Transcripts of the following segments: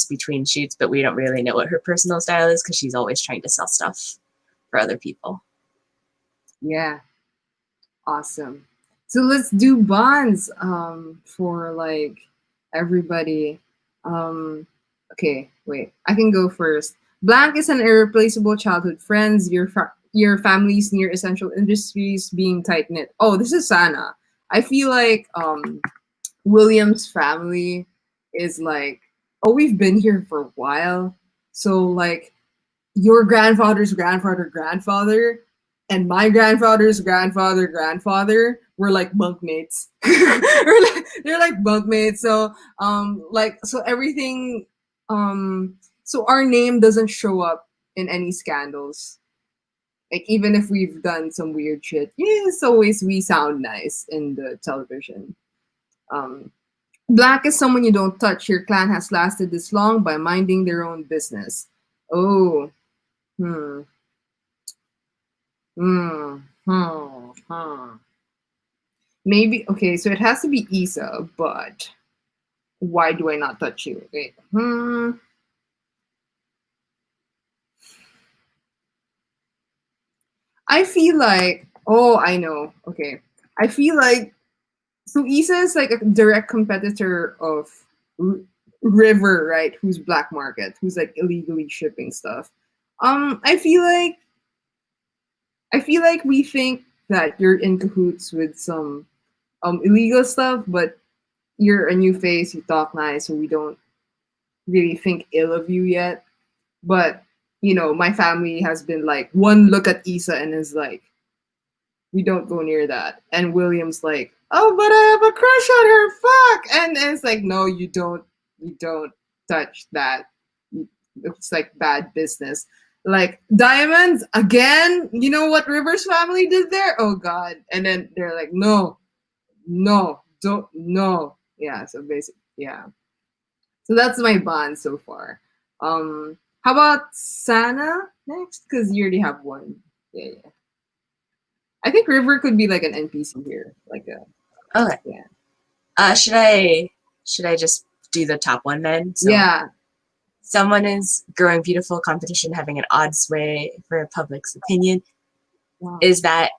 between shoots, but we don't really know what her personal style is because she's always trying to sell stuff for other people. Yeah. Awesome. So let's do bonds for like everybody. Okay, wait. I can go first. Blank is an irreplaceable childhood friends, your family's near essential industries being tight knit. Oh, this is Sana. I feel like William's family is like, oh, we've been here for a while. So like your grandfather's grandfather and my grandfather's grandfather were like bunkmates. They're like bunkmates. So so everything so our name doesn't show up in any scandals. Like even if we've done some weird shit, it's always we sound nice in the television. Black is someone you don't touch. Your clan has lasted this long by minding their own business. Oh. Hmm. Maybe okay, so it has to be Isa, but why do I not touch you? Wait. I feel like I know. Okay. I feel like so Isa is like a direct competitor of River, right? Who's black market, who's like illegally shipping stuff. I feel like we think that you're in cahoots with some illegal stuff, but you're a new face, you talk nice, so we don't really think ill of you yet. But you know, my family has been like one look at Isa and is like, we don't go near that. And William's like, oh, but I have a crush on her, fuck. And it's like, no, you don't touch that. It's like bad business. Like diamonds again, you know what River's family did there? Oh god. And then they're like, no, don't, no. Yeah, so basically, yeah. So that's my bond so far. How about Sana next? Because you already have one. Yeah. I think River could be like an NPC here, like a. Okay. Yeah. Should I just do the top one then? So, yeah. Someone is growing beautiful competition, having an odd sway for public's opinion. Wow. Is that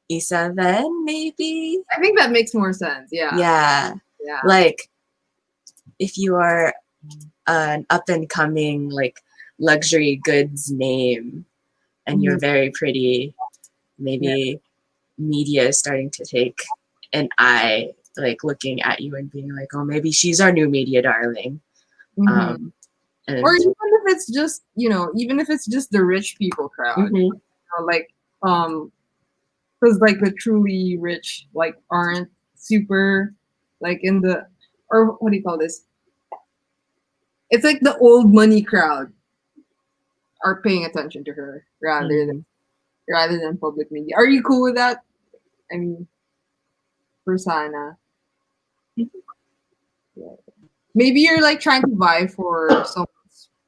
Isa then? Maybe. I think that makes more sense. Yeah. Yeah. Yeah. Like, if you are an up and coming like luxury goods name, and you're very pretty. Maybe media is starting to take an eye, like looking at you and being like, oh, maybe she's our new media darling. Or even if it's just, even if it's just the rich people crowd, like, because like the truly rich, like aren't super like in the, or what do you call this? It's like the old money crowd are paying attention to her rather than public media. Are you cool with that? I mean, for Sana. Yeah. Maybe you're like trying to vie for some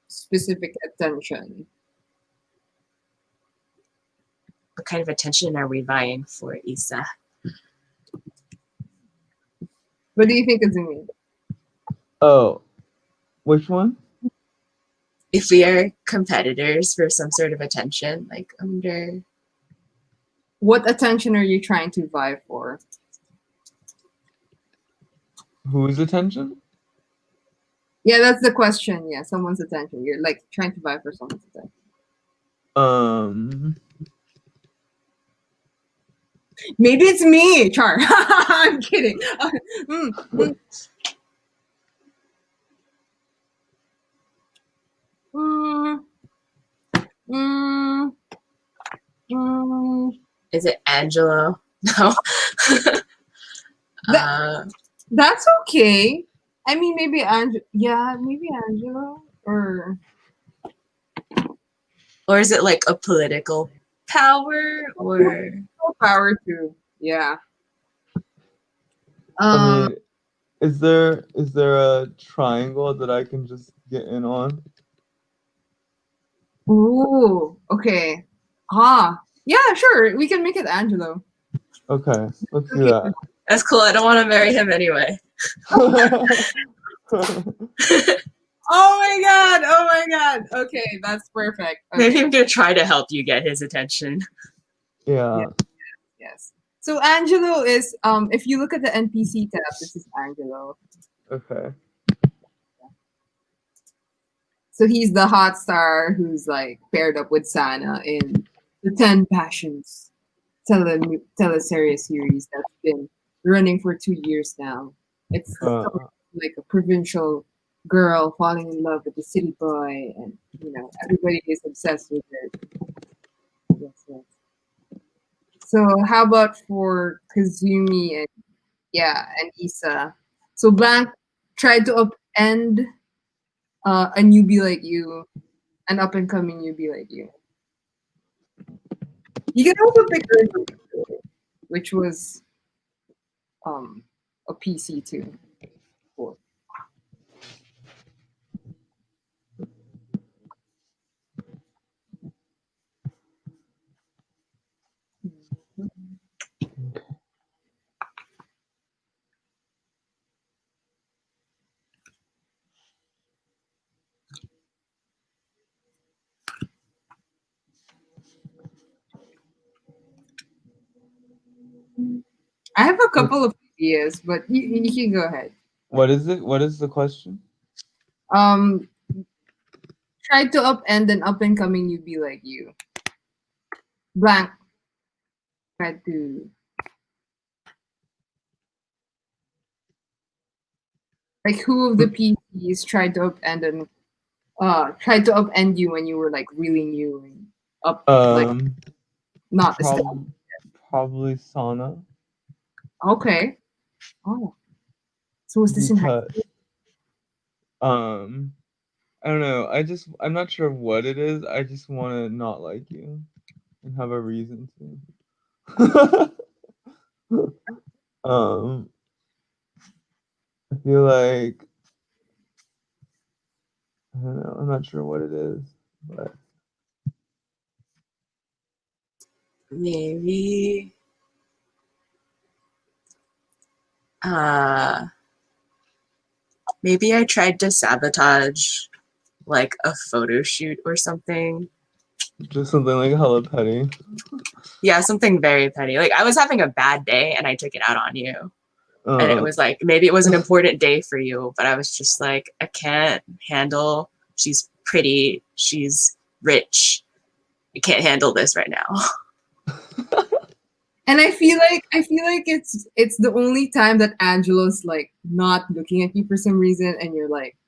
specific attention. What kind of attention are we vying for, Isa? What do you think, Kazumi? Oh, which one? If we are competitors for some sort of attention, like under... What attention are you trying to vie for? Whose attention? Yeah, that's the question. Yeah, someone's attention. You're like trying to vie for someone's attention. Maybe it's me, Char. I'm kidding. Is it Angelo? No. That's okay. I mean, maybe maybe Angelo, or is it like a political power, or power too? Yeah. I mean, is there a triangle that I can just get in on? Ooh, okay. Yeah, sure. We can make it Angelo. Okay, let's do that. That's cool. I don't want to marry him anyway. god. Okay, that's perfect. Maybe Okay. I'm gonna try to help you get his attention. Yeah. Yes. So Angelo is if you look at the NPC tab, this is Angelo. Okay. So he's the hot star who's like paired up with Sana in the 10 Passions teleseries series that's been running for 2 years now. It's the Uh, story of, like a provincial girl falling in love with a city boy, and everybody is obsessed with it. Yes, yes. So how about for Kazumi and Issa? So Blank tried to upend a newbie like you, an up and coming newbie like you. You can also pick Earth, which was a PC too. Cool. I have a couple of ideas, but you can go ahead. what is it? What is the question? Um, try to upend an up and coming newbie like you. Blank. Try to like who of the PCs tried to upend you when you were like really new and up like not established. Probably Sana. Okay. Oh, so was this in high Because I don't know. I'm not sure what it is. I just want to not like you and have a reason to. I feel like I don't know. I'm not sure what it is, but Maybe uh maybe I tried to sabotage like a photo shoot or something. just something like hella petty. Yeah, something very petty. Like I was having a bad day and I took it out on you. And it was like maybe it was an important day for you, but I was just like, I can't handle. She's pretty, she's rich. I can't handle this right now. And I feel like it's the only time that Angelo's like not looking at you for some reason, and you're like,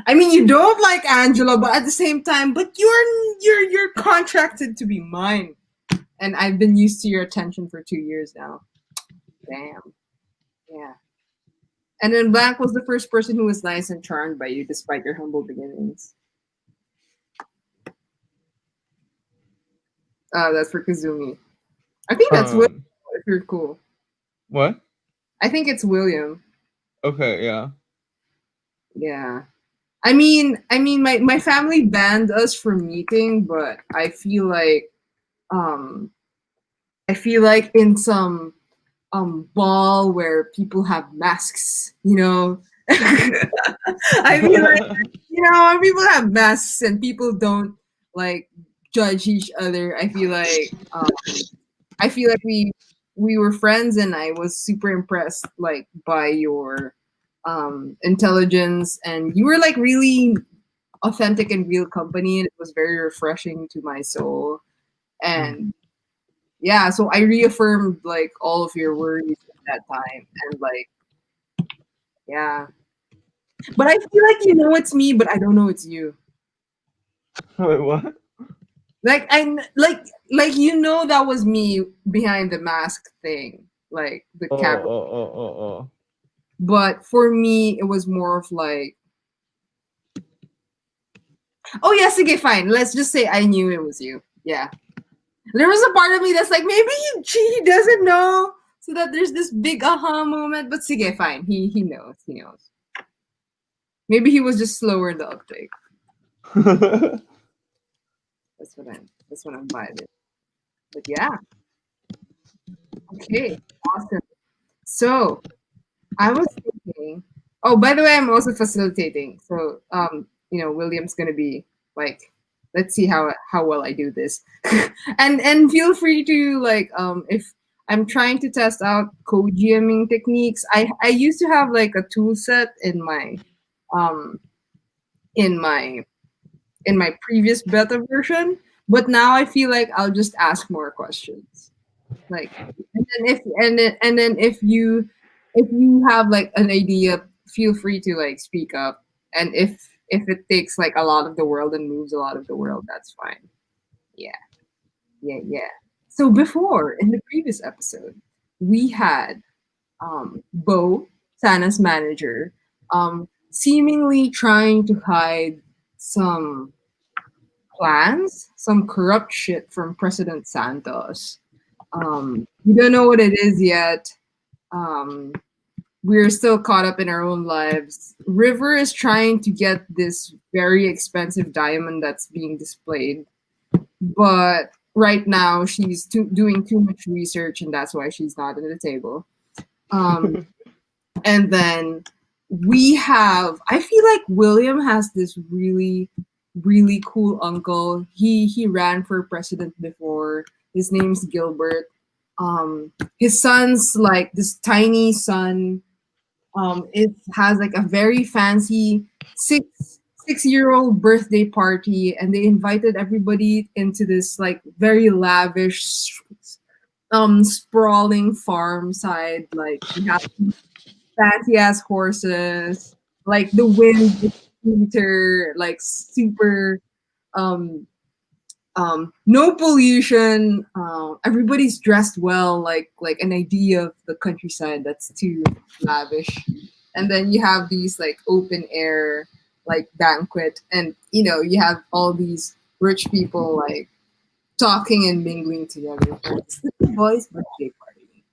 I mean, you don't like Angelo, but at the same time, but you're contracted to be mine, and I've been used to your attention for 2 years now. Damn, yeah. And then Blank was the first person who was nice and charmed by you, despite your humble beginnings. That's for Kazumi. I think that's William, if you're cool. What? I think it's William. Okay, yeah. Yeah. I mean, my family banned us from meeting, but I feel like in some ball where people have masks, I feel like when people have masks and people don't like judge each other. I feel like we were friends, and I was super impressed like by your intelligence, and you were like really authentic and real company, and it was very refreshing to my soul. And yeah, so I reaffirmed like all of your worries at that time, and like yeah. But I feel like it's me, but I don't know it's you. Wait, what? Like that was me behind the mask thing, like the camera. Oh. But for me, it was more of like, oh yes, okay, fine. Let's just say I knew it was you. Yeah, there was a part of me that's like, maybe he doesn't know, so that there's this big aha moment. But sige, fine. He knows. He knows. Maybe he was just slower in the uptake. That's what I'm vibing. But yeah. Okay, awesome. So I was thinking. Oh, by the way, I'm also facilitating. So William's gonna be like, let's see how well I do this. And feel free to like if I'm trying to test out code GMing techniques. I used to have like a tool set um in my in my previous beta version, but now I feel like I'll just ask more questions. Like, and then if you have like an idea, feel free to like speak up. And if it takes like a lot of the world and moves a lot of the world, that's fine. Yeah, yeah. So before in the previous episode, we had Bo, Sana's manager, seemingly trying to hide some plans, some corrupt shit from President Santos. We don't know what it is yet. Um, we're still caught up in our own lives. River is trying to get this very expensive diamond that's being displayed, but right now she's doing too much research, and that's why she's not at the table. And then I feel like William has this really, really cool uncle. He ran for president before. His name's Gilbert. His son's like this tiny son. It has like a very fancy six-year-old birthday party, and they invited everybody into this like very lavish, sprawling farm side. Like we have fancy ass horses, like the wind meter, like super um no pollution. Everybody's dressed well, like an idea of the countryside that's too lavish. And then you have these like open air like banquet, and you have all these rich people like talking and mingling together. It's the boys' birthday party.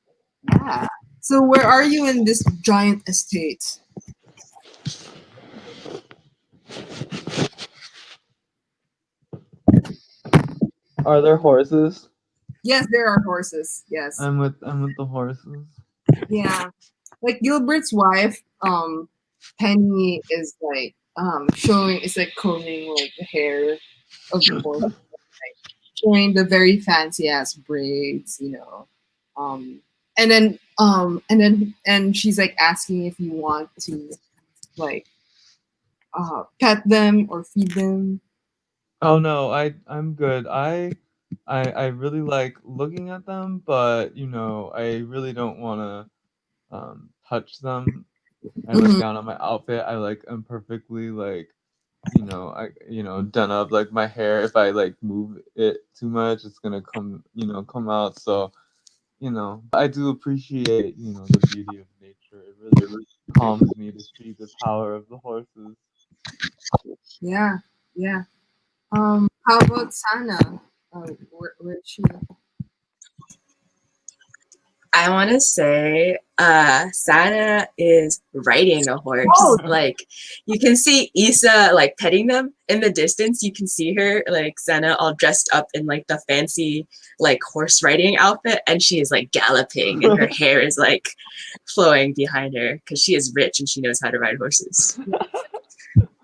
Yeah. So where are you in this giant estate? Are there horses? Yes, there are horses. Yes. I'm with the horses. Yeah. Like Gilbert's wife, Penny is like combing like the hair of the horse, like, showing the very fancy ass braids. Um and she's like asking if you want to like pet them or feed them. Oh no, I'm good. I really like looking at them, but I really don't want to touch them. I look Mhm. down at my outfit. I'm perfectly like done up. Like my hair, if I like move it too much, it's gonna come out. So I do appreciate the beauty of nature. It really calms me to see the power of the horses. Yeah, yeah. How about Sana? Where's she? I want to say Sana is riding a horse. Oh. Like you can see Issa like petting them in the distance. You can see her like Sana all dressed up in like the fancy like horse riding outfit, and she is like galloping, and her hair is like flowing behind her because she is rich and she knows how to ride horses.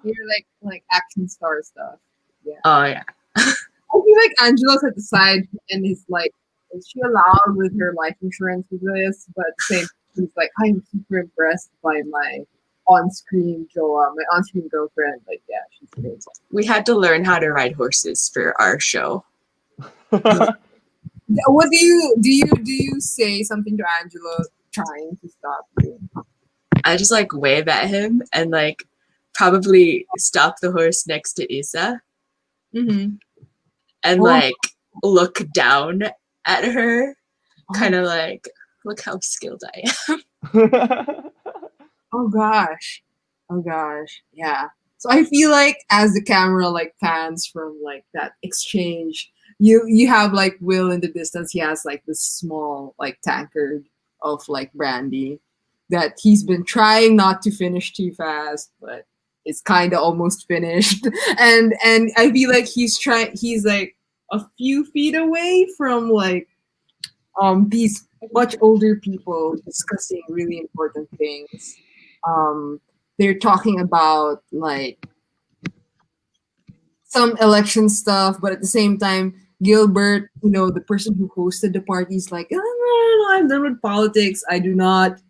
You're like action star stuff. Yeah. Oh yeah. I feel like Angela's at the side and is like, is she allowed with her life insurance with this? But same, she's like, I'm super impressed by my on-screen Joa, my on-screen girlfriend. Like, yeah, she's amazing. We had to learn how to ride horses for our show. What do you say something to Angela trying to stop you? I just like wave at him and like probably stop the horse next to Issa. Mm-hmm. And like look down at her, kind of like, look how skilled I am. Oh gosh, yeah. So I feel like as the camera like pans from like that exchange, you have like Will in the distance. He has like this small like tankard of like brandy that he's been trying not to finish too fast, but it's kind of almost finished. And I feel like he's like a few feet away from like these much older people discussing really important things. They're talking about like some election stuff, but at the same time, Gilbert, the person who hosted the party, is like, no, I'm done with politics. I do not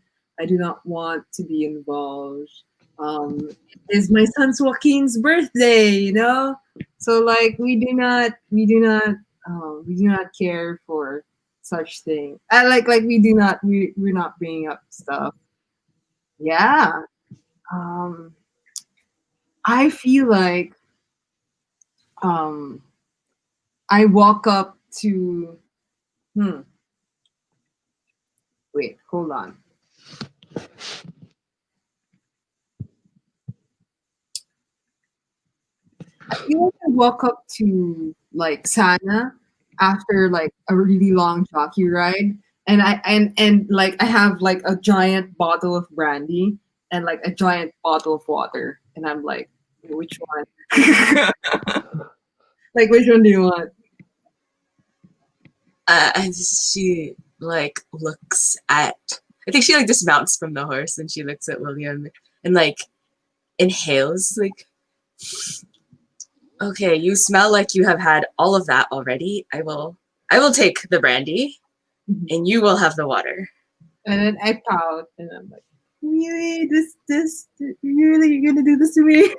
want to be involved. It is my son Joaquin's birthday, so like we do not care for such thing. Like we're not bringing up stuff. Yeah. I feel like I walk up to wait, hold on. I feel like I walk up to like Sana after like a really long jockey ride, and like I have like a giant bottle of brandy and like a giant bottle of water, and I'm like, which one? Like, which one do you want? And she like looks at. I think she like dismounts from the horse and she looks at William and like inhales like. Okay, you smell like you have had all of that already. I will take the brandy, and you will have the water. And then I pout, and I'm like, really, you're really gonna do this to me?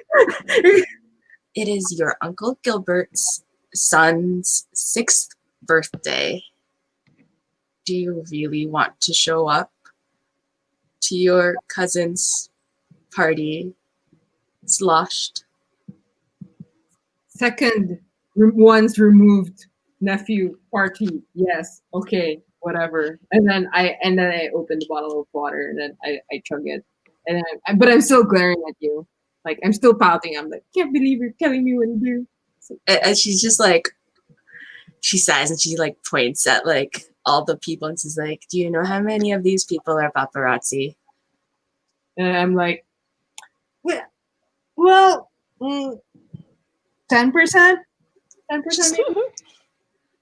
It is your Uncle Gilbert's son's 6th birthday. Do you really want to show up to your cousin's party sloshed? Second, once removed nephew party. Yes, okay, whatever. And then I open the bottle of water and then I chug it. And but I'm still glaring at you. Like I'm still pouting. I'm like, can't believe you're telling me what to do. So, and she's just like, she sighs and she like points at like all the people and she's like, do you know how many of these people are paparazzi? And I'm like, well, 10%? 10% maybe?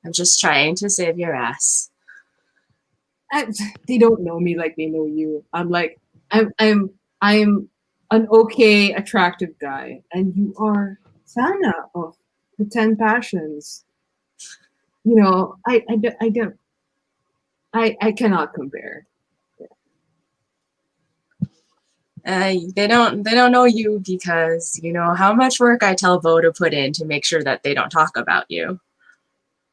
I'm just trying to save your ass. They don't know me like they know you. I'm like, I'm an okay, attractive guy, and you are Sana of the 10 Passions. I cannot compare. They don't know you because you know how much work I tell Vo to put in to make sure that they don't talk about you.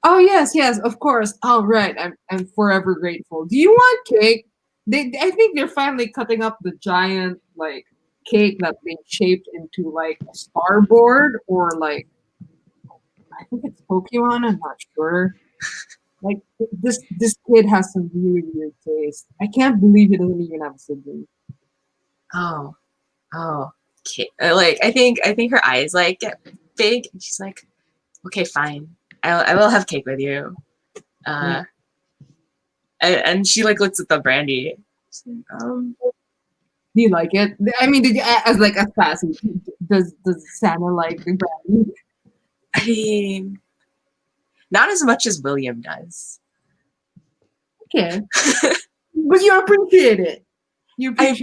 Oh yes, of course. Oh right, I'm forever grateful. Do you want cake? I think they're finally cutting up the giant like cake that's been shaped into like a starboard or like I think it's Pokemon. I'm not sure. Like this kid has some really weird taste. I can't believe he doesn't even have a sibling. Oh, okay. Like I think her eyes like get big, and she's like, "Okay, fine. I will have cake with you." And she like looks at the brandy. Like, do you like it? I mean, did you as like a fast? Does Santa like the brandy? I mean, not as much as William does. Okay, but you appreciate it. I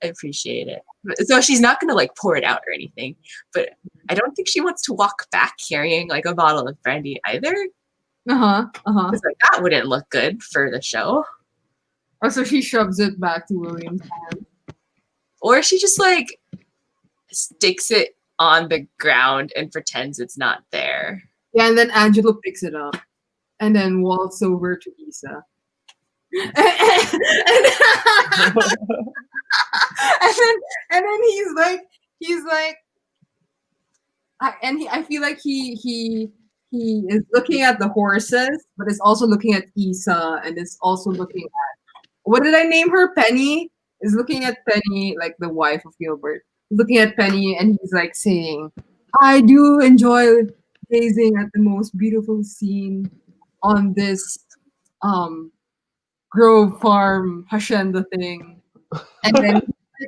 appreciate it. So she's not gonna like pour it out or anything, but I don't think she wants to walk back carrying like a bottle of brandy either. Because like that wouldn't look good for the show. Oh, so she shoves it back to William's hand. Or she just like sticks it on the ground and pretends it's not there. Yeah, and then Angelo picks it up and then walks over to Isa. and then he's like I feel like he is looking at the horses, but is also looking at Isa and is also looking at what did I name her? Penny is looking at Penny, like the wife of Gilbert, looking at Penny, and he's like saying, "I do enjoy gazing at the most beautiful scene on this Grove Farm hacienda thing," and then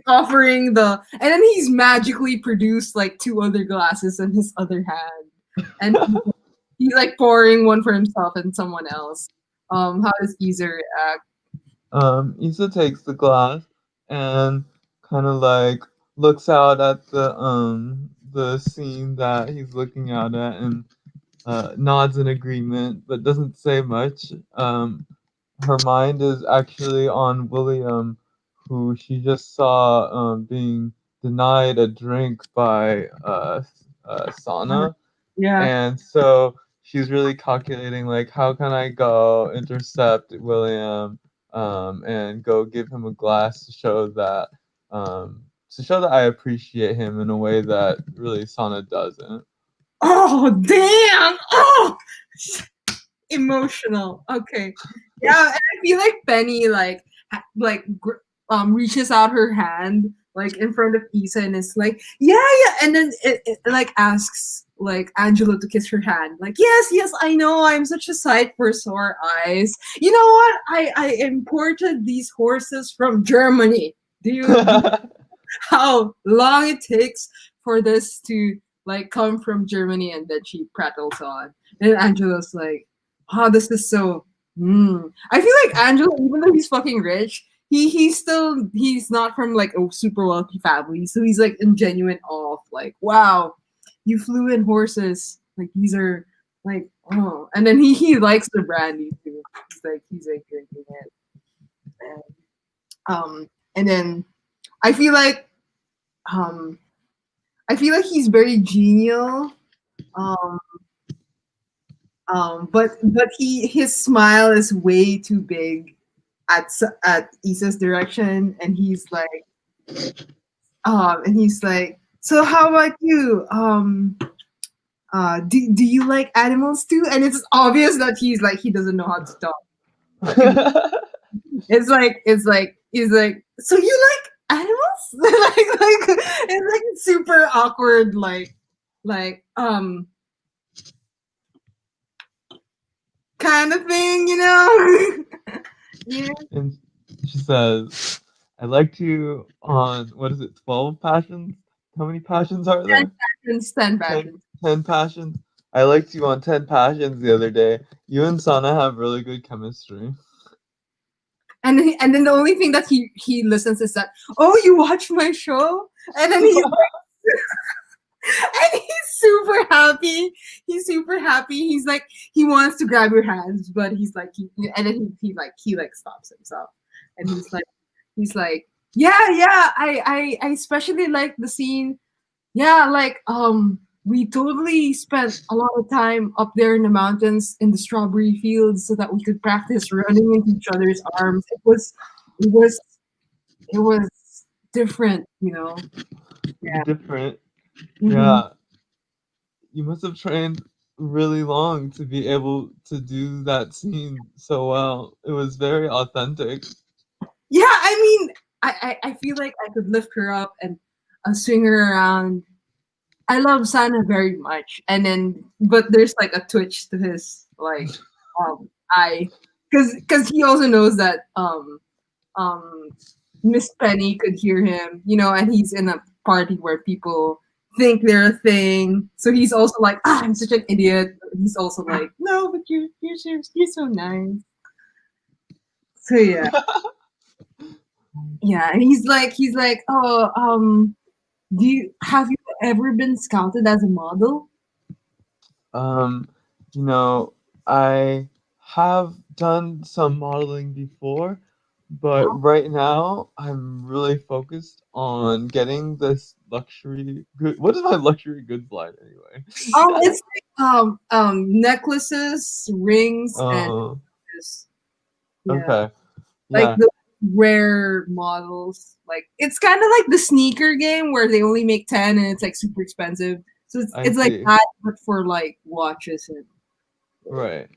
offering and then he's magically produced like 2 other glasses in his other hand, and he's like pouring one for himself and someone else. How does Isa react? Isa takes the glass and kind of like looks out at the the scene that he's looking out at and nods in agreement, but doesn't say much. Her mind is actually on William, who she just saw being denied a drink by Sana, Yeah. and so she's really calculating like, how can I go intercept William, and go give him a glass to show that I appreciate him in a way that really Sana doesn't. Oh damn! Oh, emotional. Okay. Yeah, and I feel like Penny reaches out her hand like in front of Isa and is like, yeah, yeah, and then it like asks like Angela to kiss her hand. Like, yes, yes, I know, I'm such a sight for sore eyes. You know what? I imported these horses from Germany. Do you how long it takes for this to like come from Germany? And then she prattles on. And Angela's like, oh, this is so I feel like Angela, even though he's fucking rich, he's not from like a super wealthy family. So he's like in genuine awe of like, wow, you flew in horses. Like these are like oh, and then he likes the brandy too. He's like drinking it. And then I feel like um he's very genial. Um, but his smile is way too big at Issa's direction, and he's like, so how about you? Do you like animals too? And it's obvious that he doesn't know how to talk. It's like he's like, so you like animals? like it's like super awkward, like kind of thing, you know? Yeah. And she says, I liked you on, what is it, 12 passions? How many passions are there? 10 passions. 10 passions. I liked you on 10 passions the other day. You and Sana have really good chemistry. And then the only thing that he listens is that, oh, you watch my show? And then he's like, and he's super happy. He's super happy. He's like, he wants to grab your hands, but he's like, and then he stops himself, and he's like, yeah, yeah. I especially like the scene. Yeah, like we totally spent a lot of time up there in the mountains in the strawberry fields so that we could practice running into each other's arms. It was different, you know. Yeah. Different. Mhm. Yeah. You must have trained really long to be able to do that scene so well. It was very authentic. Yeah, I mean, I feel like I could lift her up and swing her around. I love Sana very much, and then but there's like a twitch to his like eye, because he also knows that um Miss Penny could hear him, you know, and he's in a party where people think they're a thing, so he's also like, ah, I'm such an idiot. He's also like, no, but you're so nice. So yeah. Yeah, and he's like, oh, have you ever been scouted as a model? Um, you know, I have done some modeling before, but right now I'm really focused on getting this luxury good. What is my luxury goods line anyway? It's necklaces, rings, and Oh, this. Yeah, okay. like Yeah, the rare models. Like it's kind of like the sneaker game where they only make 10 and it's like super expensive. So I it's like see. that, but for like watches and Right.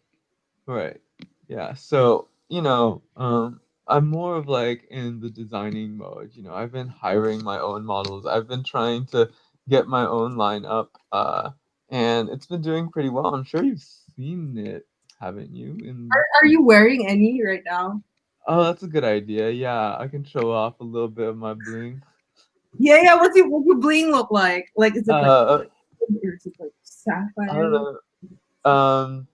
Right. Yeah. So, I'm more of like in the designing mode. I've been hiring my own models. I've been trying to get my own line up, and it's been doing pretty well. I'm sure you've seen it, haven't you? are you wearing any right now? Oh, that's a good idea. Yeah, I can show off a little bit of my bling. Yeah, yeah. What's your bling look like? Like is it like Uh, or is it like I don't sapphire? know.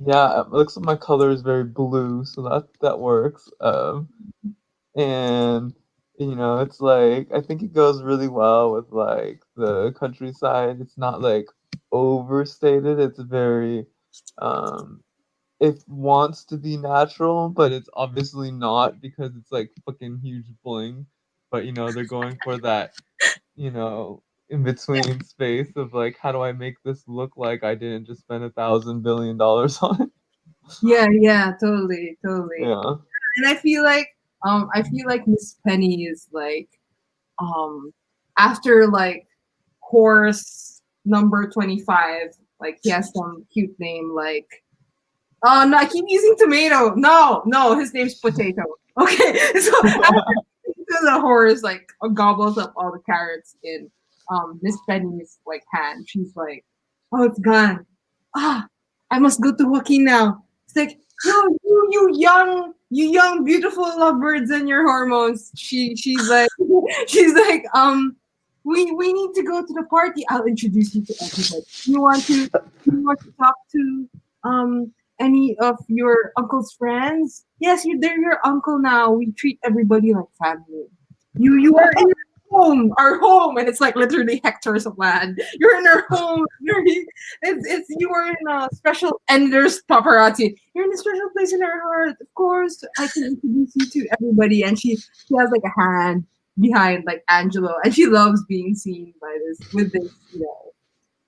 Yeah, it looks like my color is very blue, so that works. And you know, it's like I think it goes really well with like the countryside. It's not like overstated. It's very it wants to be natural, but it's obviously not because it's like fucking huge bling. But you know, they're going for that, you know, in between space of like, how do I make this look like I didn't just spend $1,000 billion on it? Yeah, totally. Yeah. And I feel like Miss Penny is like, um, after like horse number 25, like he has some cute name like, oh no, I keep using tomato. No, his name's potato. Okay, so after the horse like gobbles up all the carrots in Miss Penny's like hand, she's like, oh, it's gone. Ah, I must go to Joaquin now. It's like, you young, beautiful lovebirds and your hormones. She's like, she's like, we need to go to the party. I'll introduce you to everybody. You want to talk to any of your uncle's friends? Yes, they're your uncle now. We treat everybody like family. You are in our home, and it's like literally hectares of land. You're in our home. It's you are in a special, and there's paparazzi. You're in a special place in our heart. Of course, I can introduce you to everybody. And she has like a hand behind like Angelo, and she loves being seen by this with this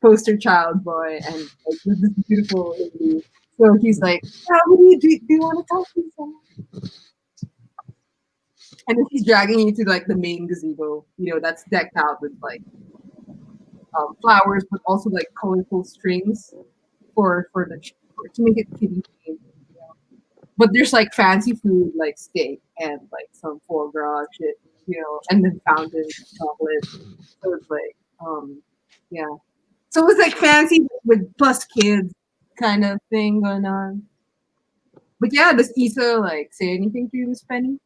poster child boy and like with this beautiful lady. So he's like, yeah, what do you want to talk to someone? And then he's dragging you to like the main gazebo, that's decked out with like flowers, but also like colorful strings to make it kitty themed. But there's like fancy food like steak and like some foie gras shit, and then fountain chocolate. So it's like, yeah. So it's like fancy with plus kids kind of thing going on. But yeah, does Issa like say anything to you, Miss Penny?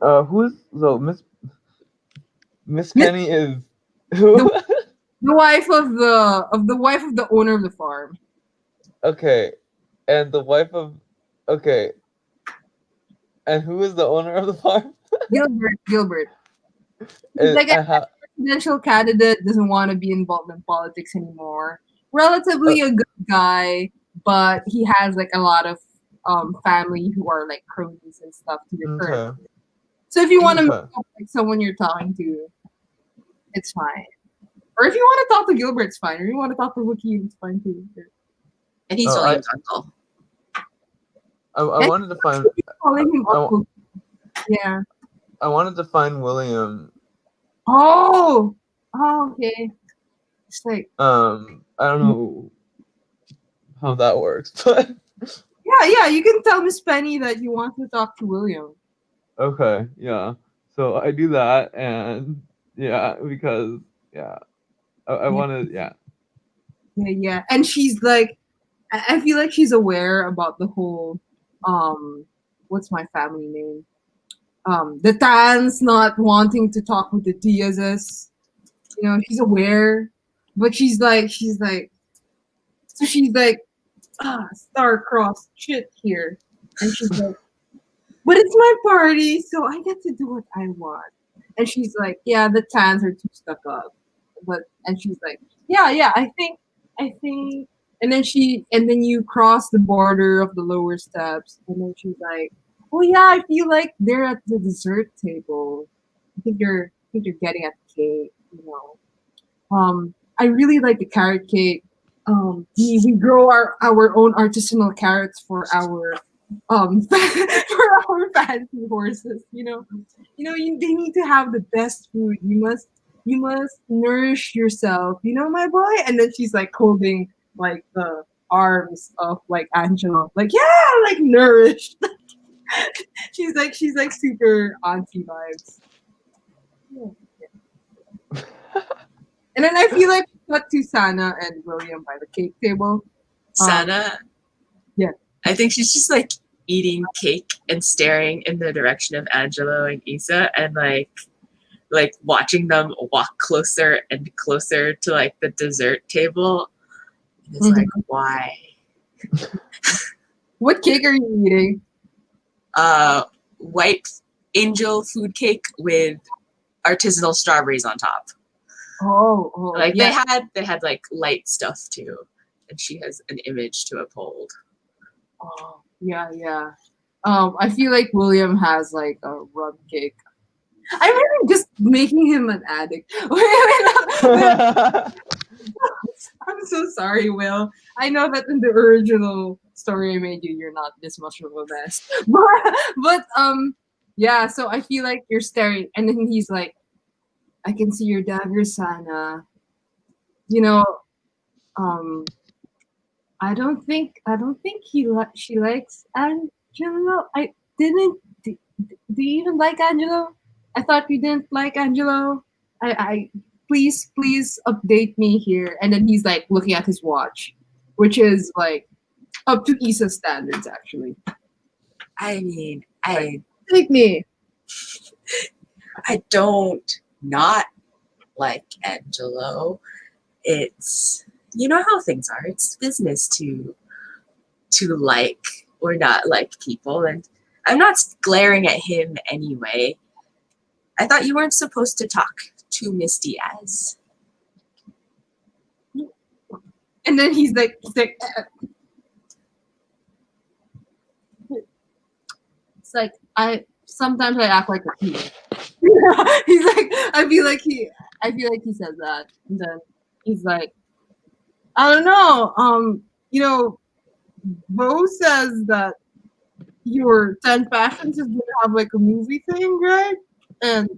Who's so Miss Miss Penny is who? the wife of the owner of the farm. Okay, and the wife of okay, and who is the owner of the farm? Gilbert. He's And like a presidential candidate, doesn't want to be involved in politics anymore. Relatively a good guy, but he has like a lot of family who are like cronies and stuff to your current. okay. So if you want to Okay. meet up like someone you're talking to, it's fine. Or if you want to talk to Gilbert, it's fine. Or if you want to talk to Wookiee, it's fine too. And he's William's uncle. I wanted to find. Calling him uncle. Yeah. I wanted to find William. Oh, okay. It's like I don't know how that works, but yeah. You can tell Miss Penny that you want to talk to William. okay, yeah. So I do that, and yeah, because I want to, yeah. Yeah. And she's like, I feel like she's aware about the whole, what's my family name? The Tans not wanting to talk with the Diazes. She's aware, but she's like, star-crossed shit here. And she's like, but it's my party, so I get to do what I want. And she's like, yeah, the Tans are too stuck up. And she's like, yeah, I think, and then you cross the border of the lower steps, and then she's like, oh yeah, I feel like they're at the dessert table. I think you're getting at the cake, I really like the carrot cake. We grow our own artisanal carrots for our for our fancy horses. They need to have the best food. You must nourish yourself. My boy. And then she's like holding like the arms of like Angela, like yeah, like nourished. she's like super auntie vibes. Yeah. And then I feel like we cut to Sana and William by the cake table. Sana? Yeah. I think she's just like eating cake and staring in the direction of Angelo and Issa and like watching them walk closer and closer to like the dessert table. And it's like, why? What cake are you eating? White angel food cake with artisanal strawberries on top. Oh, Like yeah. they had like light stuff too, and she has an image to uphold. Oh, yeah. I feel like William has like a rum cake. I'm really just making him an addict. I'm so sorry, Will. I know that in the original story I made you, you're not this much of a mess. But yeah. So I feel like you're staring, and then he's like, "I can see your dagger, Sana. You know, um, I don't think she likes Angelo. I didn't. Do you even like Angelo? I thought you didn't like Angelo. I please update me here." And then he's like looking at his watch, which is like up to Issa's standards actually. I mean, Take me. I don't not like Angelo. It's, you know how things are. It's business to like or not like people, and I'm not glaring at him anyway. I thought you weren't supposed to talk to Miss Diaz. And then he's like it's like I sometimes I act like a kid. He's like I feel like he says that. And then he's like, I don't know. You know, Bo says that your 10 Passions is gonna have like a movie thing, right? And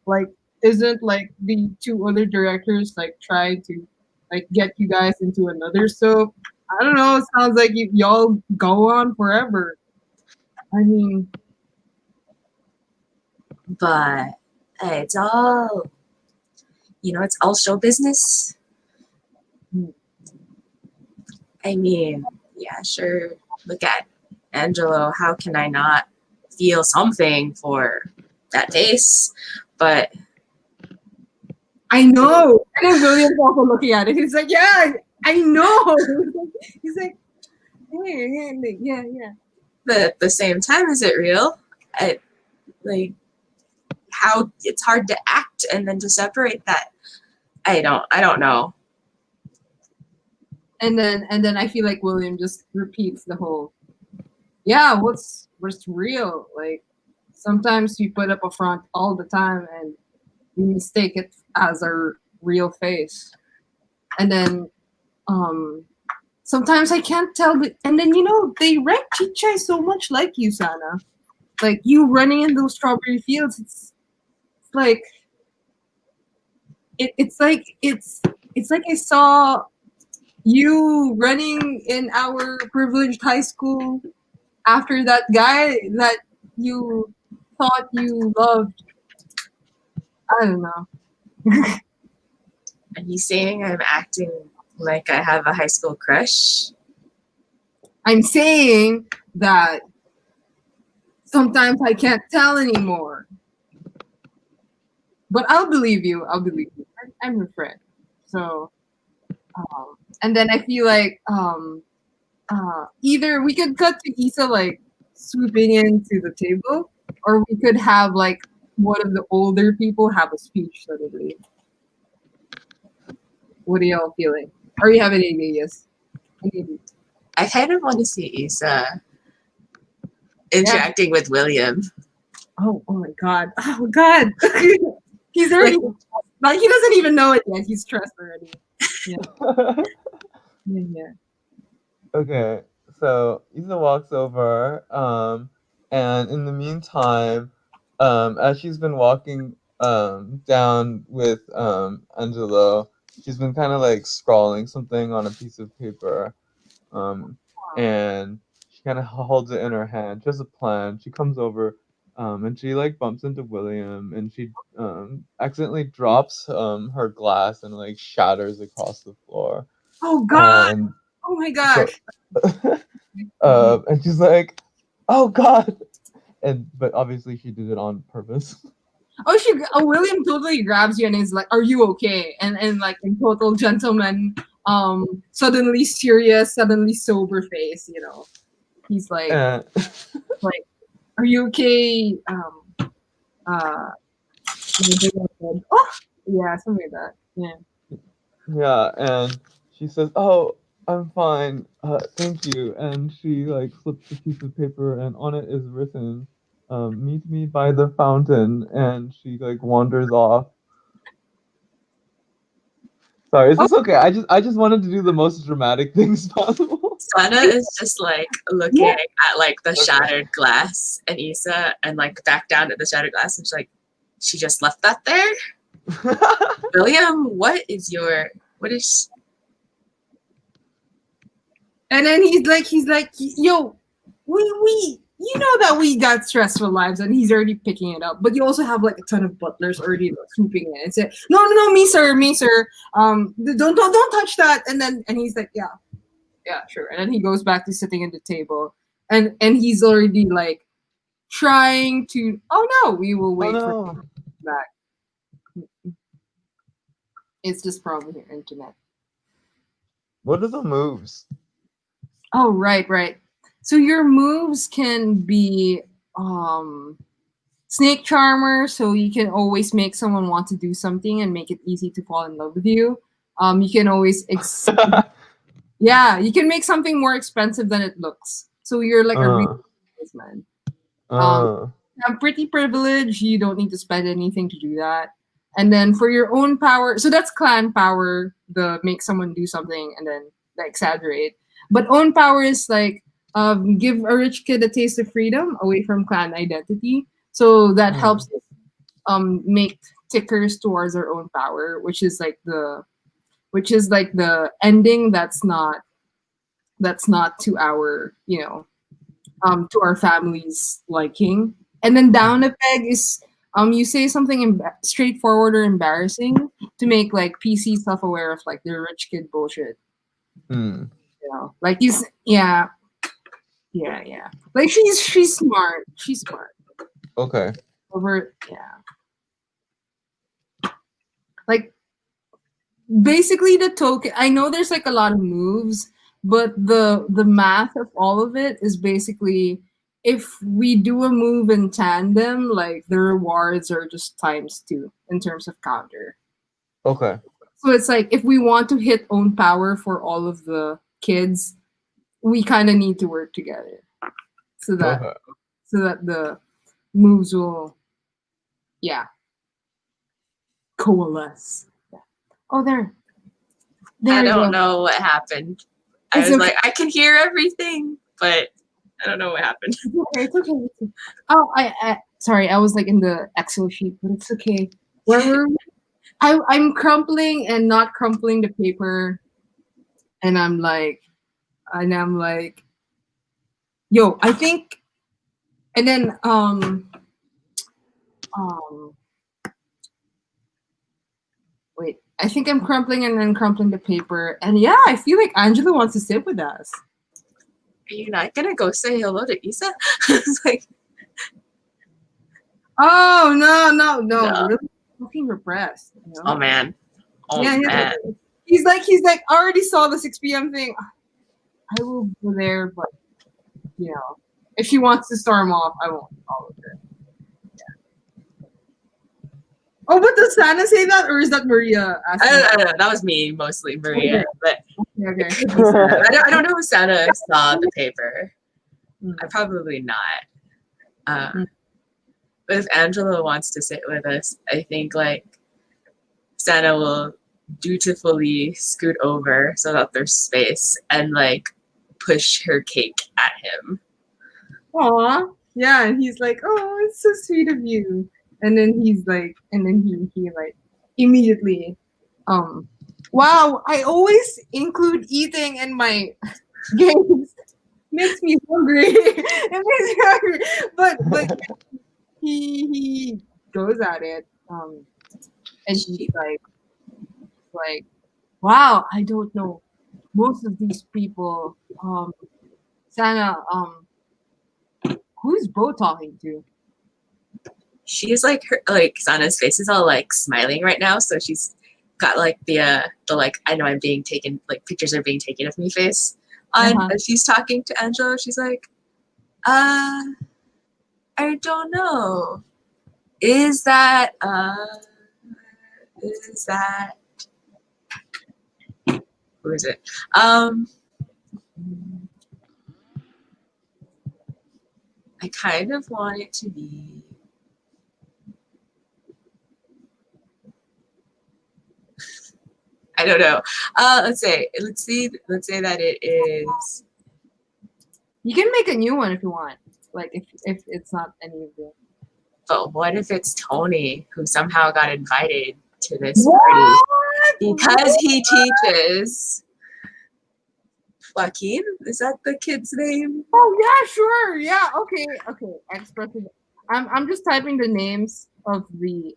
like isn't like the two other directors like trying to like get you guys into another soap? I don't know, it sounds like y'all go on forever. I mean, But it's all, it's all show business. I mean, yeah, sure. Look at Angelo. How can I not feel something for that face? But I know. And then William's also looking at it. He's like, yeah, I know. He's like, yeah. but at the same time, is it real? Like how it's hard to act and then to separate that. I don't know. And then I feel like William just repeats the whole, yeah, what's real? Like sometimes we put up a front all the time and we mistake it as our real face. And then sometimes I can't tell, but and then they wreck Chichai so much like you, Sana. Like you running in those strawberry fields, it's like it's like I saw you running in our privileged high school after that guy that you thought you loved. I don't know. Are you saying I'm acting like I have a high school crush? I'm saying that sometimes I can't tell anymore. But I'll believe you. I'm your friend. So, and then I feel like either we could cut to Issa like swooping into the table, or we could have like one of the older people have a speech suddenly. What are y'all feeling? Are you having any ideas? I kind of want to see Issa interacting with William. Oh my god. Oh god. He's already like he doesn't even know it yet. He's stressed already. Yeah. Okay, so Issa walks over, and in the meantime, as she's been walking down with Angelo, she's been kind of like scrawling something on a piece of paper, and she kind of holds it in her hand, just a plan. She comes over, and she like bumps into William, and she accidentally drops her glass and like shatters across the floor. Oh god. And Oh my gosh. and she's like, "Oh God!" But obviously she did it on purpose. William totally grabs you and is like, "Are you okay?" And like in total gentleman, suddenly serious, suddenly sober face. He's like, And, like Are you okay? Uh, oh, yeah, something like that. Yeah. Yeah, and she says, "Oh, I'm fine. Thank you." And she like slips a piece of paper, and on it is written, "Meet me by the fountain." And she like wanders off. Sorry, is Oh, this okay? I just wanted to do the most dramatic things possible. Sana is just like looking yeah. at like the Okay. shattered glass and Issa and like back down at the shattered glass and she's like, she just left that there? William, what is And then he's like, yo, you know that we got stressful lives, and he's already picking it up. But you also have like a ton of butlers already like, swooping in and say, no, me sir, don't touch that. And he's like, yeah, sure. And then he goes back to sitting at the table, and he's already like trying to. Oh no, we will Oh wait for no. that. It's just probably your internet. What are the moves? Oh, right. So your moves can be snake charmer, so you can always make someone want to do something and make it easy to fall in love with you. You can always yeah, you can make something more expensive than it looks. So you're like a real uh, businessman. Um, uh, have pretty privilege. You don't need to spend anything to do that. And then for your own power, so that's clan power, the make someone do something and then the exaggerate. But own power is like give a rich kid a taste of freedom away from clan identity. So that helps us, make tickers towards our own power, which is like the ending that's not to our to our family's liking. And then down a peg is you say something straightforward or embarrassing to make like PC self-aware of like the rich kid bullshit. hmm. Like he's yeah. Like she's smart. She's smart. Okay. Over like basically the token. I know there's like a lot of moves, but the math of all of it is basically if we do a move in tandem, like the rewards are just times two in terms of counter. Okay. So it's like if we want to hit own power for all of the kids, we kind of need to work together so that Okay. the moves will coalesce. Oh, there I you don't go. know what happened. I It's was okay. like, I can hear everything, but I don't know what happened. It's okay. It's okay. Oh, sorry, I was like in the Excel sheet, but it's okay. Where were we? I'm crumpling and not crumpling the paper, and I'm like, yo, I think, and then um, wait, I think I'm crumpling and then crumpling the paper, and yeah, I feel like Angela wants to sit with us. Are you not gonna go say hello to Issa? It's like, Oh no, no. really fucking repressed. Oh man. Oh Yeah, man. he's like I already saw the 6 p.m. thing. I will go there, but if she wants to storm off, I won't follow her. Yeah. Oh, but does Santa say that, or is that Maria asking? I don't know. That was me, mostly Maria. But Okay. I don't know if Santa saw the paper. Probably not. But if Angela wants to sit with us, I think like Santa will dutifully scoot over so that there's space and like push her cake at him. Aw, yeah, and he's like, "Oh, it's so sweet of you." And then he like immediately, wow, I always include eating in my games. Makes me hungry. It makes me hungry. But he goes at it, and he's like, wow, I don't know. Most of these people, Santa, who's Bo talking to? She's like Sana's face is all like smiling right now, so she's got like the like I know I'm being taken, like pictures are being taken of me face on. As she's talking to Angela, she's like, I don't know. Is that who is it? I kind of want it to be. I don't know. Let's say that it is. You can make a new one if you want. Like if it's not any of the. But what if it's Tony who somehow got invited to this party because he teaches? Joaquin, is that the kid's name? Oh yeah, sure. Yeah. Okay. Expressive. I'm just typing the names of the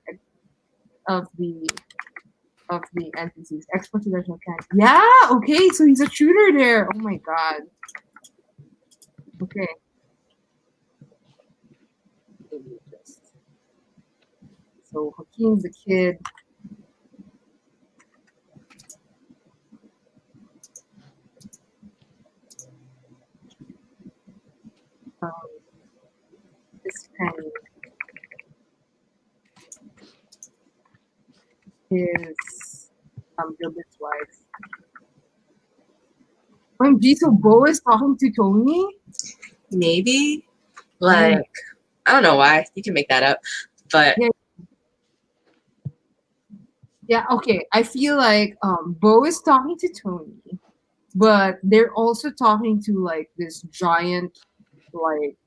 NPCs. Expressive can. Yeah. Okay. So he's a shooter there. Oh my god. Okay. So Joaquin's the kid. This penny is Gilbert's wife. OMG, so Bo is talking to Tony? Maybe. Like, I don't know why. You can make that up. But yeah, okay. I feel like Bo is talking to Tony, but they're also talking to like this giant, like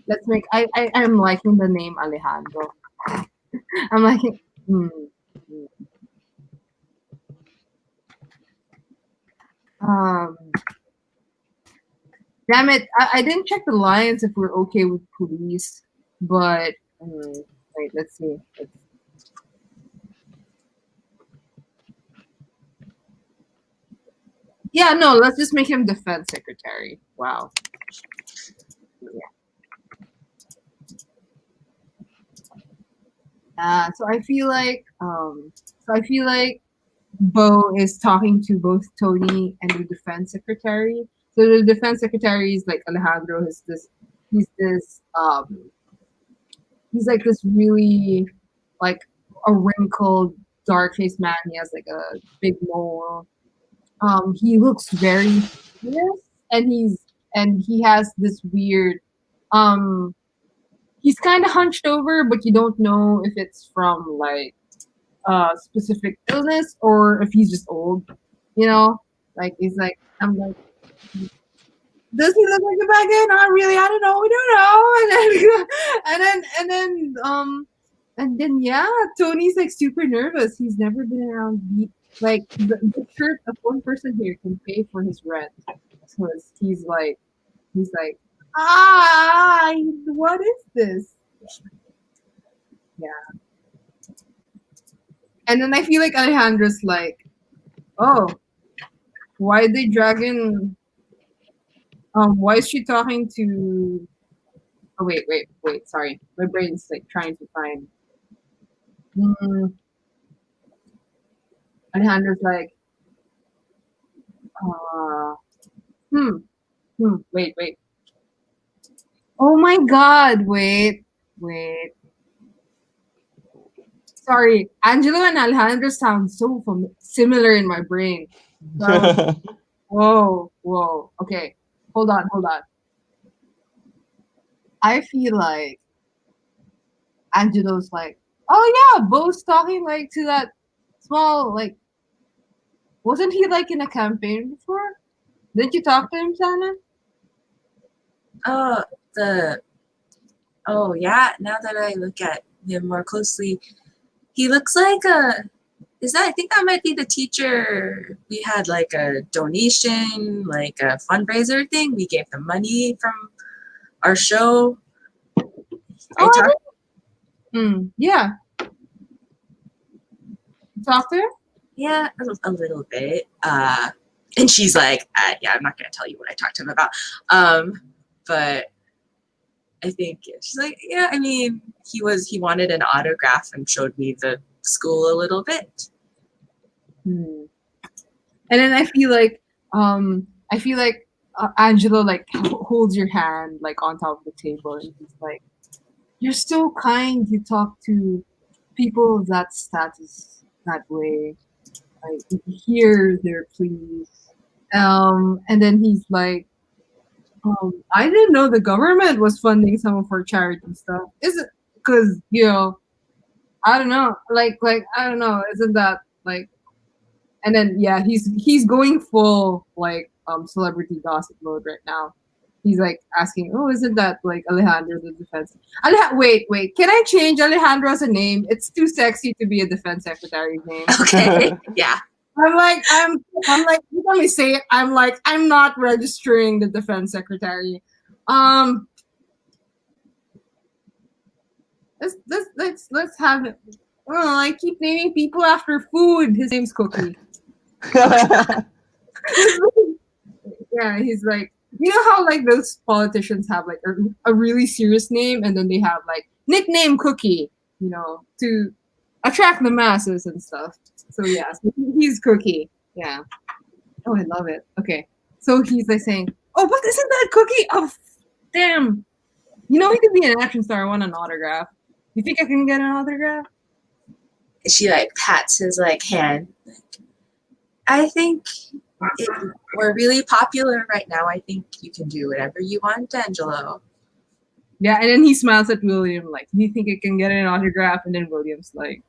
let's make I'm liking the name Alejandro. I'm liking damn it, I didn't check the lines if we're okay with police, but wait, let's see. Yeah, no, let's just make him defense secretary. Wow. Yeah. So I feel like Bo is talking to both Tony and the defense secretary. So the defense secretary is like Alejandro. He's like this really like a wrinkled, dark faced man. He has like a big mole. He looks very serious, and he has this weird he's kind of hunched over, but you don't know if it's from like specific illness or if he's just old, you know? Like he's like, I'm like, does he look like a bad guy? Not really. I don't know. We don't know. And then yeah, Tony's like super nervous. He's never been around like the shirt of one person here can pay for his rent. So he's like, what is this? Yeah. And then I feel like Alejandro's like, oh, why they dragging? Why is she talking to? Oh wait. Sorry, my brain's like trying to find. Alejandro's like, wait. Oh my God, wait. Sorry, Angelo and Alejandro sound so similar in my brain. So, whoa. Okay, hold on. I feel like Angelo's like, oh yeah, Bo's talking like to that small like. Wasn't he like in a campaign before? Didn't you talk to him, Sana? Oh yeah, now that I look at him more closely, he looks like I think that might be the teacher. We had like a donation, like a fundraiser thing. We gave them money from our show. Yeah. You talked to her? Yeah, a little bit. And she's like, yeah, I'm not gonna tell you what I talked to him about. But I think she's like, yeah, I mean, he wanted an autograph and showed me the school a little bit. And then I feel like Angelo like holds your hand like on top of the table, and he's like, "You're so kind. You talk to people of that status that way. Like you hear their pleas." And then he's like, "I didn't know the government was funding some of our charity stuff. Is it because I don't know, like I don't know, isn't that like?" And then yeah, he's going full like celebrity gossip mode right now. He's like asking, "Oh, isn't that like Alejandro the defense?" Wait, can I change Alejandro as a name? It's too sexy to be a defense secretary's name. Okay. Yeah. I'm like, let me say it. I'm not registering the defense secretary. Let's have it. Oh, I keep naming people after food. His name's Cookie. Yeah, he's like, you know how like those politicians have like a really serious name, and then they have like nickname Cookie, to attract the masses and stuff. So yeah, so he's Cookie. Yeah. Oh, I love it. Okay, so he's like saying, "Oh, but isn't that Cookie? Oh, damn! He could be an action star. I want an autograph. You think I can get an autograph?" She like pats his like hand. I think if we're really popular right now, I think you can do whatever you want, Angelo. Yeah, and then he smiles at William like, "Do you think I can get an autograph?" And then William's like,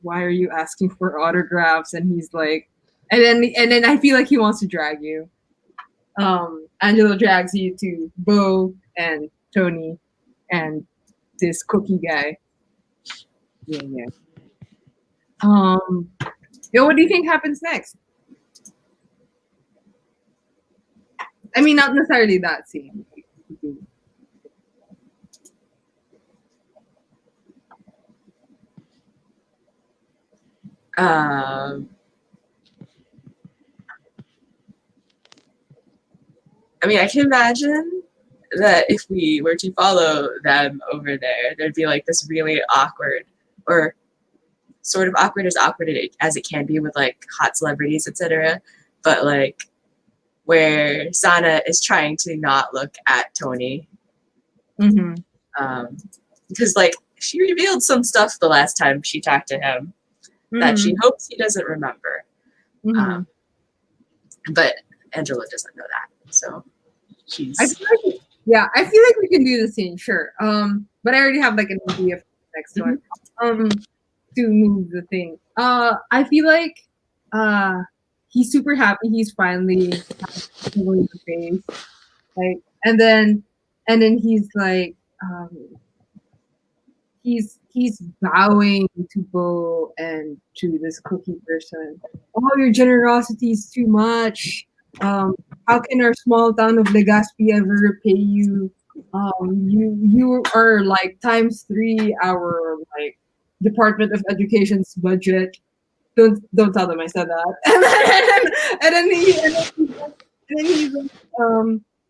"Why are you asking for autographs?" And he's like, and then I feel like he wants to drag you. Angelo drags you to Bo and Tony and this Cookie guy. Yeah. What do you think happens next? I mean, not necessarily that scene. I mean, I can imagine that if we were to follow them over there, there'd be like this really awkward, or sort of awkward as it can be with like hot celebrities, etc. But like where Sana is trying to not look at Tony, because like she revealed some stuff the last time she talked to him that she hopes he doesn't remember. But Angela doesn't know that, so she's. I feel like we can do the scene, sure. But I already have like an idea for the next one. To move the thing. I feel like he's super happy. He's finally in the face, like, and then he's like, he's bowing to Bo and to this Cookie person. "Oh, your generosity is too much. How can our small town of Legazpi ever repay you? You are like times 3 our like Department of Education's budget." Don't tell them I said that. And then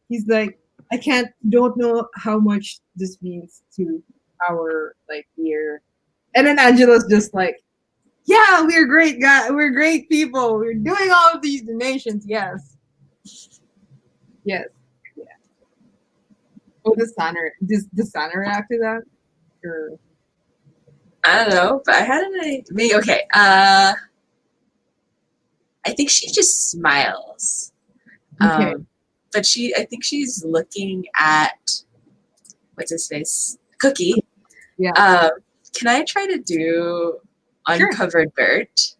he's like, "I don't know how much this means to our like year." And then Angela's just like, "Yeah, we're great guys. We're great people. We're doing all of these donations. Yes." Yeah. Oh, does Sana react to that? Or I don't know, but I had an idea. Okay, I think she just smiles. Okay. But I think she's looking at, what's his face? Cookie. Yeah. Can I try to do Uncovered Bert?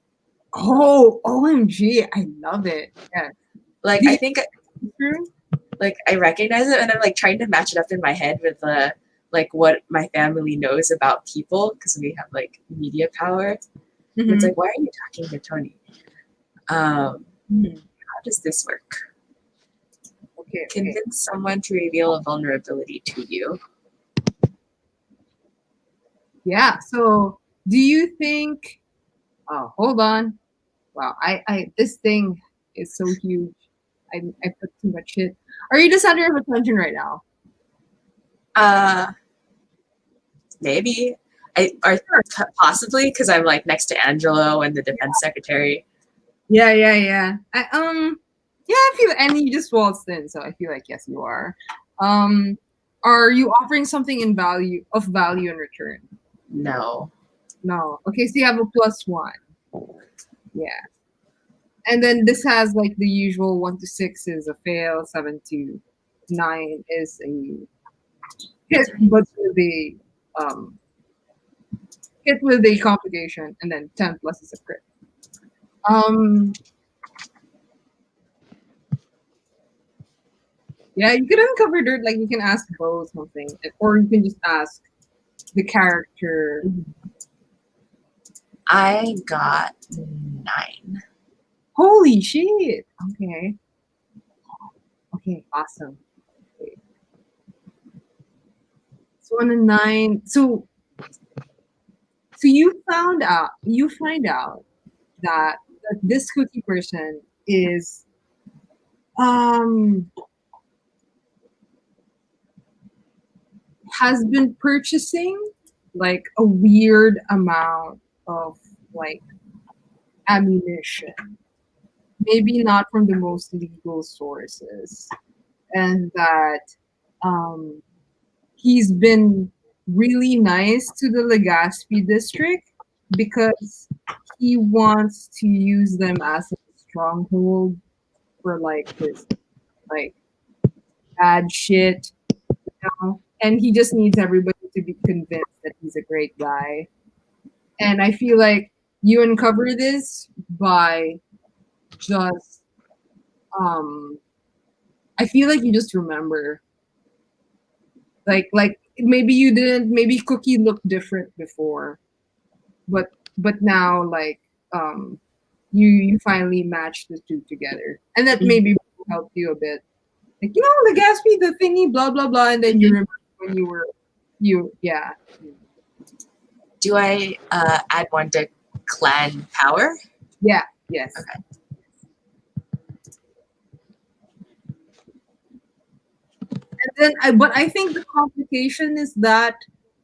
Oh, OMG, I love it. Yeah. Like, I think, like, I recognize it, and I'm like trying to match it up in my head with like what my family knows about people, because we have like media power. It's like, why are you talking to Tony? How does this work? Okay. Convince someone to reveal a vulnerability to you. Yeah. So, do you think? Oh, hold on. Wow. This thing is so huge. I put too much shit. Are you the center of attention right now? Maybe. Possibly because I'm like next to Angelo and the defense secretary. Yeah. I feel, and you just waltzed in, so I feel like yes, you are. Are you offering something in value in return? No. No. Okay, so you have a +1. Yeah. And then this has like the usual 1 to 6 is a fail, 7 to 9 is a hit, but with a um hit with a complication, and then 10 plus is a crit. Um, yeah, you can uncover dirt. Like you can ask Bo something, or you can just ask the character. I got 9. Holy shit! Okay, awesome. Wait. So on a 9, so you find out that this cookie person is um has been purchasing like a weird amount of like ammunition, maybe not from the most legal sources, and that um, he's been really nice to the Legazpi district because he wants to use them as a stronghold for like his like bad shit, and he just needs everybody to be convinced that he's a great guy. And I feel like you uncover this by just I feel like you just remember like maybe you didn't, maybe Cookie looked different before, but now like you finally match the two together, and that maybe will help you a bit, like the Gatsby, the thingy, blah blah blah, and then you remember when yeah. Do I add 1 to clan power? Yes. Okay. And then but I think the complication is that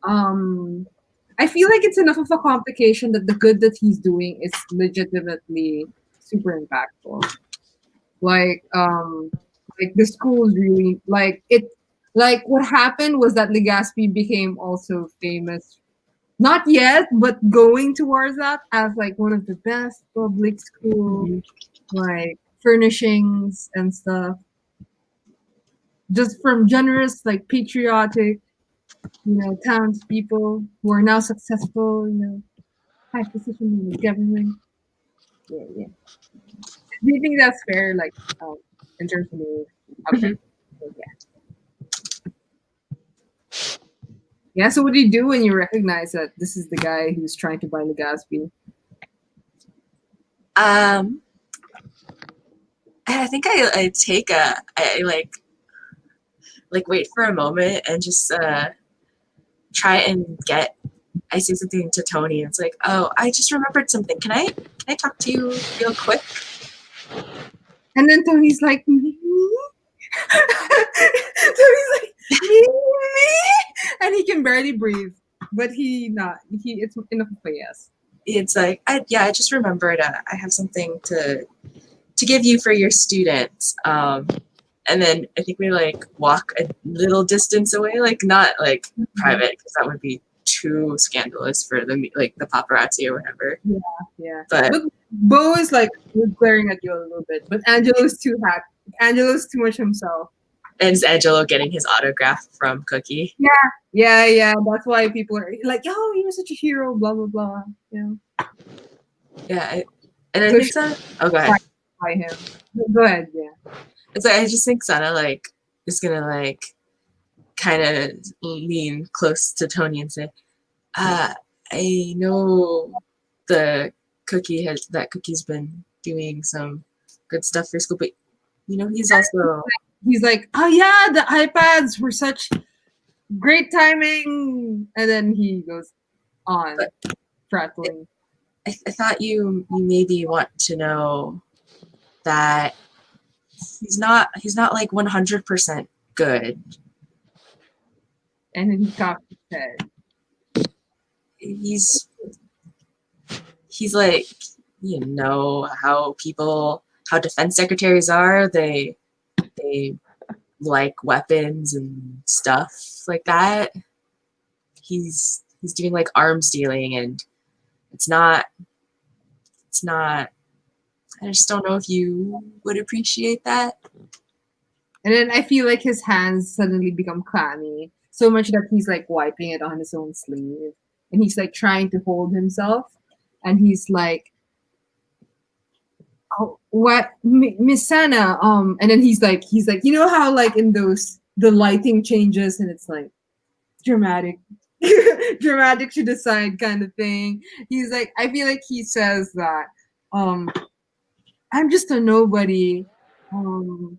I feel like it's enough of a complication that the good that he's doing is legitimately super impactful. Like the school's really like it. Like what happened was that Legazpi became also famous, not yet, but going towards that as like one of the best public school like furnishings and stuff. Just from generous, like patriotic, townspeople who are now successful, high position in the government. Yeah. Do you think that's fair, like, in terms of mood? Okay. Yeah. Yeah. So, what do you do when you recognize that this is the guy who's trying to buy Legazpi? I think I take I like wait for a moment and just try and get. I say something to Tony, and it's like, oh, I just remembered something. Can I talk to you real quick? And then Tony's like, me? Tony's like, me? And he can barely breathe, but it's enough of a yes. It's like, I just remembered. I have something to give you for your students. And then I think we like walk a little distance away, like not like private, because that would be too scandalous for the paparazzi or whatever. Yeah. But Bo is like glaring at you a little bit, but Angelo's too much himself. And is Angelo getting his autograph from Cookie? Yeah. That's why people are like, "Oh, you're such a hero." Blah blah blah. Yeah. And I think so. Oh, go ahead. By him. Go ahead. Yeah. It's like I just think Sana like is gonna like kind of lean close to Tony and say, I know Cookie's been doing some good stuff for school, but he's also he's like, oh yeah, the iPads were such great timing, and then he goes on prattling. I thought you maybe want to know that he's not like 100% good. And then he cocked his head. He's like you know how defense secretaries are. They like weapons and stuff like that. He's doing like arms dealing, and it's not. I just don't know if you would appreciate that. And then I feel like his hands suddenly become clammy, so much that he's like wiping it on his own sleeve, and he's like trying to hold himself, and he's like, "Oh, what, Miss Sana?" And then he's like, you know how like in those the lighting changes, and it's like dramatic, dramatic to the side kind of thing. He's like, I feel like he says that, um, I'm just a nobody. Um,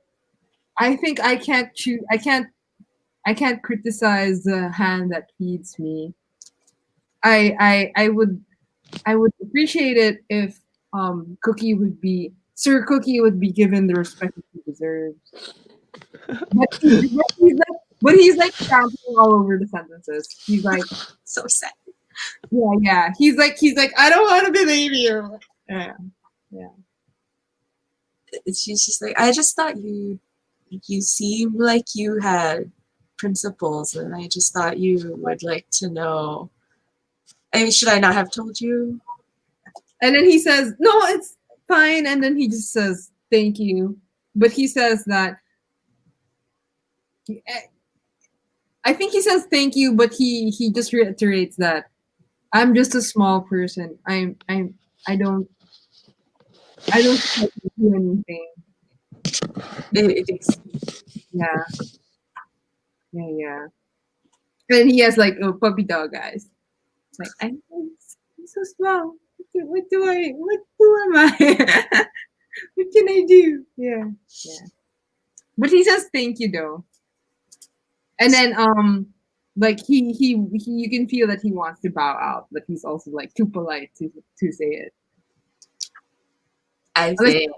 I think I can't choose. I can't criticize the hand that feeds me. I would appreciate it if Sir Cookie would be given the respect that he deserves. But he's like trampling all over the sentences. He's like, So sad. yeah. He's like, I don't want to believe you. Yeah. She's just like, I just thought you seemed like you had principles, and I just thought you would like to know. I mean, should I not have told you? And then he says, no, it's fine. And then he just says, thank you. But he says that, I think he says thank you, but he just reiterates that I'm just a small person. I don't do anything. It is. Yeah. And he has like a puppy dog eyes. It's like I'm so small. What am I? What can I do? Yeah. But he says thank you though. And then like he you can feel that he wants to bow out, but he's also like too polite to say it. I think.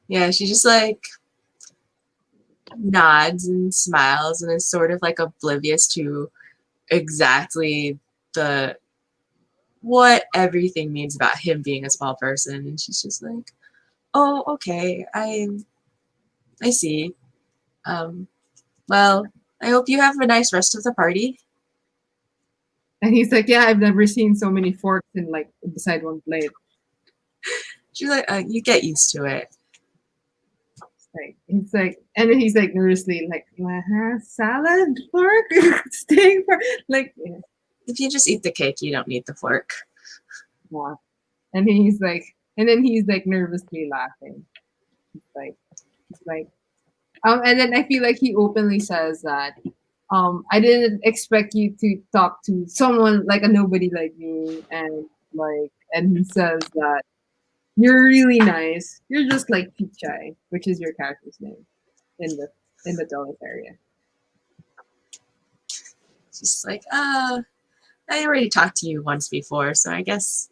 Yeah, she just like nods and smiles and is sort of like oblivious to exactly what everything means about him being a small person. And she's just like, oh, okay, I see. Well, I hope you have a nice rest of the party. And he's like, yeah, I've never seen so many forks in like beside one plate. She's like, you get used to it. It's like, and then he's like nervously like, salad fork, steak fork, like. Yeah. If you just eat the cake, you don't need the fork. Yeah. And he's like nervously laughing. He's like, and then I feel like he openly says that, I didn't expect you to talk to someone like a nobody like me, and he says that you're really nice. You're just like Pichai, which is your character's name in the Dulles area. She's like, I already talked to you once before, so I guess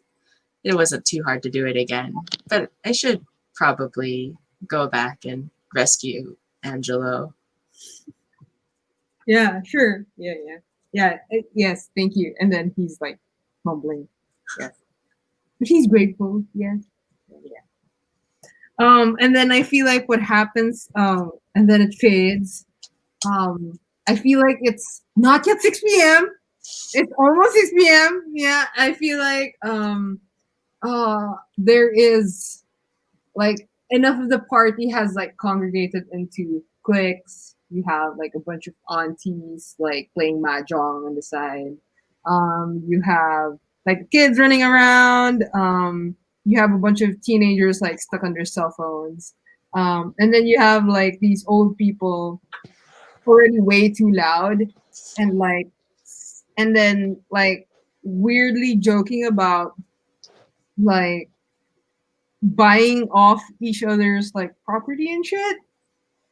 it wasn't too hard to do it again. But I should probably go back and rescue Angelo. Yeah, sure. Yeah. Yes, thank you. And then he's like mumbling, yes. But he's grateful, yes. Yeah. And then I feel like what happens, and then it fades. I feel like it's not yet 6 p.m. It's almost 6 p.m. Yeah, I feel like there is like enough of the party has like congregated into cliques. You have like a bunch of aunties like playing mahjong on the side. You have like kids running around. You have a bunch of teenagers like stuck on their cell phones. And then you have like these old people already way too loud and then like weirdly joking about like buying off each other's like property and shit.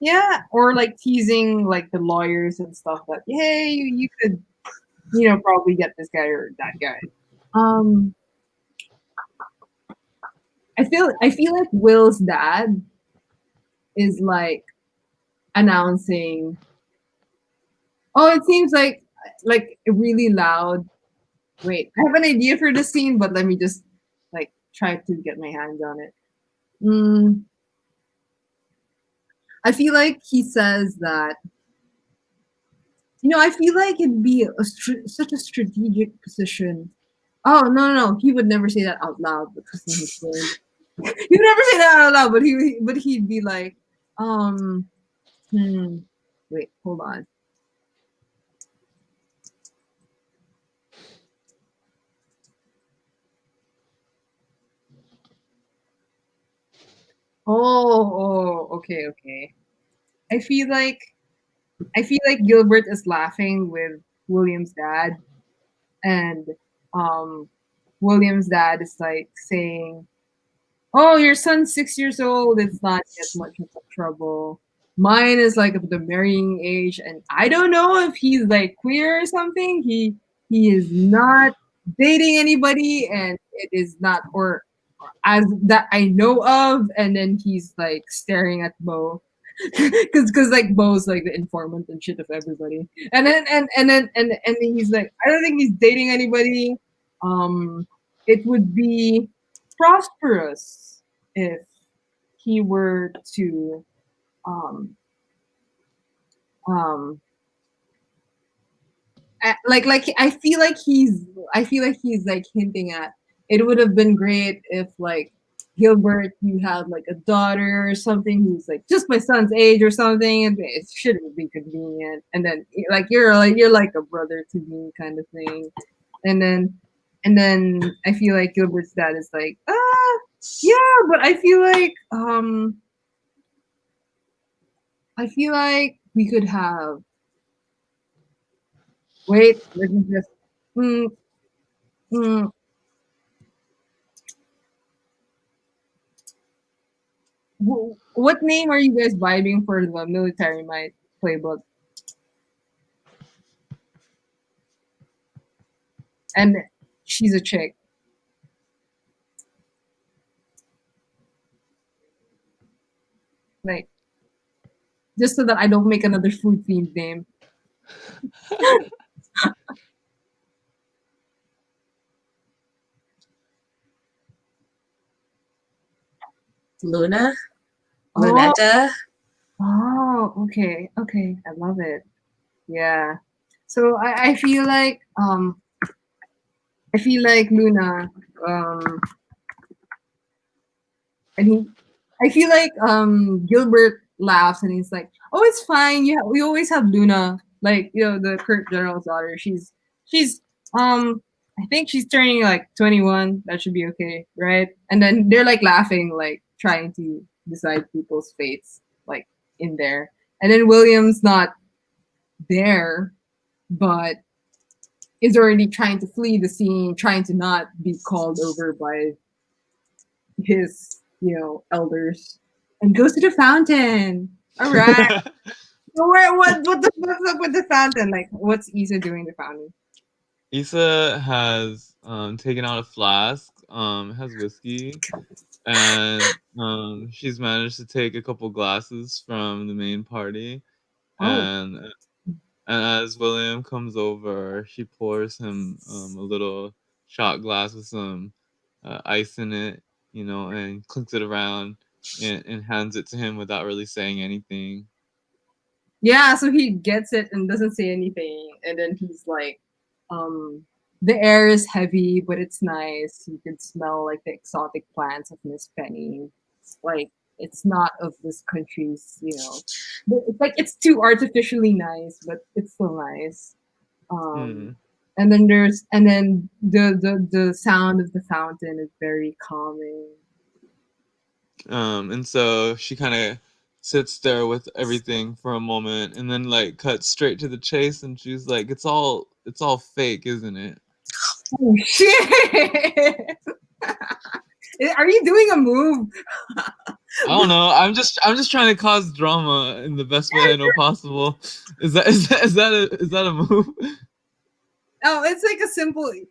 Yeah, or like teasing like the lawyers and stuff that hey, you could probably get this guy or that guy. I feel like Will's dad is like announcing, oh, it seems like a really loud. Wait, I have an idea for the scene, but let me just like try to get my hands on it. Mm, I feel like he says that. I feel like it'd be such a strategic position. Oh no, he would never say that out loud because then he's going. He would never say that out loud, but he'd be like, um, wait, hold on. Okay. I feel like Gilbert is laughing with William's dad, and um, William's dad is like saying, "Oh, your son's 6 years old. It's not yet much of a trouble. Mine is like of the marrying age, and I don't know if he's like queer or something. He is not dating anybody, and it is not or as that I know of." And then he's like staring at Bo, because like Bo's like the informant and shit of everybody. And then he's like, I don't think he's dating anybody. It would be prosperous if he were to um um like I feel like he's like hinting at it would have been great if like Gilbert you had like a daughter or something who's like just my son's age or something, and it shouldn't be convenient, and then like you're like a brother to me kind of thing. And then and then I feel like Gilbert's dad is like yeah, but I feel like we could have. Wait, let me just. Mm, mm. What name are you guys vibing for the military might playbook? And she's a chick. Like, just so that I don't make another food themed name. Luna? Oh. Lunetta? Oh, okay. I love it. Yeah. So I feel like Luna and I feel like Gilbert laughs and he's like, "Oh, it's fine. We always have Luna, like the current general's daughter. She's I think she's turning like 21. That should be okay, right?" And then they're like laughing, like trying to decide people's fates, like in there. And then William's not there, but is already trying to flee the scene, trying to not be called over by his elders, and goes to the fountain. All right. So what the fuck's up with the fountain? Like, what's Issa doing the fountain? Issa has taken out a flask, has whiskey, and she's managed to take a couple glasses from the main party, and as William comes over, she pours him a little shot glass with some ice in it, and clinks it around and hands it to him without really saying anything. Yeah, so he gets it and doesn't say anything, and then he's like, the air is heavy, but it's nice. You can smell like the exotic plants of Miss Penny. Like it's not of this country's, but it's like it's too artificially nice, but it's still nice. And then the sound of the fountain is very calming. And so she kind of sits there with everything for a moment, and then like cuts straight to the chase, and she's like, "It's all fake, isn't it?" Oh shit! Are you doing a move? I don't know. I'm just trying to cause drama in the best way I know possible. Is that a move? Oh, it's like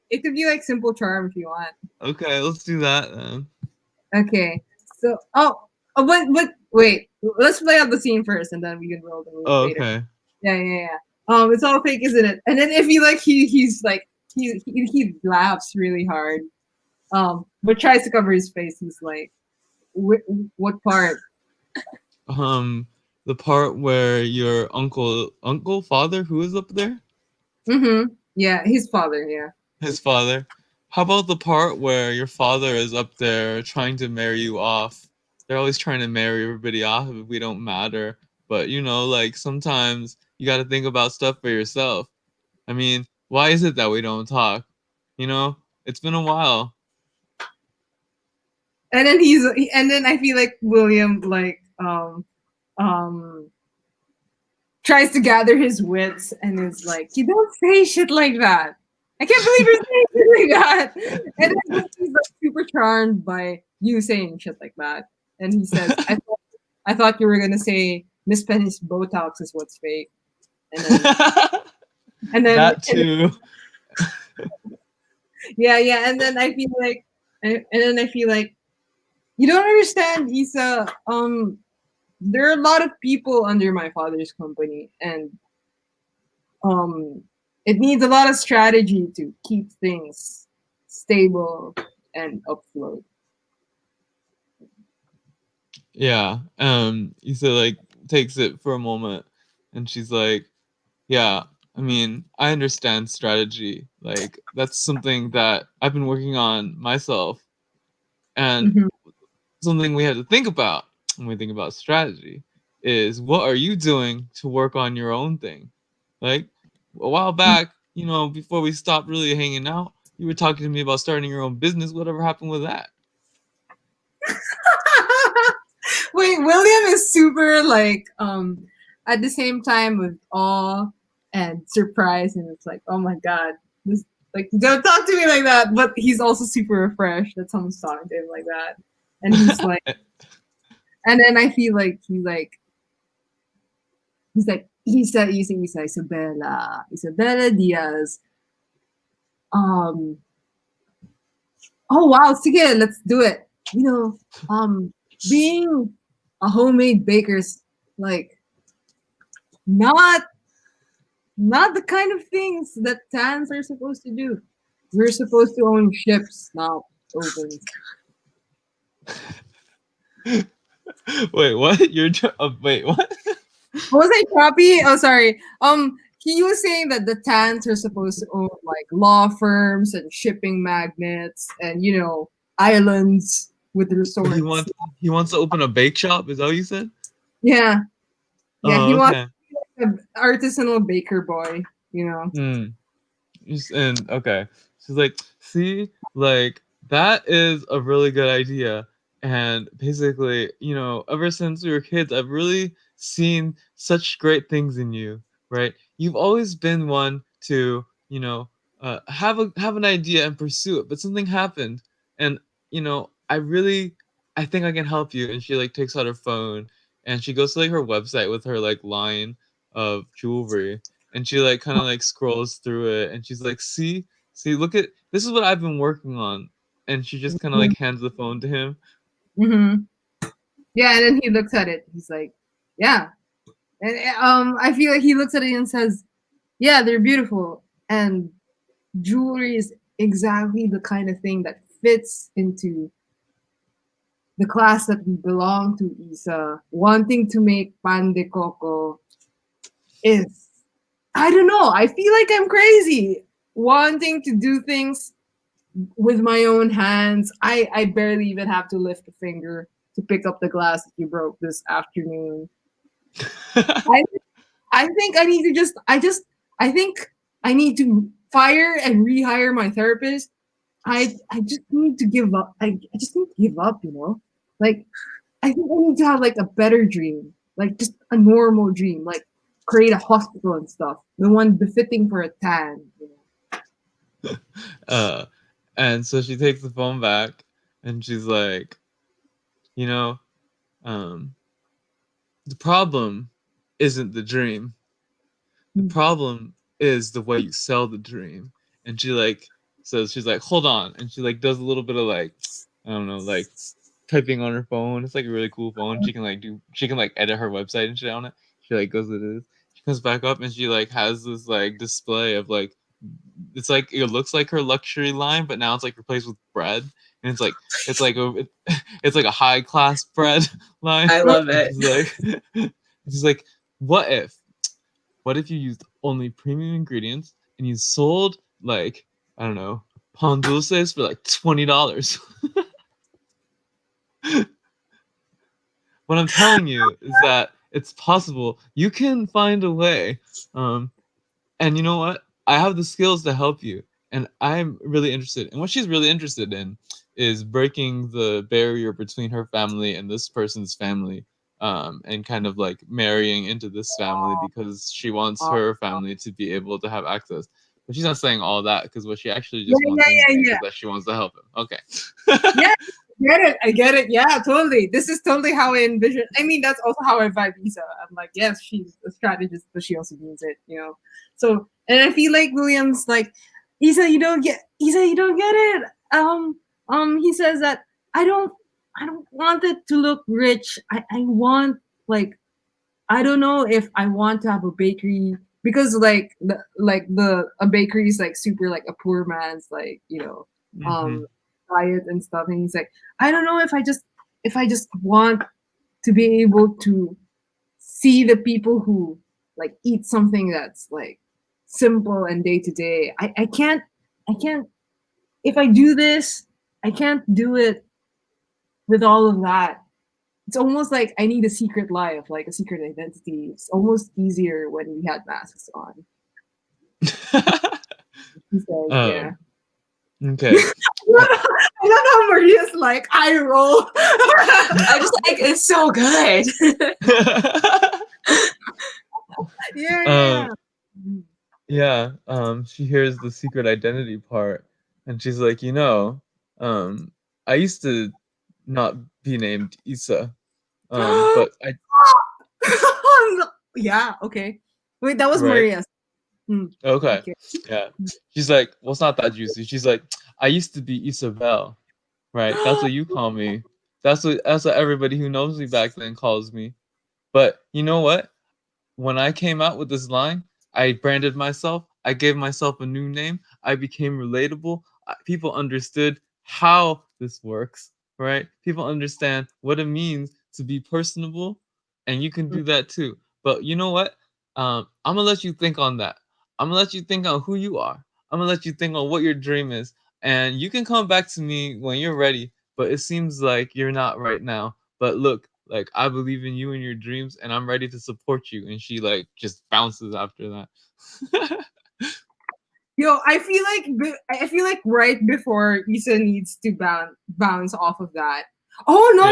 it could be like simple charm if you want. Okay, let's do that then. Okay. So but wait, let's play out the scene first and then we can roll the move later. Okay. Yeah. It's all fake, isn't it? And then if you like he's like he laughs really hard. but tries to cover his face. He's like, what part? The part where your father, who is up there? Mm-hmm. Yeah, his father. Yeah. His father. How about the part where your father is up there trying to marry you off? They're always trying to marry everybody off if we don't matter. But like sometimes you got to think about stuff for yourself. I mean, why is it that we don't talk? It's been a while. And then and then I feel like William um tries to gather his wits and is like, you don't say shit like that. I can't believe you're saying shit like that. And then he's like super charmed by you saying shit like that. And he says, I thought you were gonna say Miss Penny's Botox is what's fake. And then that too. Yeah. And then I feel like you don't understand, Isa. There are a lot of people under my father's company, and it needs a lot of strategy to keep things stable and afloat. Yeah. Issa like takes it for a moment and she's like, yeah, I mean, I understand strategy. Like that's something that I've been working on myself. And Mm-hmm. something we have to think about when we think about strategy is what are you doing to work on your own thing? Like a while back, before we stopped really hanging out, you were talking to me about starting your own business. Whatever happened with that? Wait, William is super at the same time with awe and surprise, and it's like, oh my god, this like don't talk to me like that. But he's also super refreshed that someone's talking to him like that, and he's like, and then I feel like he's like Isabella Diaz. Oh wow, sige, let's do it. Being a homemade baker's like not the kind of things that tans are supposed to do. We're supposed to own ships, not ovens. Wait, what? Wait, what? Was I choppy? Oh, sorry. He was saying that the tans are supposed to own like law firms and shipping magnates and islands with resorts. He wants to open a bake shop. Is that what you said? Yeah. Yeah, he wants okay. to be like an artisanal baker boy, And okay. She's like, see, like that is a really good idea. And basically, ever since we were kids, I've really seen such great things in you, right? You've always been one to, have an idea and pursue it, but something happened, and I think I can help you. And she like takes out her phone and she goes to like her website with her like line of jewelry, and she like kind of like scrolls through it, and she's like, see, look at this is what I've been working on, and she just kind of like hands the phone to him. Mm-hmm. Yeah, and then he looks at it. He's like, yeah. And I feel like he looks at it and says, yeah, they're beautiful. And jewelry is exactly the kind of thing that fits into the class that we belong to, Isa. Wanting to make pan de coco is, I don't know, I feel like I'm crazy. Wanting to do things with my own hands. I barely even have to lift a finger to pick up the glass that you broke this afternoon. I think I need to I think I need to fire and rehire my therapist. I just need to give up. I just need to give up, Like I think I need to have like a better dream. Like just a normal dream. Like create a hospital and stuff. The one befitting for a tan, And so she takes the phone back and she's like, the problem isn't the dream. The problem is the way you sell the dream. And she like says, she's like, hold on. And she like does a little bit of like, I don't know, like typing on her phone. It's like a really cool phone. She can like edit her website and shit on it. She like goes to this. She comes back up and she like has this like display of like it's like it looks like her luxury line, but now it's like replaced with bread, and it's like it's like a high class bread line. I love it. She's like, what if you used only premium ingredients and you sold like, I don't know, pan dulces for like $20? What I'm telling you is that it's possible. You can find a way. And you know what? I have the skills to help you. And I'm really interested. And what she's really interested in is breaking the barrier between her family and this person's family. And kind of like marrying into this family because she wants her family to be able to have access. But she's not saying all that, because what she actually just wants is that she wants to help him. Okay. Yeah. I get it. Yeah, totally. This is totally how I envision. I mean, that's also how I vibe Isa. I'm like, yes, she's a strategist, but she also means it, you know. So, and I feel like William's like, Isa, you don't get it. He says that I don't want it to look rich. I want, like, I don't know if I want to have a bakery, because like a bakery is like super like a poor man's, like, you know, diet and stuff. And he's like, I don't know if I just want to be able to see the people who like eat something that's like simple and day to day. I can't if I do this, I can't do it with all of that. It's almost like I need a secret life, like a secret identity. It's almost easier when we had masks on. He says, yeah. Okay. I love how Maria's like, I roll. I'm just like, it's so good. Yeah. She hears the secret identity part, and she's like, you know, I used to not be named Isa, but I. Yeah. Okay. Wait, that was Right. Maria's. Okay. Yeah. She's like, well, it's not that juicy. She's like, I used to be Isabel, right? That's what you call me. That's what everybody who knows me back then calls me. But you know what? When I came out with this line, I branded myself. I gave myself a new name. I became relatable. People understood how this works, right? People understand what it means to be personable, and you can do that too. But you know what? I'm gonna let you think on that. I'm gonna let you think on who you are. I'm gonna let you think on what your dream is, and you can come back to me when you're ready. But it seems like you're not right now. But look, like, I believe in you and your dreams, and I'm ready to support you. And she like just bounces after that. Yo, I feel like right before Isa needs to bounce off of that. Oh no!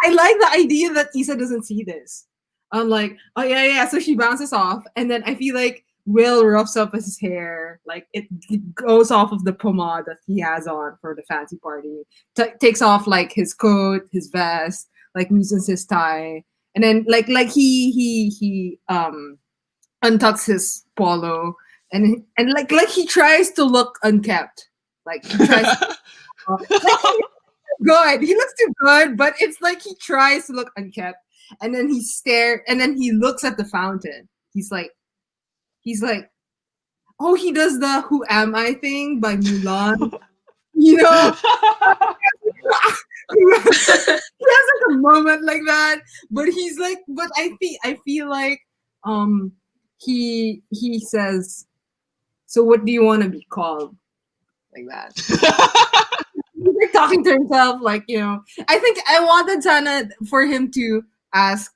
I like the idea that Isa doesn't see this. I'm like, oh yeah. So she bounces off, and then I feel like Will roughs up his hair, like it goes off of the pomade that he has on for the fancy party. Takes off like his coat, his vest, like loosens his tie, and then like he untucks his polo, and like he tries to look unkept, like he tries to, good. He looks too good, but it's like he tries to look unkept, and then he looks at the fountain. He's like, oh, he does the "Who Am I" thing by Mulan, you know. He has like a moment like that, but he's like, but I feel like he says, so what do you want to be called, like that. He's like talking to himself, like, you know. I think I wanted Sana for him to ask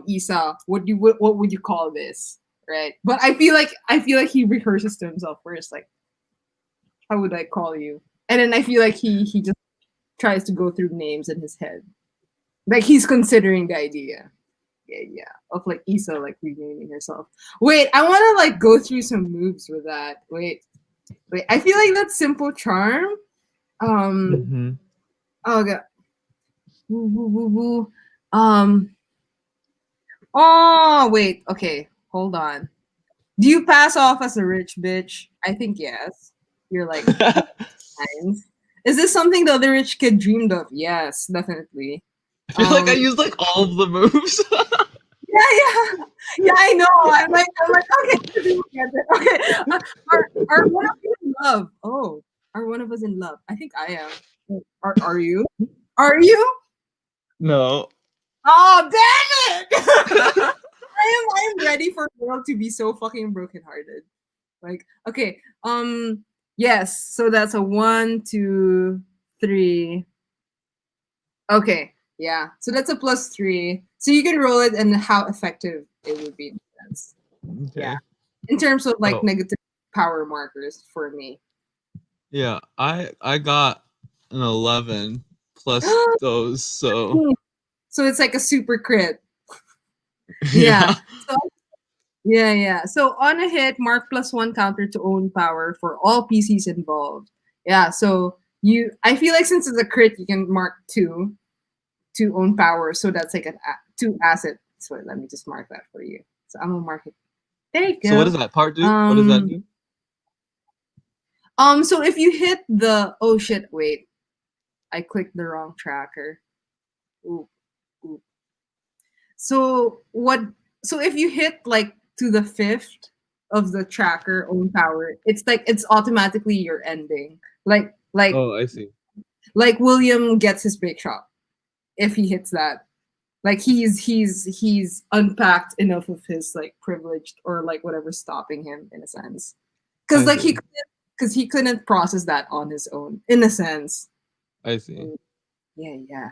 Isa, what would you call this, right? But I feel like he rehearses to himself first, like, how would I call you? And then I feel like he just tries to go through names in his head, like he's considering the idea, of like Isa like renaming herself. Wait, I want to like go through some moves with that. Wait, I feel like that's Simple Charm. Oh god. Oh wait, okay, hold on. Do you pass off as a rich bitch? I think yes. You're like nice. Is this something the other rich kid dreamed of? Yes, definitely. I feel like I used like all of the moves. Yeah. I know. I'm like, okay, okay. Are one of you in love? Oh, are one of us in love? I think I am. Are you? Are you? No. Oh, damn it! I am ready for the world to be so fucking brokenhearted. Like, okay, yes. So that's a 1, 2, 3. Okay, yeah. So that's a +3. So you can roll it and how effective it would be in a sense. Yeah. Okay. In terms of like Oh, negative power markers for me. yeah. I got an 11 plus those, so So it's like a super crit. Yeah. yeah. So yeah. So on a hit, mark +1 counter to own power for all PCs involved. Yeah. So I feel like since it's a crit, you can mark 2 to own power. So that's like 2 asset. So let me just mark that for you. So I'm gonna mark it. There you So what go. does that part do? What does that do? So if you hit the oh shit, wait, I clicked the wrong tracker. Ooh. So what? So if you hit like to the 5th of the tracker own power, it's automatically your ending. Oh, I see. Like William gets his big shot if he hits that. Like he's unpacked enough of his like privileged or like whatever stopping him in a sense. Because I like see. he couldn't process that on his own in a sense. I see. Yeah.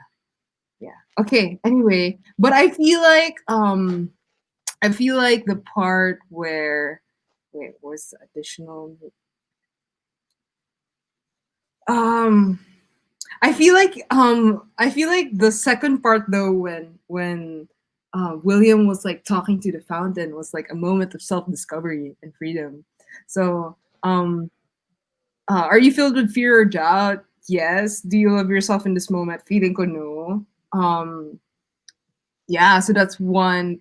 Okay. Anyway, but I feel like the part where wait, what's the additional um I feel like the second part though when William was like talking to the fountain was like a moment of self-discovery and freedom. So are you filled with fear or doubt? Yes. Do you love yourself in this moment? Feeling ko no. Yeah, so that's one.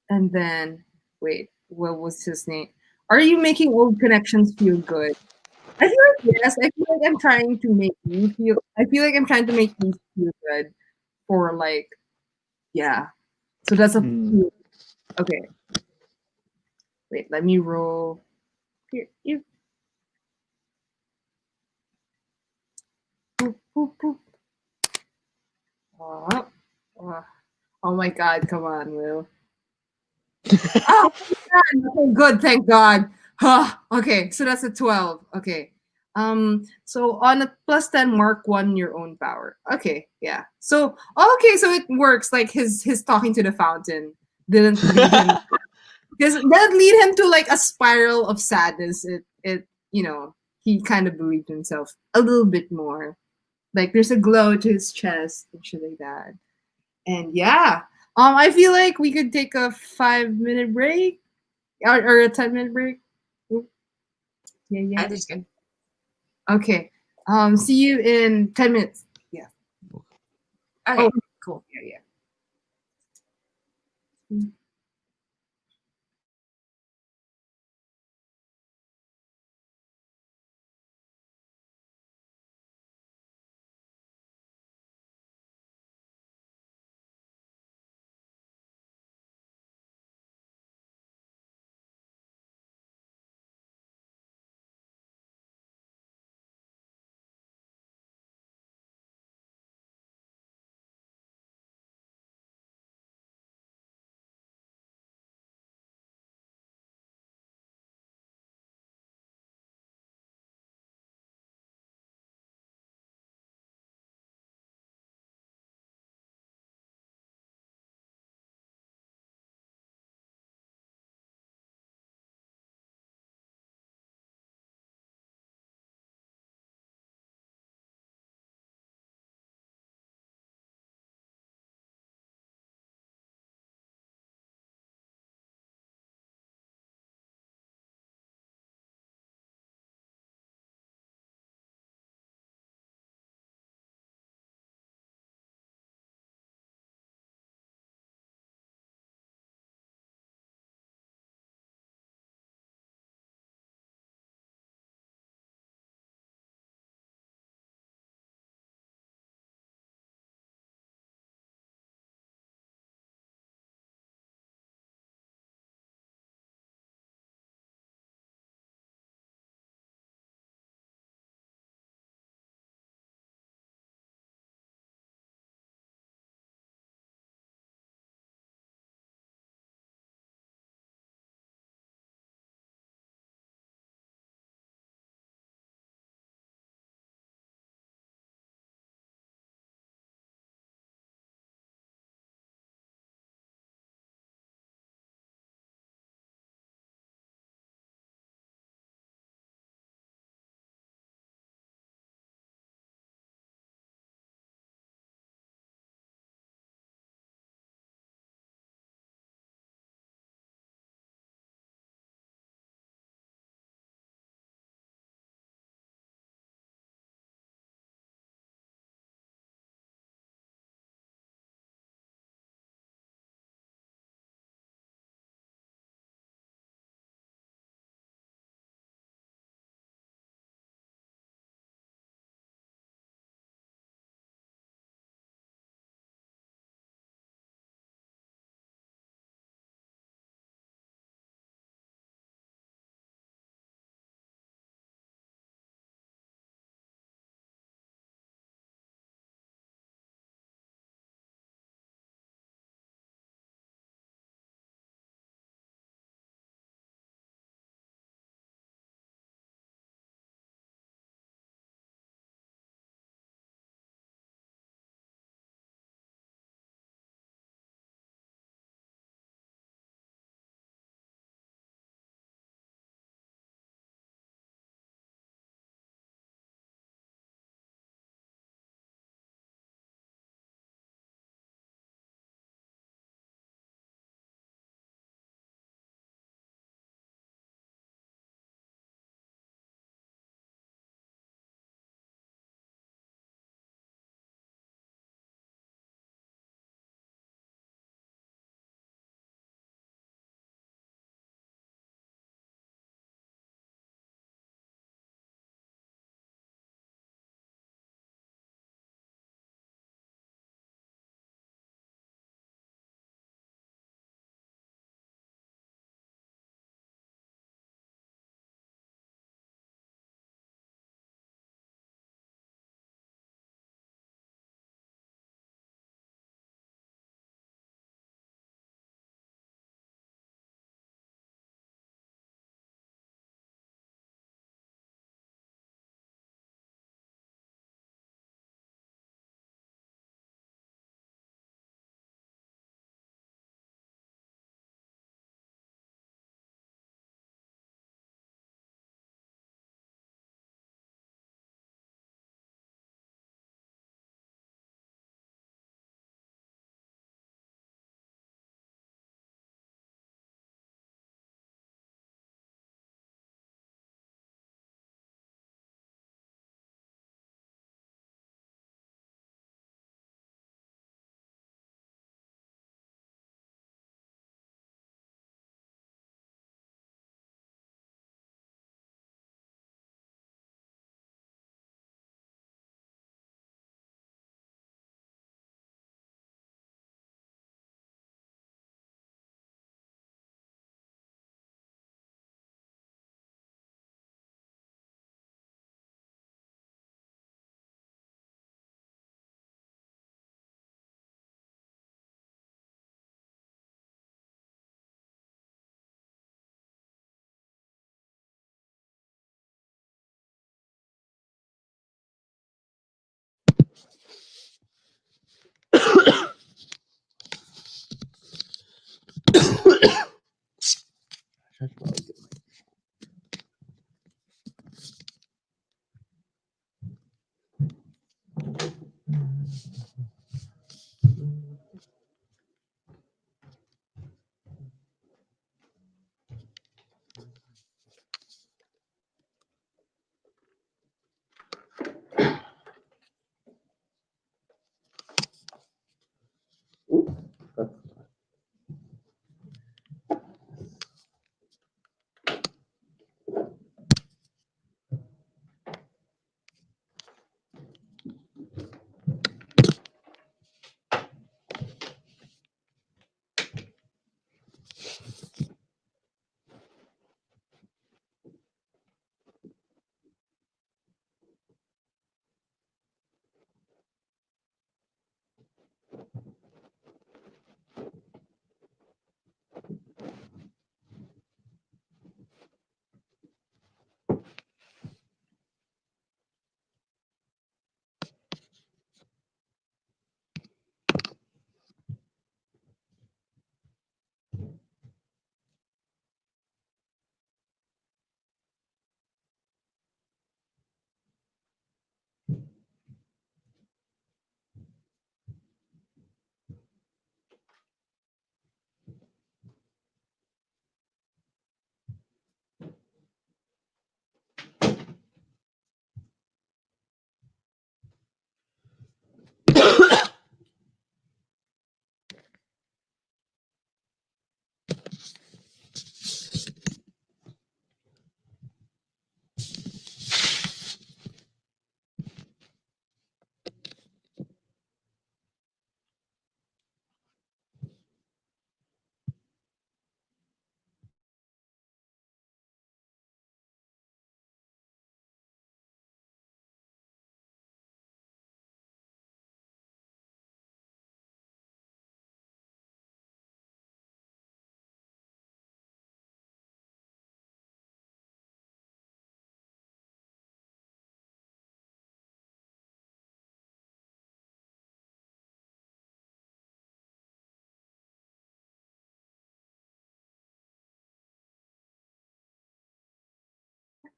And then, wait, what was his name? Are you making old connections feel good? I feel like yes. I feel like I'm trying to make you feel. I feel like I'm trying to make you feel good for like yeah. So that's a Hmm. okay. Wait, let me roll. Here, you. Boop, boop, boop. Uh, oh my God! Come on, Will. Oh, okay, good. Thank God. Okay, so that's a 12. Okay. So on a +10, mark 1 your own power. Okay, yeah. So okay, so it works. Like his talking to the fountain didn't lead him because that lead him to like a spiral of sadness. It he kind of believed himself a little bit more. Like there's a glow to his chest and shit like that. And yeah, I feel like we could take a 5-minute break or a 10-minute break. Oop, I yeah. think it's good. Okay. See you in 10 minutes. Yeah. Okay, Oh, cool. yeah.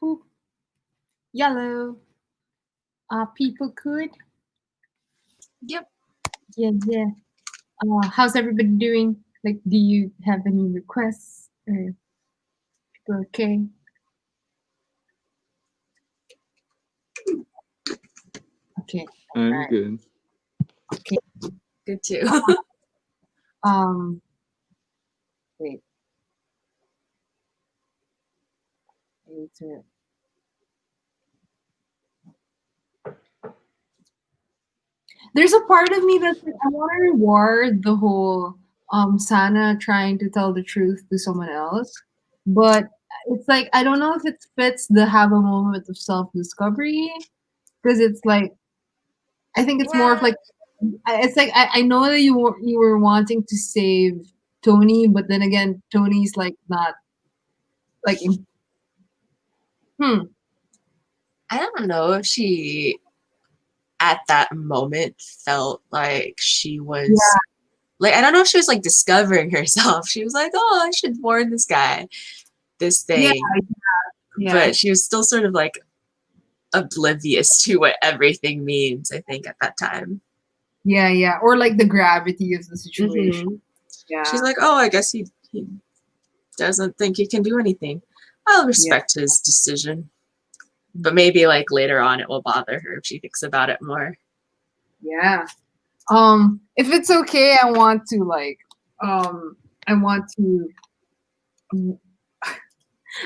Boop. Yellow. People could. Yep. Yeah. How's everybody doing? Like, do you have any requests? Or people okay? Okay. I'm Alright. good. Okay. Good too. Wait. I need to. There's a part of me that's like, I want to reward the whole Sana trying to tell the truth to someone else, but it's like I don't know if it fits the have a moment of self discovery because it's like I think it's more of like it's like I know that you were wanting to save Tony, but then again Tony's like not like I don't know if she at that moment felt like she was like, I don't know if she was like discovering herself. She was like, oh, I should warn this guy this thing. Yeah. But she was still sort of like oblivious to what everything means, I think, at that time. Yeah, or like the gravity of the situation. Mhm. Yeah. She's like, oh, I guess he doesn't think he can do anything. I'll respect his decision. But maybe like later on it will bother her if she thinks about it more. Yeah. If it's okay, I want to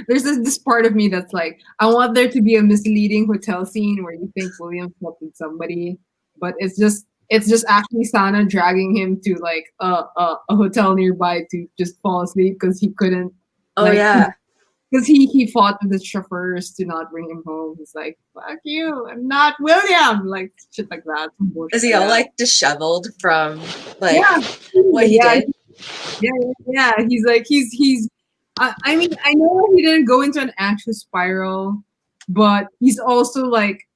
there's this part of me that's like, I want there to be a misleading hotel scene where you think William slept with somebody, but it's just actually Sana dragging him to like a hotel nearby to just fall asleep because he couldn't. Oh like, yeah. Because he fought with the chauffeurs to not bring him home. He's like, fuck you, I'm not William. Like shit like that. Is he all like disheveled from like Yeah. what he did? Yeah. He's like he's. I mean, I know he didn't go into an actual spiral, but he's also like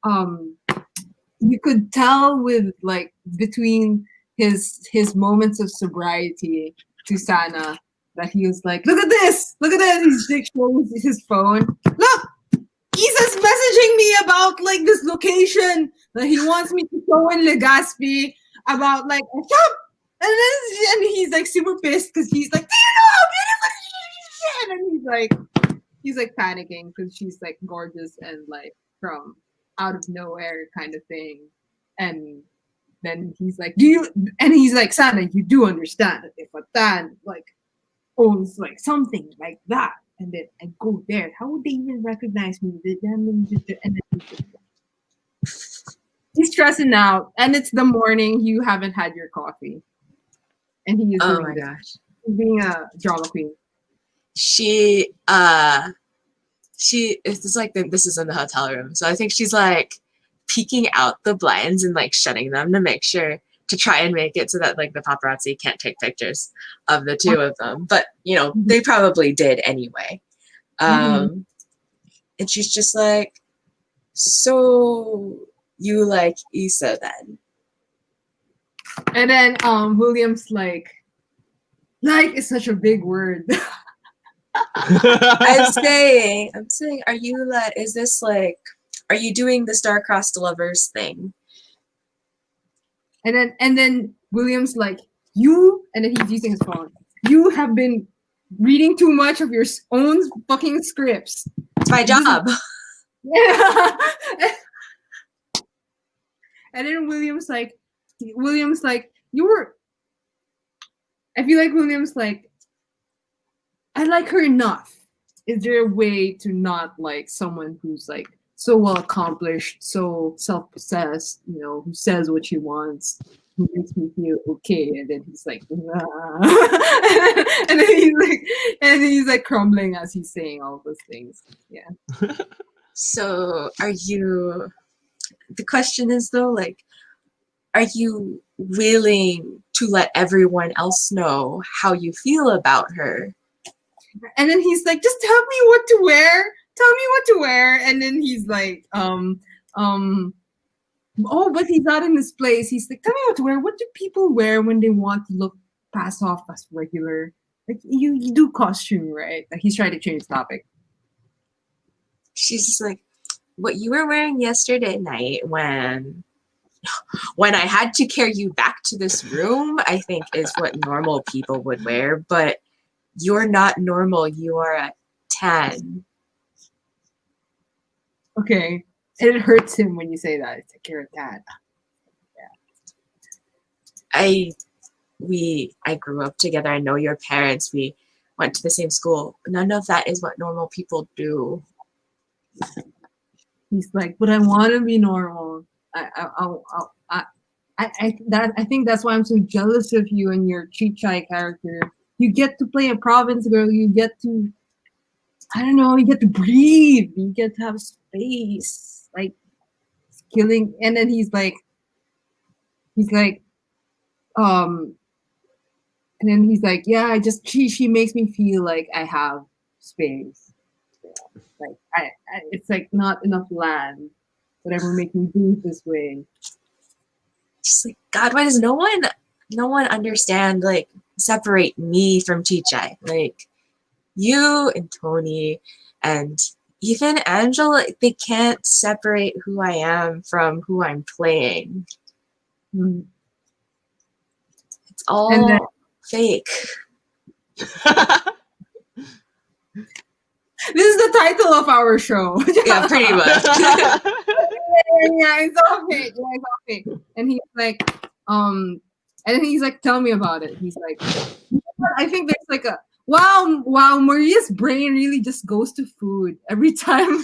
you could tell with like between his moments of sobriety to Sana that he was like, look at this. He's like showing his phone. Look, Isa's messaging me about like this location that he wants me to go in Legazpi about like a shop. And he's like super pissed because he's like, do you know how beautiful she is? And he's like panicking because she's like gorgeous and like from out of nowhere kind of thing. And then he's like, he's like, Sana, you do understand that if a tan like owns like something like that, and then I go there, how would they even recognize me? And then he's stressing out, and it's the morning. You haven't had your coffee, and he is Oh doing my this. gosh. He's being a drama queen. She it's like this is in the hotel room, so I think she's like peeking out the blinds and like shutting them to make sure to try and make it so that like the paparazzi can't take pictures of the two of them, but you know they probably did anyway. And she's just like, so you like Issa then? And then William's like is such a big word. I'm saying, are you like, is this like, are you doing the star-crossed lovers thing? And then William's like, you, and then he's using his phone. You have been reading too much of your own fucking scripts. It's my job. Yeah. And then William's like, you were. I feel like William's like, I like her enough. Is there a way to not like someone who's like so well accomplished, so self-possessed, you know, who says what she wants, who makes me feel okay? And then he's like, nah. and then he's like crumbling as he's saying all those things. Yeah. So the question is though, like, are you willing to let everyone else know how you feel about her? And then he's like, just tell me what to wear. And then he's like, oh, but he's not in this place. He's like, tell me what to wear. What do people wear when they want to look pass off as regular? Like you do costume, right? Like he's trying to change the topic. she's just like, what you were wearing yesterday night when I had to carry you back to this room, I think is what normal people would wear, but you're not normal. You are a 10. Okay. And it hurts him when you say that. It's like, you're a 10. I grew up together. I know your parents. We went to the same school. None of that is what normal people do. He's like, but I want to be normal. I think that's why I'm so jealous of you and your Chichai character. You get to play a province girl. You get to, I don't know, you get to breathe. You get to have space. Like, killing. And then he's like, and then he's like, yeah, she makes me feel like I have space. Yeah. Like, it's like not enough land would ever make me do it this way. Just like, God, why does no one understand, like, separate me from Chichai? Like, you and Tony and even Angela, they can't separate who I am from who I'm playing. Mm. It's all fake. This is the title of our show. Yeah, pretty much. Yeah, it's all fake. Yeah, it's all fake. And he's like, and then he's like, tell me about it. He's like, I think there's like a wow, Maria's brain really just goes to food every time.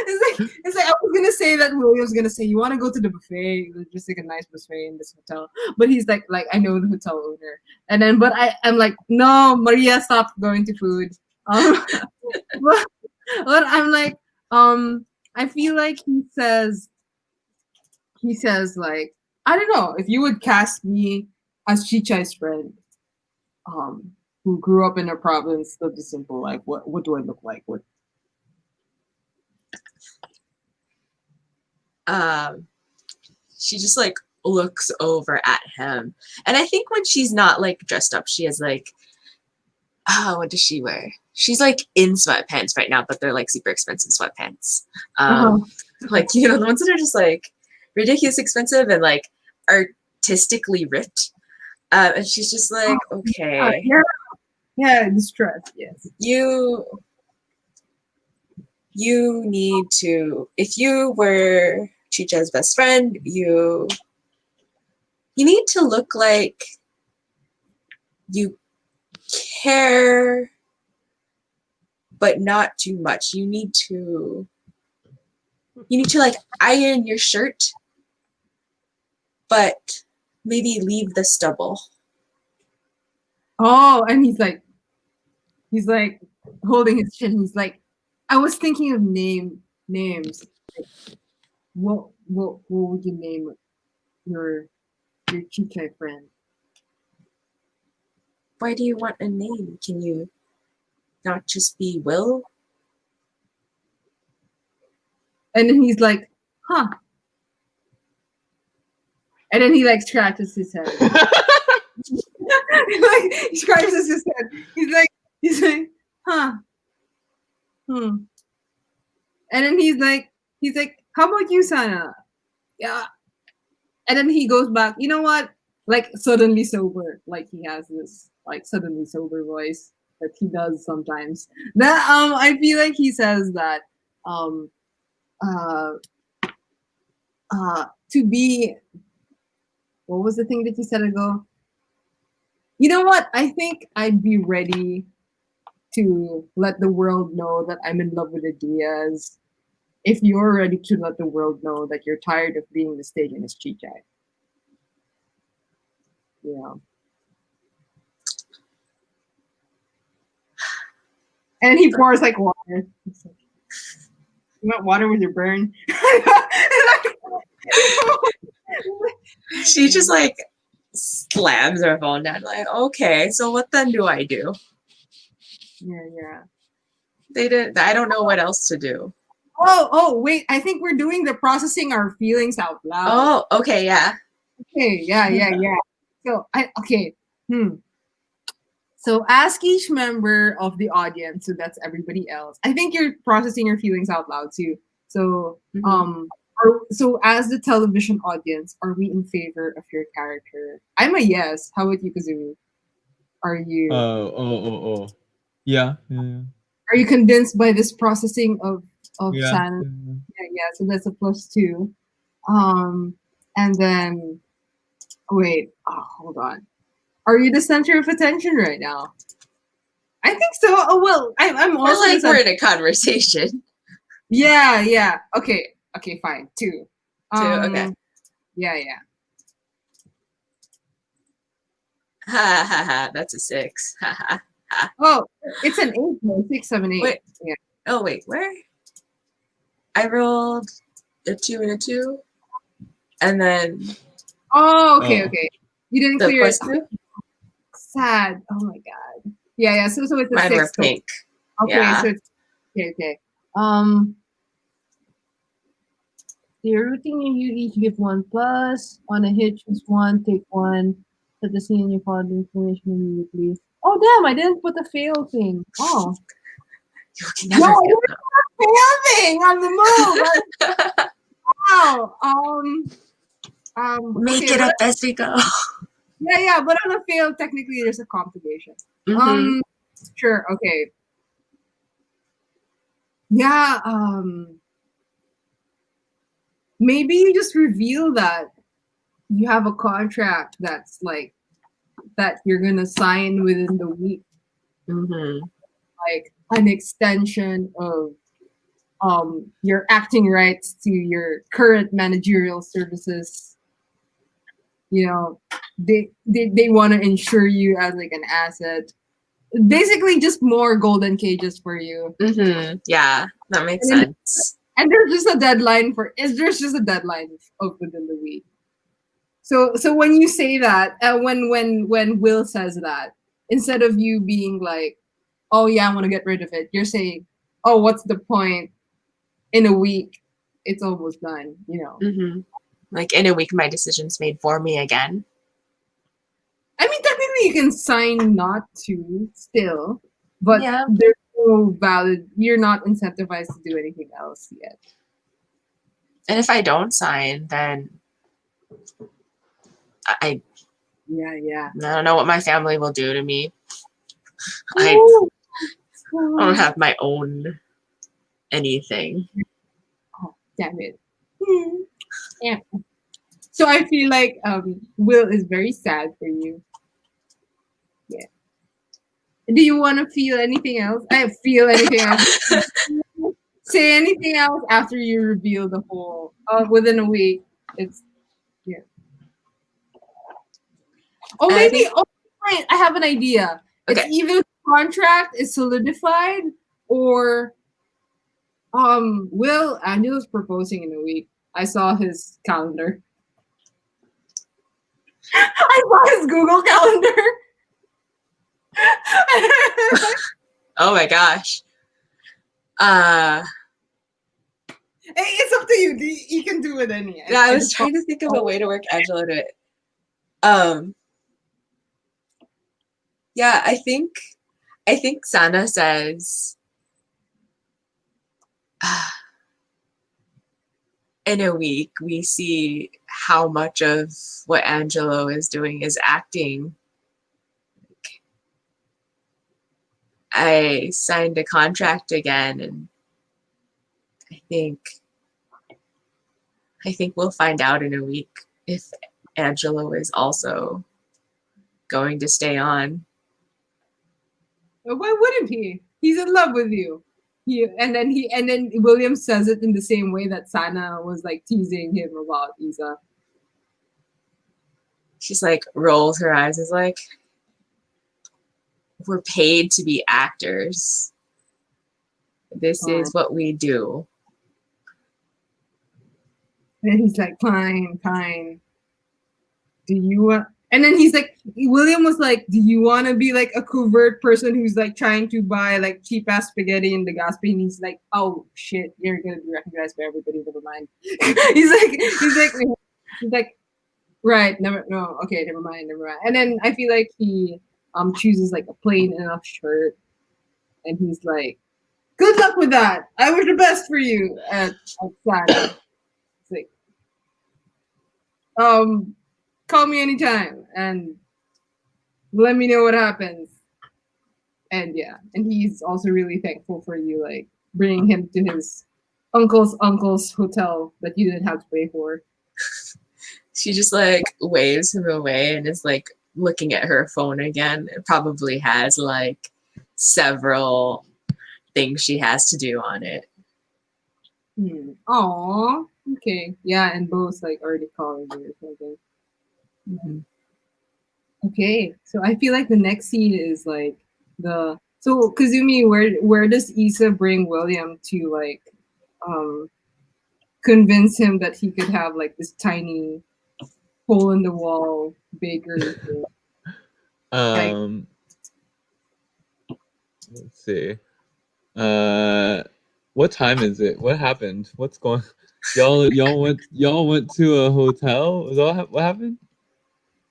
It's like I was gonna say that William's gonna say, you want to go to the buffet? There's just like a nice buffet in this hotel. But he's like I know the hotel owner. And then, but I'm like, no, Maria, stop going to food. But I'm like, I feel like he says like, I don't know, if you would cast me as Chichai's friend, who grew up in a province, lived a simple life, what do I look like? What? She just like looks over at him, and I think when she's not like dressed up, she has like, what does she wear? She's like in sweatpants right now, but they're like super expensive sweatpants. Like, you know, the ones that are just like ridiculous expensive and like artistically ripped. And she's just like, okay. Yeah, distressed, yes. You need to, if you were Chicha's best friend, you need to look like you care, but not too much. You need to like iron your shirt, but maybe leave the stubble. Oh, and he's like holding his chin. He's like, I was thinking of names. Like, what would you name your Chichai friend? Why do you want a name? Can you not just be Will? And then he's like, huh. And then he like scratches his head. Like, he scratches his head. He's like, huh. And then he's like, how about you, Sana? Yeah. And then he goes back, you know what? Like, suddenly sober. Like, he has this like suddenly sober voice that he does sometimes. That I feel like he says that to be, what was the thing that you said ago? You know what? I think I'd be ready to let the world know that I'm in love with the Diaz if you're ready to let the world know that you're tired of being mistaken as Chichai. Yeah. And he pours like water. Like, you want water with your burn? She just like slams her phone down, like, okay, so what then do I do? Yeah. I don't know what else to do. Oh, wait, I think we're doing the processing our feelings out loud. Oh, okay, yeah. Okay, yeah. So So ask each member of the audience, so that's everybody else. I think you're processing your feelings out loud too. So so as the television audience, are we in favor of your character? I'm a yes. How about you, Kazumi? Are you Yeah, yeah, are you convinced by this processing of yeah. San? Yeah, yeah. So that's a +2. Um, and then wait. Oh, hold on. Are you the center of attention right now? I think so. Oh well, I'm We're also like the center. we're in a conversation. Yeah, yeah. Okay, okay, fine. 2. Too. Okay. Yeah, yeah. Ha ha ha. That's a 6. Ha ha ha. Oh, it's an 8. No, 6, 7, 8. Wait. Yeah. Oh wait. Where? I rolled a 2 and a 2, and then Oh, okay, Oh. okay. You didn't the clear it. +2. Sad. Oh my god. Yeah, yeah. So it's a Mine 6. were pink. Okay, Yeah. so it's okay, okay. The routine you each give 1 plus. On a hit, choose 1, take 1. Set the scene in your follow the information immediately. Oh damn! I didn't put the fail thing. Oh You can no, never I fail. didn't put the fail thing on the move. Wow. Make Okay, it but up as we go. yeah, yeah. But on a fail, technically, there's a compilation. Mhm. Sure. Okay. Yeah. Maybe you just reveal that you have a contract that's like that you're gonna sign within the week, Mhm. like an extension of your acting rights to your current managerial services. You know, they want to insure you as like an asset. Basically, just more golden cages for you. Mhm. Yeah, that makes And then sense. and there's just a deadline for there's just a deadline of within the week. So when you say that, when Will says that, instead of you being like, oh yeah, I want to get rid of it, you're saying, oh, what's the point? In a week, it's almost done. You know. Mhm. Like in a week, my decision's made for me again. I mean, technically, you can sign not to still, but Yeah. there's no valid. You're not incentivized to do anything else yet. And if I don't sign, then I Yeah, yeah. don't know what my family will do to me. I Ooh. don't have my own anything. Oh, damn it. Yeah. So I feel like Will is very sad for you. Yeah. Do you want to feel anything else? I feel anything else. Say anything else after you reveal the whole. Within a week, it's yeah. Oh, I maybe. think Oh, wait, I have an idea. It's okay. either the contract is solidified or Will Angelo's proposing in a week. I saw his calendar. I saw his Google calendar. Oh my gosh. Hey, it's up to you. You can do it any. Yeah, I was trying to think of a way to work Angela to it. Yeah, I think Sana says in a week we see how much of what Angelo is doing is acting. I signed a contract again, and I think we'll find out in a week if Angelo is also going to stay on. Why wouldn't he? He's in love with you. And then William says it in the same way that Sana was like teasing him about Isa. She's like rolls her eyes, is like, we're paid to be actors. This is what we do. And he's like, fine, fine. Do you want? And then he's like, William was like, do you want to be like a covert person who's like trying to buy like cheap ass spaghetti in the gas station? He's like, oh shit, you're gonna be recognized by everybody. Never mind. he's like, right, never, no, okay, never mind. And then I feel like he chooses like a plain enough shirt, and he's like, "Good luck with that. I wish the best for you." At Sari, it's like, call me anytime and let me know what happens. And yeah, and he's also really thankful for you, like bringing him to his uncle's hotel that you didn't have to pay for. She just like waves him away and is like looking at her phone again. It probably has like several things she has to do on it. Aw, okay, yeah, and Bo's like already calling me or something. Mm-hmm. Okay, so I feel like the next scene is like so Kazumi, where does Issa bring William to like convince him that he could have like this tiny hole in the wall bakery thing? Let's see. What time is it? What happened? What's going? Y'all went to a hotel. Is that what happened?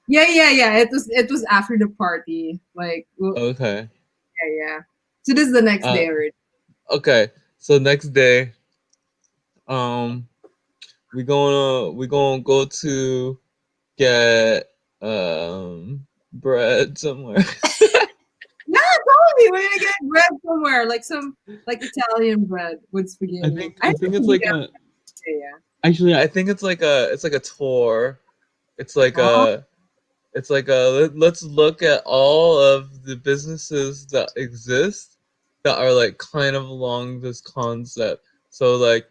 Yeah. It was after the party. Like Okay. yeah. So this is the next day already. Okay. So next day, we gonna go to get bread somewhere. Yeah, totally. We're gonna get bread somewhere, like some like Italian bread with spaghetti. I think it's like a. Yeah. Actually, I think it's like a tour. It's like let's look at all of the businesses that exist that are like kind of along this concept. So like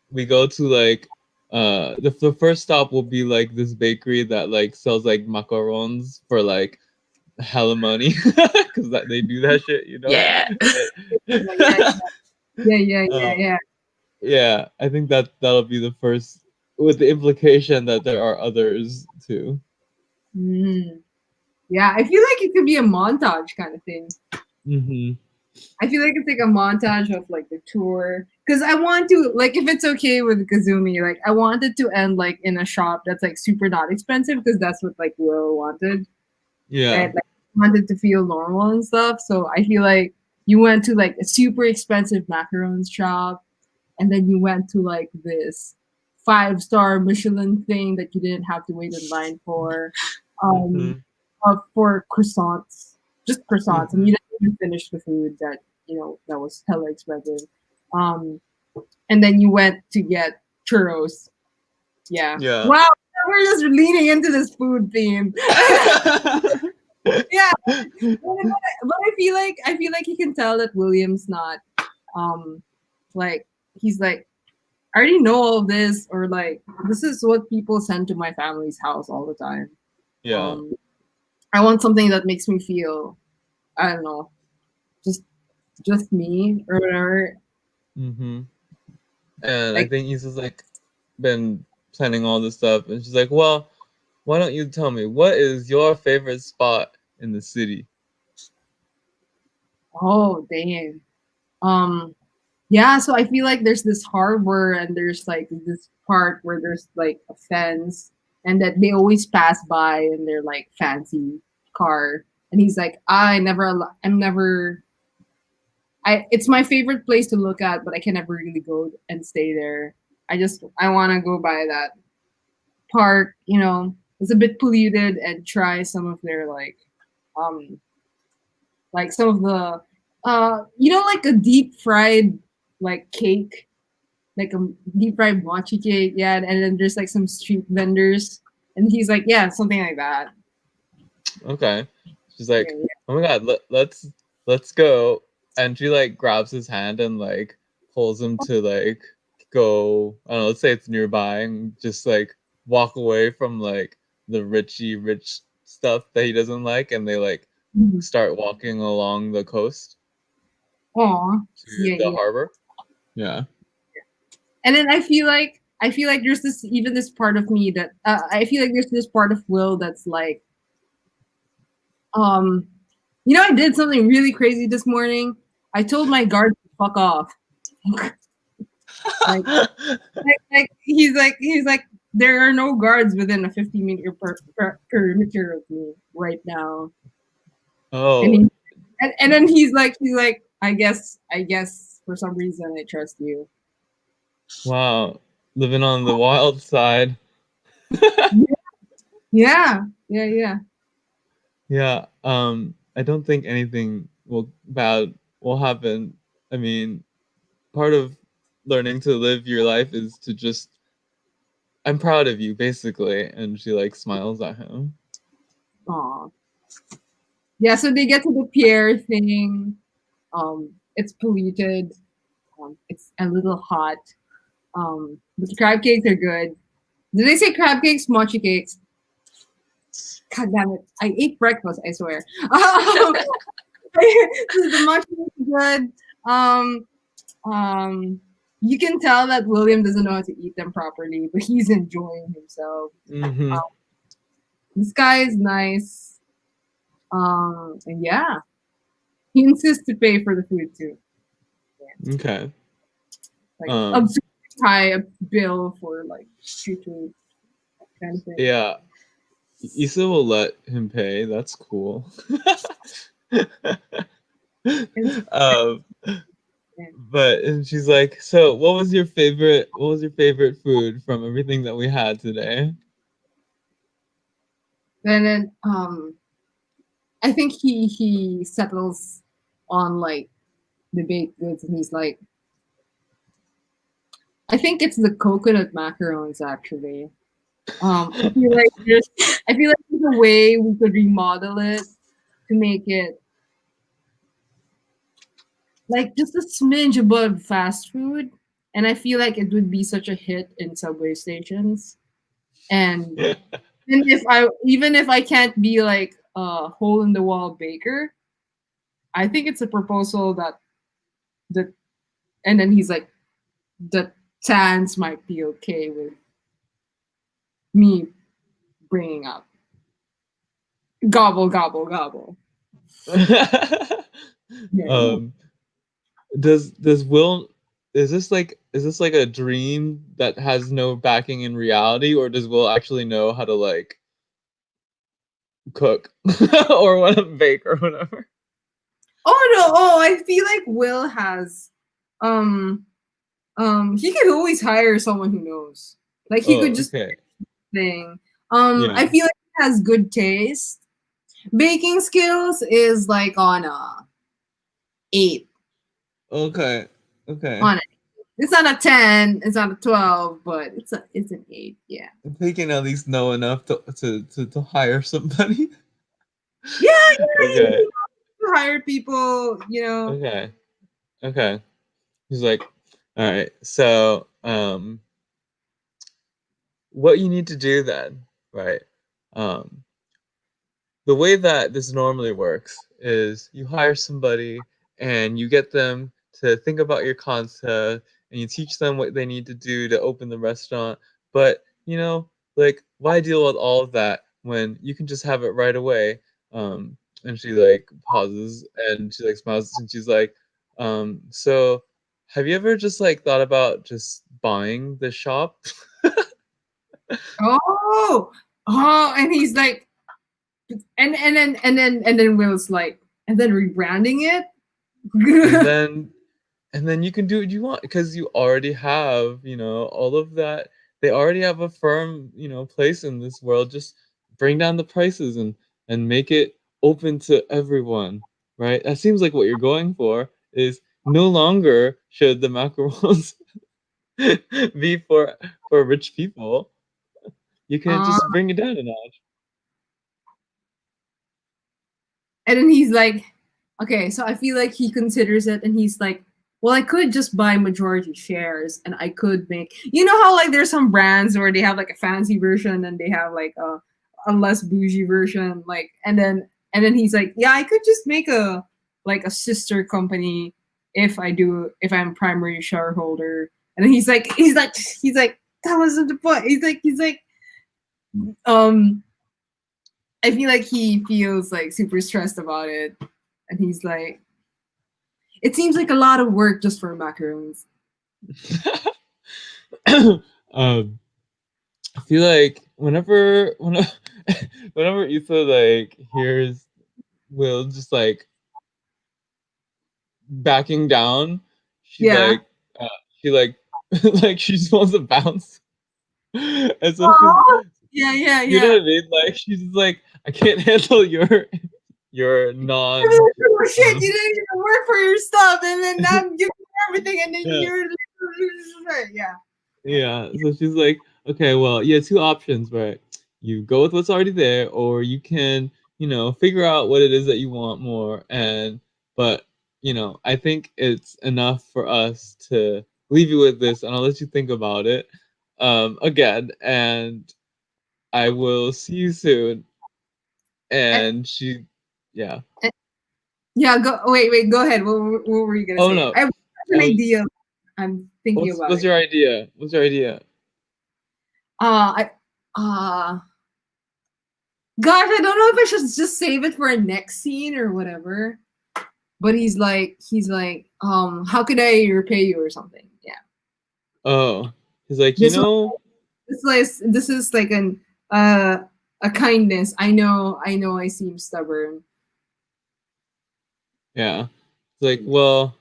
we go to like the first stop will be like this bakery that like sells like macarons for like hella money because that they do that shit, you know. Yeah. Yeah. Yeah, I think that'll be the first, with the implication that there are others too. Yeah, I feel like it could be a montage kind of thing. Mm-hmm. I feel like it's like a montage of like the tour, because I want to, like, if it's okay with Kazumi, like I want it to end like in a shop that's like super not expensive, because that's what like Will wanted. Yeah. Right? Like wanted to feel normal and stuff. So I feel like you went to like a super expensive macarons shop, and then you went to like this 5-star Michelin thing that you didn't have to wait in line for. For croissants, just croissants, and you didn't even finish the food that that was hella expensive. And then you went to get churros. Yeah. Wow, we're just leaning into this food theme. Yeah, but I feel like you can tell that William's not, like he's like, I already know all of this, or like this is what people send to my family's house all the time. Yeah. I want something that makes me feel, I don't know, just me or whatever. Mm-hmm. And Like, I think Issa's like been planning all this stuff, and she's like, "Well, why don't you tell me what is your favorite spot in the city?" oh dang. Yeah, so I feel like there's this harbor, and there's like this part where there's like a fence, and that they always pass by in their like fancy car. And he's like, I'm never, it's my favorite place to look at, but I can never really go and stay there. I want to go by that park, it's a bit polluted, and try some of their like some of the, like a deep fried like cake, like a deep fried mochi cake, yeah, and then there's like some street vendors, and he's like, yeah, something like that. Okay. She's like, oh my god, let's go. And she like grabs his hand and like pulls him to like go, I don't know, let's say it's nearby, and just like walk away from like the rich stuff that he doesn't like, and they like start walking along the coast to the harbor. Yeah. And then I feel like there's this part of me that I feel like there's this part of Will that's like, I did something really crazy this morning. I told my guard to fuck off. like he's like, there are no guards within a 50-meter perimeter of me right now. And Oh, he and then he's like, I guess for some reason I trust you. wow. Living on the wild side. Yeah, yeah, yeah. Yeah. I don't think anything bad will happen. I mean, part of learning to live your life is to just I'm proud of you, basically. And she like smiles at him. Aw. Yeah, so they get to the pier thing. It's polluted. It's a little hot. But the crab cakes are good. Did they say crab cakes, mochi cakes? God damn it! I ate breakfast. I swear. The mochi cakes are good. Um, you can tell that William doesn't know how to eat them properly, but he's enjoying himself. Mm-hmm. This guy is nice. And yeah, he insists to pay for the food too. Okay. Like absurdly high a bill for like street food kind of thing. Yeah. Issa will let him pay. That's cool. But and she's like, so what was your favorite food from everything that we had today? And then I think he settles on like the baked goods, and he's like, I think it's the coconut macarons actually. I feel like there's a way we could remodel it to make it like just a smidge above fast food, and I feel like it would be such a hit in subway stations. And even if I can't be like a hole in the wall baker, I think it's a proposal that and then he's like, the Tans might be okay with me bringing up. Gobble, gobble, gobble. Yeah. Does Will is this like a dream that has no backing in reality, or does Will actually know how to like cook or want to bake or whatever? Oh no! Oh, I feel like Will has, he could always hire someone who knows. Like he could Oh, just okay. thing. Yeah. I feel like he has good taste. Baking skills is like on a 8. Okay. Okay. On it. It's not a 10. It's not a 12, but it's an 8. Yeah. If he can at least know enough to hire somebody. Yeah. Okay. You hire people. Okay. Okay. He's like, all right. So, what you need to do then, right? Um, the way that this normally works is you hire somebody and you get them to think about your concept and you teach them what they need to do to open the restaurant. But, like, why deal with all of that when you can just have it right away? And she like pauses and she like smiles and she's like, so have you ever just like thought about just buying the shop? And he's like, and then Will's like, and then rebranding it. and then and then you can do what you want because you already have all of that. They already have a firm place in this world. Just bring down the prices and make it open to everyone, right? That seems like what you're going for. Is no longer should the macarons be for rich people. You can uh, just bring it down a notch. and then he's like, okay, so I feel like he considers it, and he's like, well, I could just buy majority shares, and I could make, how like there's some brands where they have like a fancy version and they have like a less bougie version, like, and then he's like, yeah, I could just make a sister company if I'm primary shareholder. And then he's like, that wasn't the point. He's like, um I feel like he feels like super stressed about it, and he's like, it seems like a lot of work just for macarons. um, I feel like whenever Issa like hears Will just like backing down. She Yeah. like she like like she just wants to bounce. And so she's, Oh, yeah, yeah, you know yeah. what I mean? Like she's just like, I can't handle your non Oh, shit, you didn't even work for your stuff, and then I'm giving you everything, and then yeah. you're yeah. Yeah, so she's like, okay, well, yeah, two options, right? You go with what's already there, or you can, figure out what it is that you want more. But, I think it's enough for us to leave you with this, and I'll let you think about it again, and I will see you soon. Eh, And she, yeah. Yeah, go. Wait. Go ahead. What were you gonna Oh say? no, I have I an was. idea. I'm thinking about What's it. your idea? What's your idea? I gosh, I don't know if I should just save it for a next scene or whatever. But how could I repay you or something? Yeah. Oh, he's like, This this is like a kindness. I know I seem stubborn. yeah. It's like, well,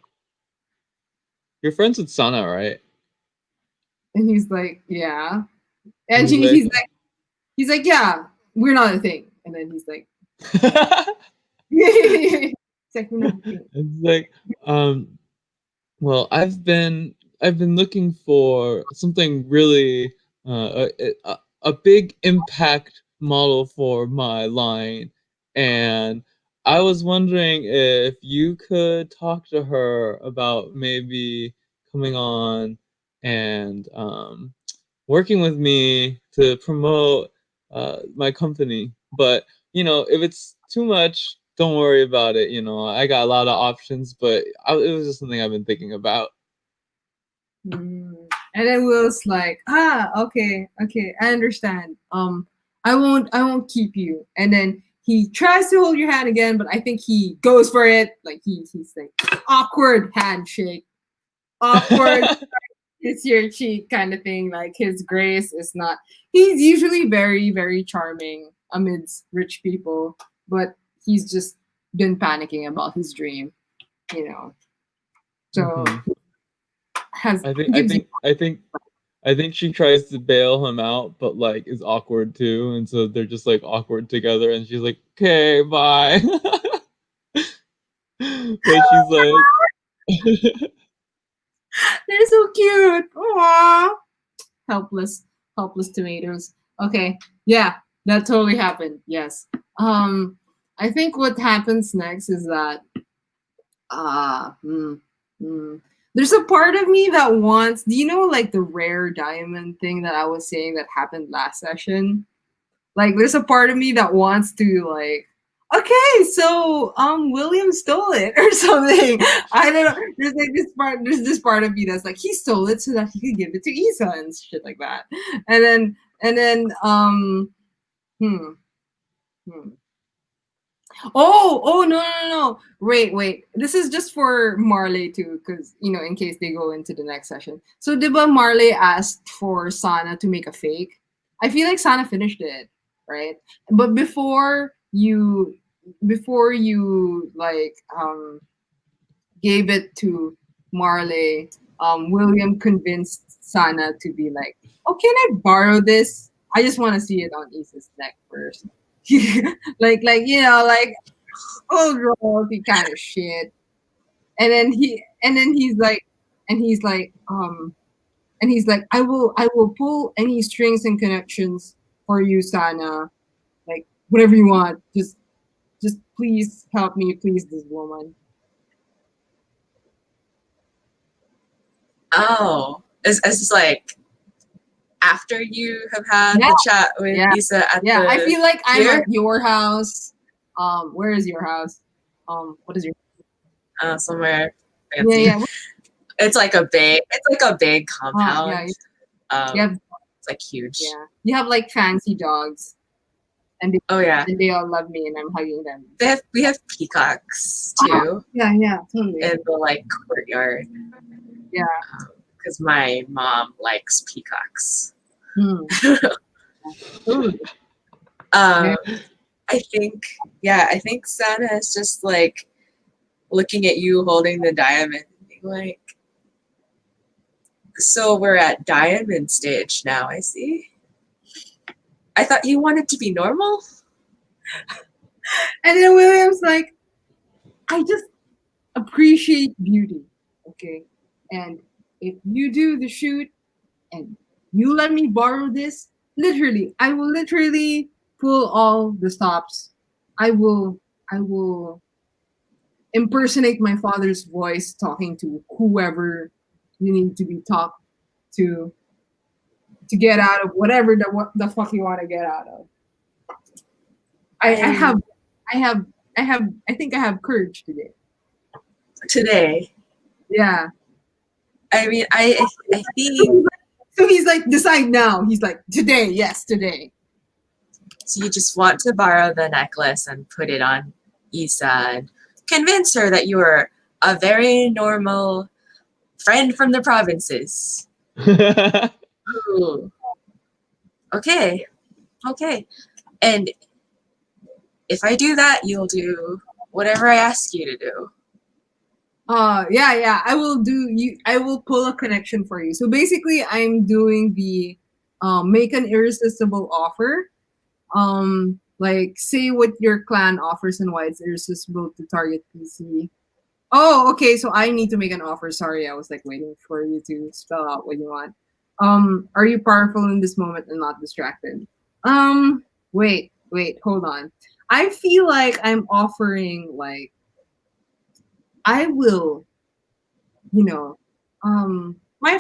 you're friends with Sana, right? And he's like, yeah. And And he's like, he's like, yeah, we're not a thing. And then he's like, it's like, we're not a thing. it's like, um, well, I've been looking for something really a big impact model for my line, and I was wondering if you could talk to her about maybe coming on and working with me to promote my company. But if it's too much, don't worry about it. I got a lot of options, but it was just something I've been thinking about. Mm. And then Will's like, okay, I understand. I won't keep you. And then he tries to hold your hand again, but I think he goes for it. Like he's like awkward handshake, awkward kiss your cheek kind of thing. Like his grace is not. He's usually very very charming amidst rich people, but he's just been panicking about his dream, you know. So hmm has I think I gives you. think I think I think she tries to bail him out, but like is awkward too, and so they're just like awkward together. And she's like, "Okay, bye." But she's like, They're so cute. Aww. Helpless, helpless tomatoes. Okay, yeah, that totally happened. Yes. I think what happens next is that uh hmm, hmm. there's a part of me that wants. Do you know like the rare diamond thing that I was saying that happened last session? Like, there's a part of me that wants to like. Okay, so William stole it or something. I don't know. There's this part of me that's like he stole it so that he could give it to Isa and shit like that. And then hmm, hmm. Oh, no. Wait. This is just for Marley too, because in case they go into the next session. So Diba Marley asked for Sana to make a fake. I feel like Sana finished it, right? But before you like gave it to Marley, William convinced Sana to be like, "Oh, can I borrow this? I just want to see it on Isa's neck first." like old royalty kind of shit. And then he's like, I will pull any strings and connections for you, Sana. Like whatever you want. Just please help me, please, this woman. Oh, it's just like after you have had Yeah, the chat with yeah, Issa at yeah. I the feel like I'm pier. at your house. Where is your house? What is your Somewhere Yeah, fancy. yeah. It's like a big Yeah, compound. you have It's like huge. yeah. You have like fancy dogs and Oh yeah, they all love me and I'm hugging them. we have peacocks too Yeah, totally. in the like courtyard Yeah. because my mom likes peacocks. Hmm. Totally. um, I think Sana is just like looking at you holding the diamond and being like, so we're at diamond stage now, I see. I thought you wanted to be normal. And then William's like, I just appreciate beauty, okay? And if you do the shoot and you let me borrow this, literally, I will literally pull all the stops. I will impersonate my father's voice talking to whoever you need to be talked to get out of whatever what the fuck you want to get out of. I have I have I think I have courage today. Today. Yeah. I mean, I think So he's like, decide now. He's like, today, yes, today. so. You just want to borrow the necklace and put it on Isa and convince her that you are a very normal friend from the provinces. Ooh. Okay. And if I do that, you'll do whatever I ask you to do. Yeah. I will pull a connection for you. So basically I'm doing the make an irresistible offer. Like say what your clan offers and why it's irresistible to target PC. Oh, okay, so I need to make an offer. Sorry, I was like waiting for you to spell out what you want. Are you powerful in this moment and not distracted? Wait, hold on. I feel like I'm offering like I will, you know, my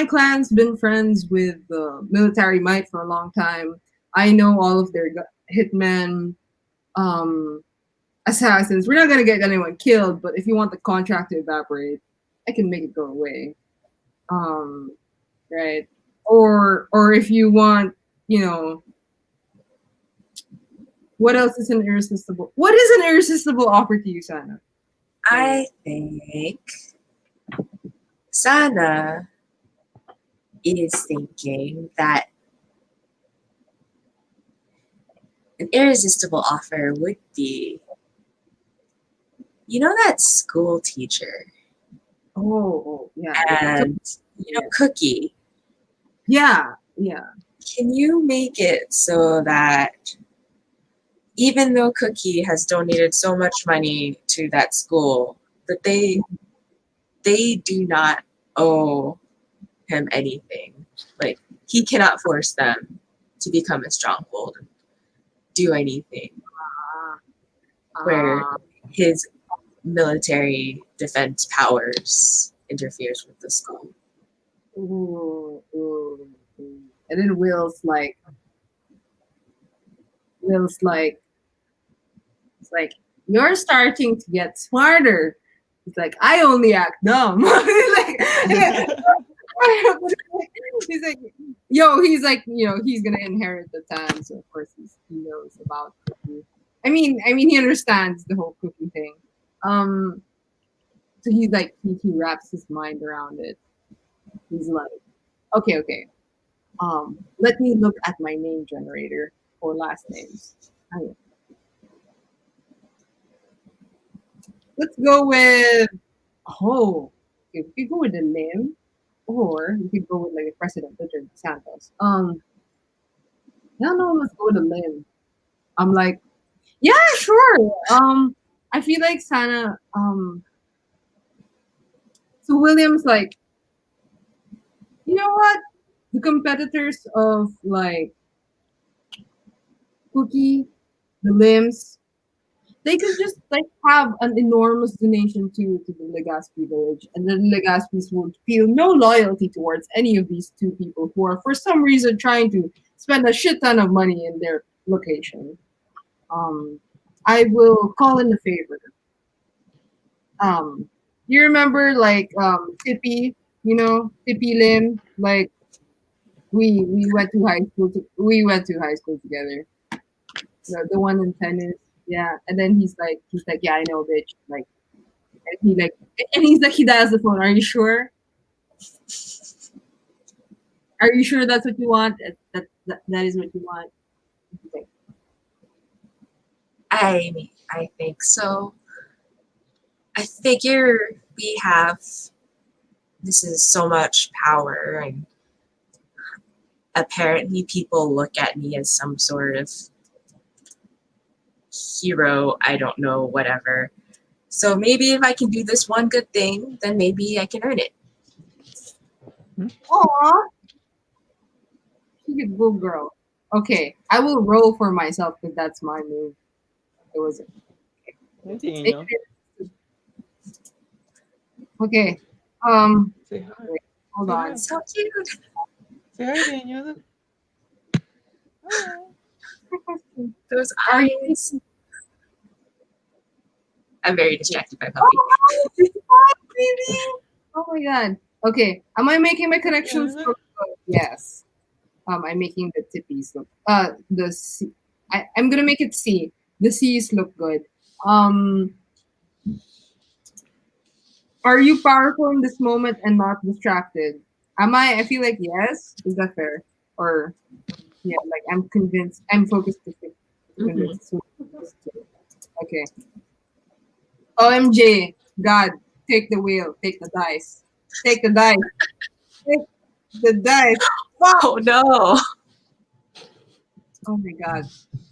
clan's been friends with the military might for a long time. I know all of their hitmen, um, assassins. We're not gonna get anyone killed, but if you want the contract to evaporate, I can make it go away. Right? Or if you want, you know, what else is an irresistible? What is an irresistible offer to you, Sana? I think Sana is thinking that an irresistible offer would be, you know, that school teacher Yeah. and Cookie. Yeah. Can you make it so that even though Cookie has donated so much money to that school, that they do not owe him anything? Like, he cannot force them to become a stronghold, do anything where his military defense powers interferes with the school. Ooh. And then Will's like, it's like, you're starting to get smarter. He's like, I only act dumb. He's like, he's like, he's gonna inherit the town, so of course he knows about Cookie. I mean, he understands the whole Cookie thing. So he's like, he wraps his mind around it. He's like, okay. Let me look at my name generator for last names. Let's go with we could go with the name, or we could go with like a president, Richard Santos. No, let's go with the name. I'm like, yeah, sure. I feel like Sana. So William's like, you know what? The competitors of like Cookie, the Limbs, they could just like have an enormous donation to the Legazpi village, and the Legazpis would feel no loyalty towards any of these two people who are for some reason trying to spend a shit ton of money in their location. I will call in a favor. You remember like Tippy, Tippy Lim, like we went to high school. We went to high school together. The one in tennis. Yeah, and then he's like, yeah, I know, bitch. Like, and he's like, he dials the phone. Are you sure? Are you sure that's what you want? That is what you want? Okay. I think so. I figure we have this is so much power, and apparently people look at me as some sort of hero. I don't know, whatever. So maybe if I can do this one good thing, then maybe I can earn it. Aw, she's a good girl. Okay, I will roll for myself because that's my move. It was Daniel. okay. Say hi. Wait, hold Say on. hi. So cute. Say hi, Daniel. Hi. Those Are you? eyes. I'm very distracted by Oh, puppy. hi, baby. Oh my god. Okay, am I making my connections look good? Yes. I'm making the tippies look. The C. I'm gonna make it C. The C's look good. Um, are you powerful in this moment and not distracted? Am I? I feel like yes. Is that fair? Or yeah, like I'm convinced. I'm focused to think. Mhm. Convinced. Okay. OMG. God, take the wheel. Take the dice. Take the dice. Take the dice. Fuck. Oh no. Oh my god.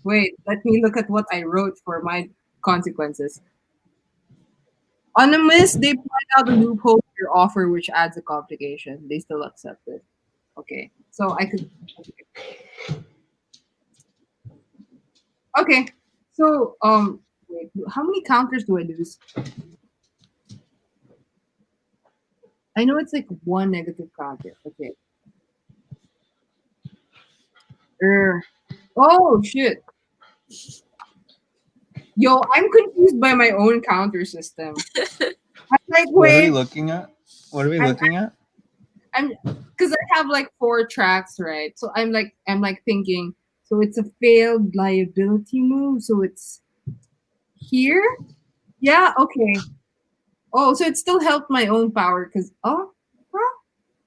Wait, let me look at what I wrote for my consequences. On a miss, they point out a loophole to your offer which adds a complication. They still accept it. Okay. So I could okay. So wait, how many counters do I lose? I know it's like one negative counter. Okay. Oh shit. Yo, I'm confused by my own counter system. I'm like, What are we wait, looking at? What are we I'm looking at? I'm because I have like 4 tracks, right? So I'm like thinking, so it's a failed liability move, so it's here? Yeah, okay. Oh, so it still helped my own power because huh?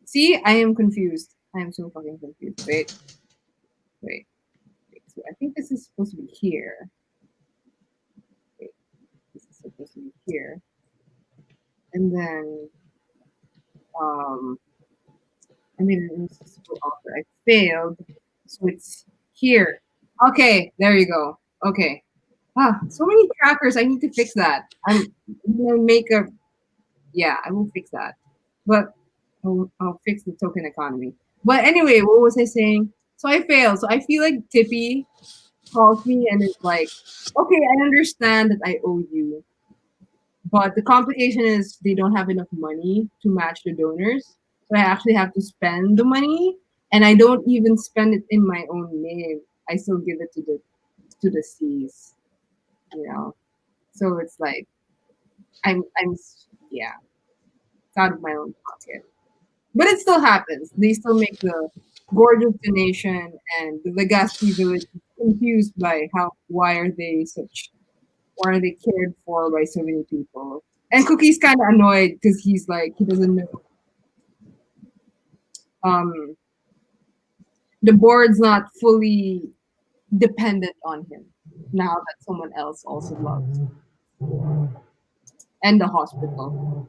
See, I am confused. I am so fucking confused. Wait. So I think this is supposed to be here. Wait, this is supposed to be here. And then um I made an irresistible offer. I failed. So it's here. Okay, there you go. Okay. So many trackers. I need to fix that. I'm gonna make a yeah, I will fix that. But I'll fix the token economy. But anyway, what was I saying? So I failed. So I feel like Tippy calls me and is like, okay, I understand that I owe you. But the complication is they don't have enough money to match the donors. So I actually have to spend the money and I don't even spend it in my own name. I still give it to the C's, you know. So it's like I'm yeah, it's out of my own pocket. But it still happens. They still make the gorgeous donation and the Legazpi village is confused by how why are they cared for by so many people? And Cookie's kind of annoyed because he's like he doesn't know um the board's not fully dependent on him now that someone else also loves and the hospital.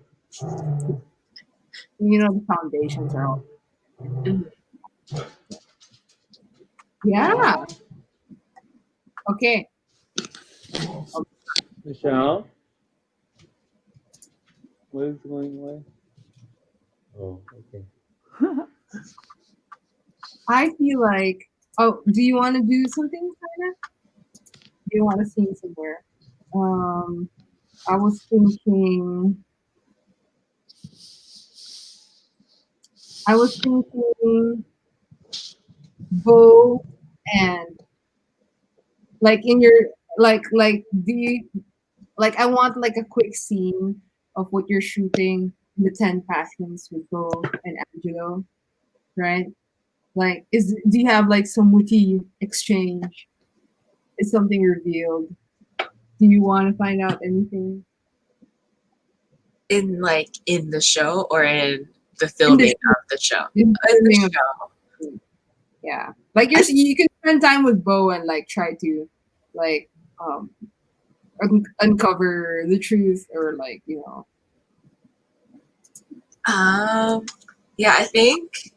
You know the foundations are all Mhm. yeah. Okay. Michelle? What is going away? Oh, okay. I feel like do you want to do something, China? Do you want to sing somewhere? Um I was thinking I was thinking bow and like in your like do you like I want like a quick scene of what you're shooting in the 10 passions with Bo and Angelo, right? Like is do you have like some witty exchange? Is something revealed? Do you want to find out anything? In the show or in the In the filming show, of the show? in the In the filming of show. yeah. Like you can spend time with Bo and like try to like um uncover the truth, or like, Yeah, I think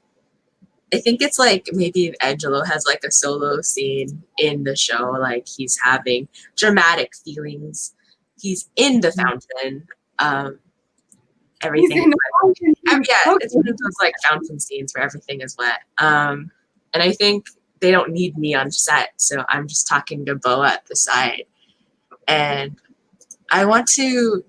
it's like maybe if Angelo has like a solo scene in the show, like he's having dramatic feelings. He's in the fountain. Um, he's everything. in the fountain. Yeah, it's one Okay. of those like fountain scenes where everything is wet. And I think they don't need me on set, so I'm just talking to Boa at the side, and I want to,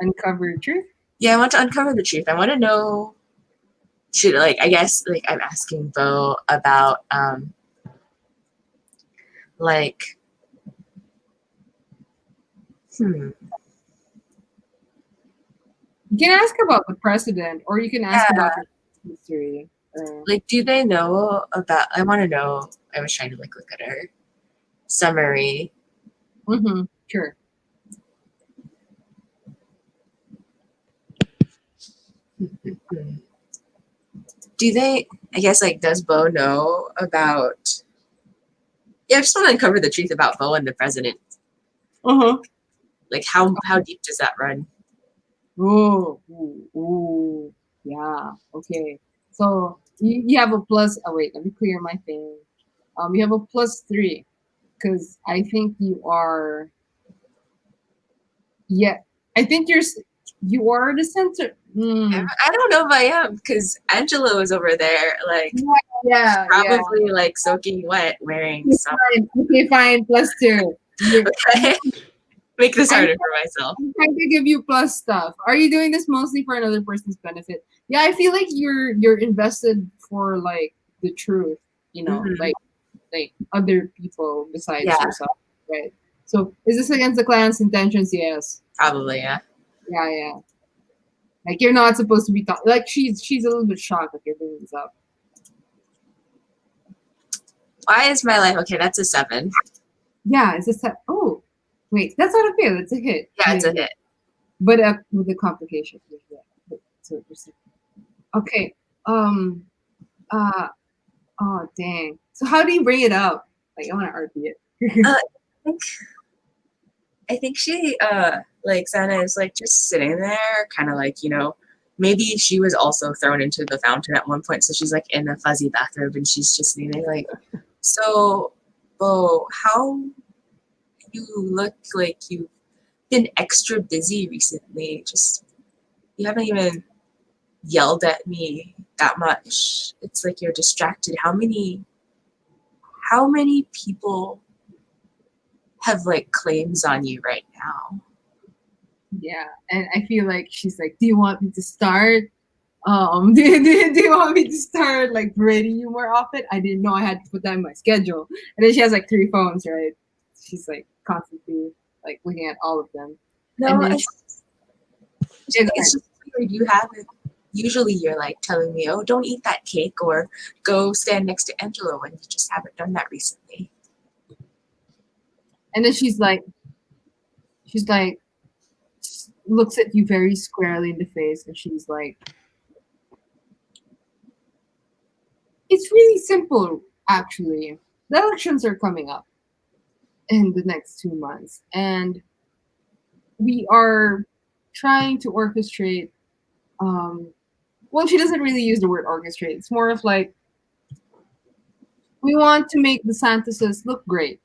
Uncover the truth. I want to uncover the truth. I want to know. Should like I guess like I'm asking Bo about like hmm You can ask about the president, or you can ask yeah, about the history. like do they know about? I want to know. I was trying to like look at her summary. Sure. Hmm. Do they? I guess like does Bo know about? Yeah, I just want to uncover the truth about Bo and the president. Like how deep does that run? Oh, yeah. Okay. So you have a plus. Oh wait, let me clear my thing. You have a +3 because I think you are. Yeah, I think you are the center. I don't know if I am because Angelo is over there, like Yeah, yeah. probably like soaking wet, wearing some. Fine. Okay, fine. +2. Okay, make this I'm, harder for myself. I'm trying to give you plus stuff. Are you doing this mostly for another person's benefit? Yeah, I feel like you're invested for like the truth. Mm-hmm. Like other people besides Yeah, yourself, right? So is this against the clan's intentions? Yes. probably. Yeah. Yeah, yeah. Like you're not supposed to be like she's a little bit shocked that you're bringing this up. Why is my life okay? That's a 7. Yeah, is this oh wait, that's not a fail, it's a hit. Yeah, it's a hit. But with the complication. Yeah. So okay. Um uh oh dang. So how do you bring it up? Like I wanna RP it. I think she like Sana is like just sitting there, kind of like maybe she was also thrown into the fountain at one point, so she's like in a fuzzy bathrobe and she's just sitting there like, so, Bo, how you look like you've been extra busy recently. Just you haven't even yelled at me that much. It's like you're distracted. How many people have like claims on you right now? Yeah. And I feel like she's like, do you want me to start? Do you want me to start like rating you more often? I didn't know I had to put that in my schedule. And then she has like 3 phones, right? She's like constantly like looking at all of them. No, And then it's just weird. You haven't. Usually you're like telling me, oh, don't eat that cake or go stand next to Angelo, and you just haven't done that recently. and then she's like looks at you very squarely in the face, and she's like, it's really simple actually. The elections are coming up in the next 2 months, and we are trying to orchestrate. Well, she doesn't really use the word orchestrate. It's more of like, we want to make the Santoses look great.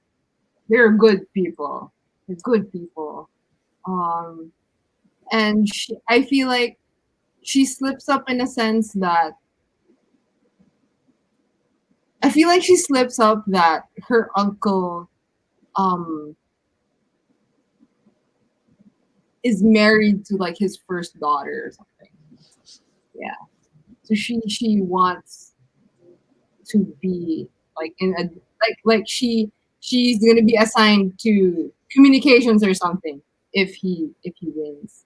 They're good people. They're good people. And I feel like she slips up in a sense that her uncle um is married to like his first daughter or something. Yeah. So she wants to be like in a she's gonna be assigned to communications or something if he wins.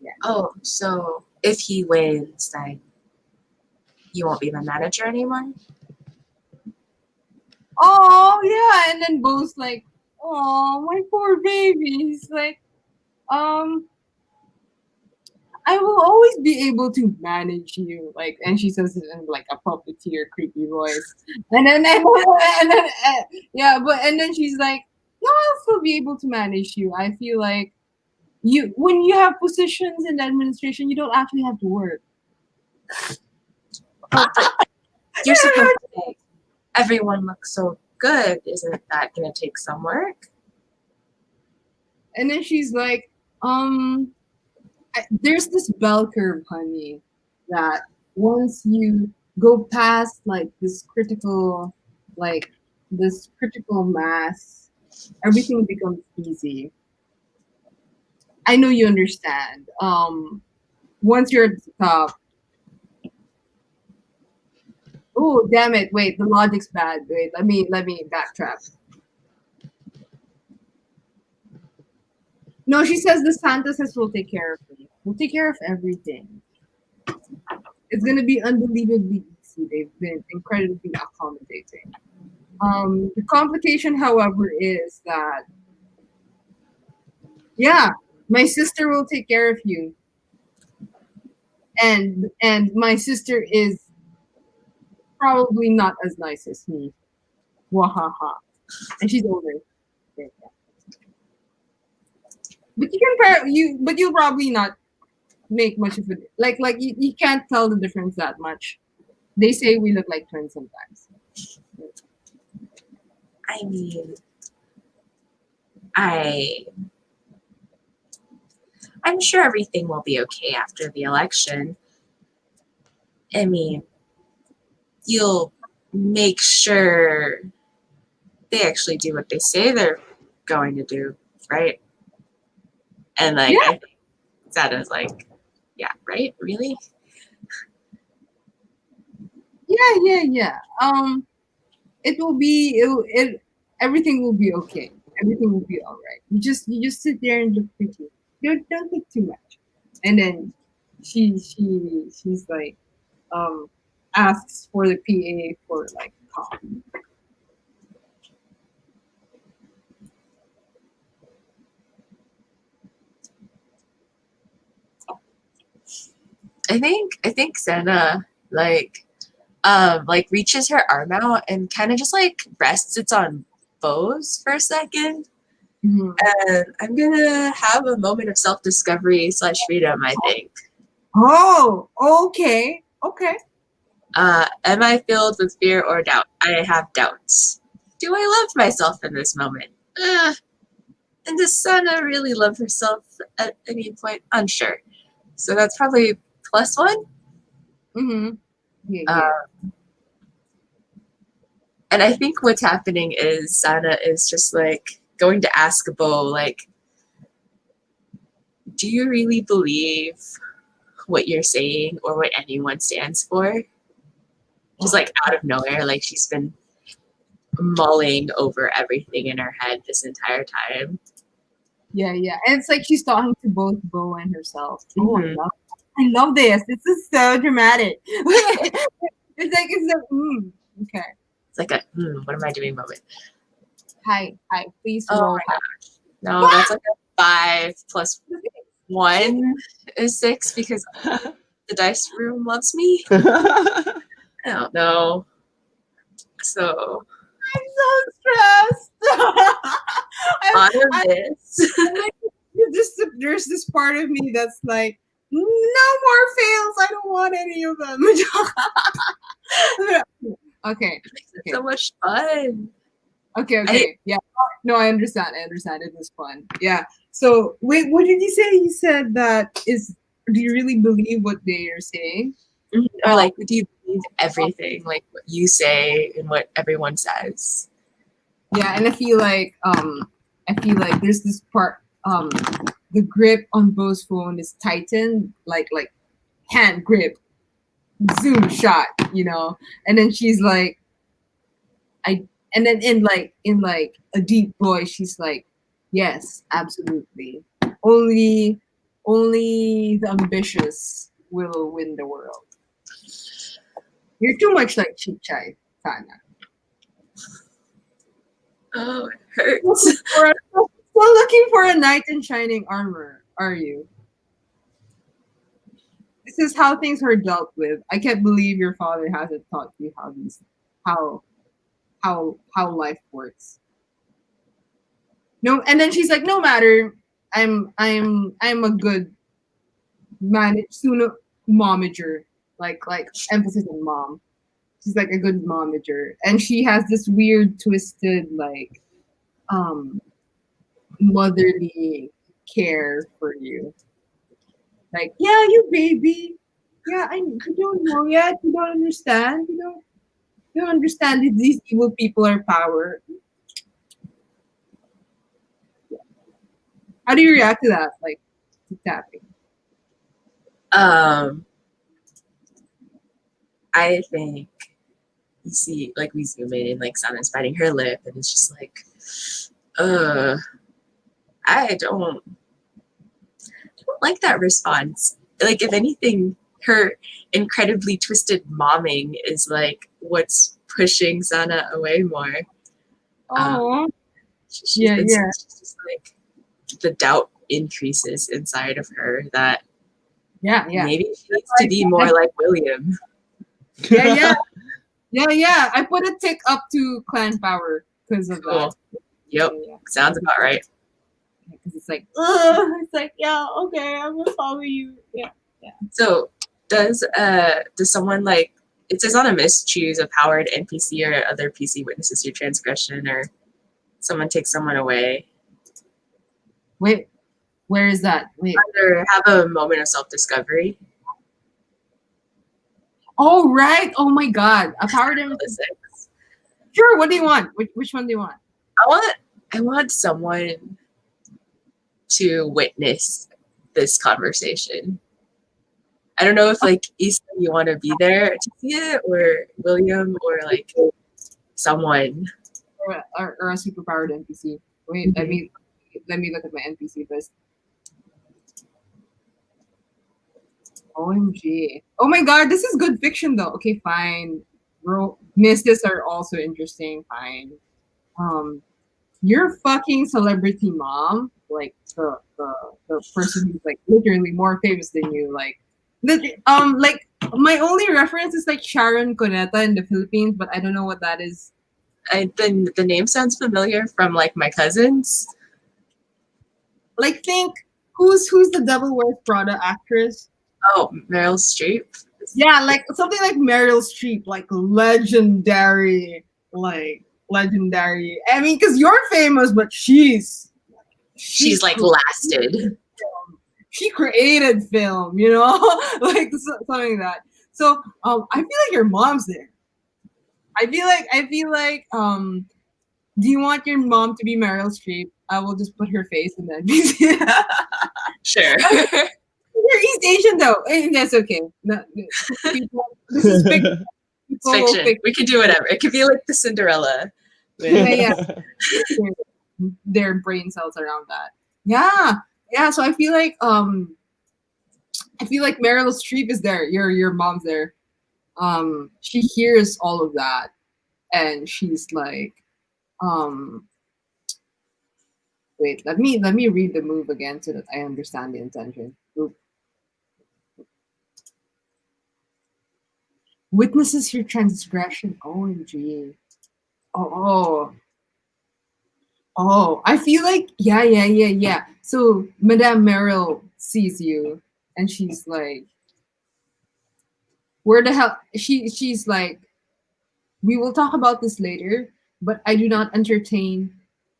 Yeah. Oh, so if he wins, then you won't be my manager anymore? Oh yeah, and then Bo's like, oh my poor baby. He's like, I will always be able to manage you. Like, and she says it in like a puppeteer, creepy voice. And then yeah, but and then she's like, no, I'll still be able to manage you. I feel like you, when you have positions in the administration, you don't actually have to work. Oh, but you're supposed to say, everyone looks so good. Isn't that going to take some work? And then she's like, there's this bell curve, honey, that once you go past like this critical mass, everything becomes easy. I know you understand. Once you're at the top, oh damn it! Wait, the logic's bad. Wait, let me backtrack. No, she says the Santa says we'll take care of me. We'll take care of everything. It's gonna be unbelievably easy. They've been incredibly accommodating. The complication, however, is that yeah, my sister will take care of you, and my sister is probably not as nice as me. Wahaha, and she's older. But you but you'll probably not make much of it. Like you can't tell the difference that much. They say we look like twins sometimes. I mean, I I'm sure everything will be okay after the election. I mean, you'll make sure they actually do what they say they're going to do, right? And like, Yeah. I think Zada's like, yeah, right? Really? Yeah. It will be everything will be okay. Everything will be all right. You just sit there and look pretty. Don't think too much. And then she's like asks for the PA for like coffee. I think Senna like reaches her arm out and kind of just like rests it on Bo's for a second. Mhm. And I'm gonna have a moment of self-discovery / freedom, I think. Oh, okay. Am I filled with fear or doubt? I have doubts. Do I love myself in this moment? And does Sana really love herself at any point? Unsure. So that's probably +1. Mm-hmm. Yeah. And I think what's happening is Sana is just like going to ask Bo, like, do you really believe what you're saying or what anyone stands for? Just like out of nowhere, like she's been mulling over everything in her head this entire time. Yeah. And it's like she's talking to both Bo and herself. Oh, Mhm. I love this. This is so dramatic. it's like okay. It's like a what am I doing moment. Hi, please Oh roll my high. gosh. No, that's like a 5 plus 1 is 6 because the dice room loves me. I don't know. So I'm so stressed. out of this. There's this part of me that's like, no more fails. I don't want any of them. Okay. It's so much fun. Okay. Yeah. No, I understand. It is fun. Yeah. So wait, what did you say? You said that is. Do you really believe what they are saying? Or like, do you believe everything, like what you say and what everyone says? Yeah, and I feel like there's this part the grip on Bo's phone is tightened, like hand grip, zoom shot, and then she's like, and then in a deep voice, she's like, yes, absolutely. Only the ambitious will win the world. You're too much like Chichai, Sana. Oh, it hurts. Still looking for a knight in shining armor, are you? this is how things are dealt with. I can't believe your father hasn't taught you how how life works. No, and then she's like, no matter, I'm a good momager, like emphasis on mom. She's like a good momager, and she has this weird twisted like um motherly care for you. Like, yeah, you baby. Yeah, you don't know yet. You don't understand. You don't understand that these evil people are power. How do you react to that? Like, to tapping. Um, I think you see, like we zoom in and like Sana's biting her lip, and it's just like, uh, I don't like that response. Like, if anything, her incredibly twisted momming is like what's pushing Sana away more. Oh, She's been yeah. she's just like the doubt increases inside of her that Yeah. maybe she needs to be more like William. Yeah. I put a tick up to clan power because of Cool. that. Yep. Sounds about right. Because it's like, yeah, okay, I'm gonna follow you. Yeah. So does someone like, it says on a miss, choose a powered NPC or other PC witnesses your transgression, or someone takes someone away? Wait, where is that? Wait. Or have a moment of self-discovery. Oh right. Oh my god. A powered NPC. Sure. What do you want? Which one do you want? I want someone to witness this conversation. I don't know if like Issa, you want to be there to see it, or William, or like someone, or a super powered NPC. Wait, let me look at my NPC list. OMG. Oh my god, this is good fiction though. Okay, fine. Mystics are also interesting. Fine. Your fucking celebrity mom, like the person who's like literally more famous than you, like my only reference is like Sharon Cuneta in the Philippines, but I don't know what that is. The name sounds familiar from like my cousins. Like, think who's the Devil Wears Prada actress? Oh, Meryl Streep. Yeah, like something like Meryl Streep, like legendary. I mean, because you're famous, but she's like lasted. She created film, you know, like something like that. So I feel like your mom's there. I feel like do you want your mom to be Meryl Streep? I will just put her face in that. Sure. You're East Asian though. That's okay. No, this is fiction. It's fiction. We can do whatever. It could be like the Cinderella. Yeah. Their brain cells around that. Yeah. So I feel like Meryl Streep is there. Your mom's there. She hears all of that, and she's like, wait, let me read the move again so that I understand the intention. Oop. Witnesses your transgression. OMG. Oh. I feel like yeah. So Madame Meryl sees you, and she's like, "Where the hell?" She's like, "We will talk about this later, but I do not entertain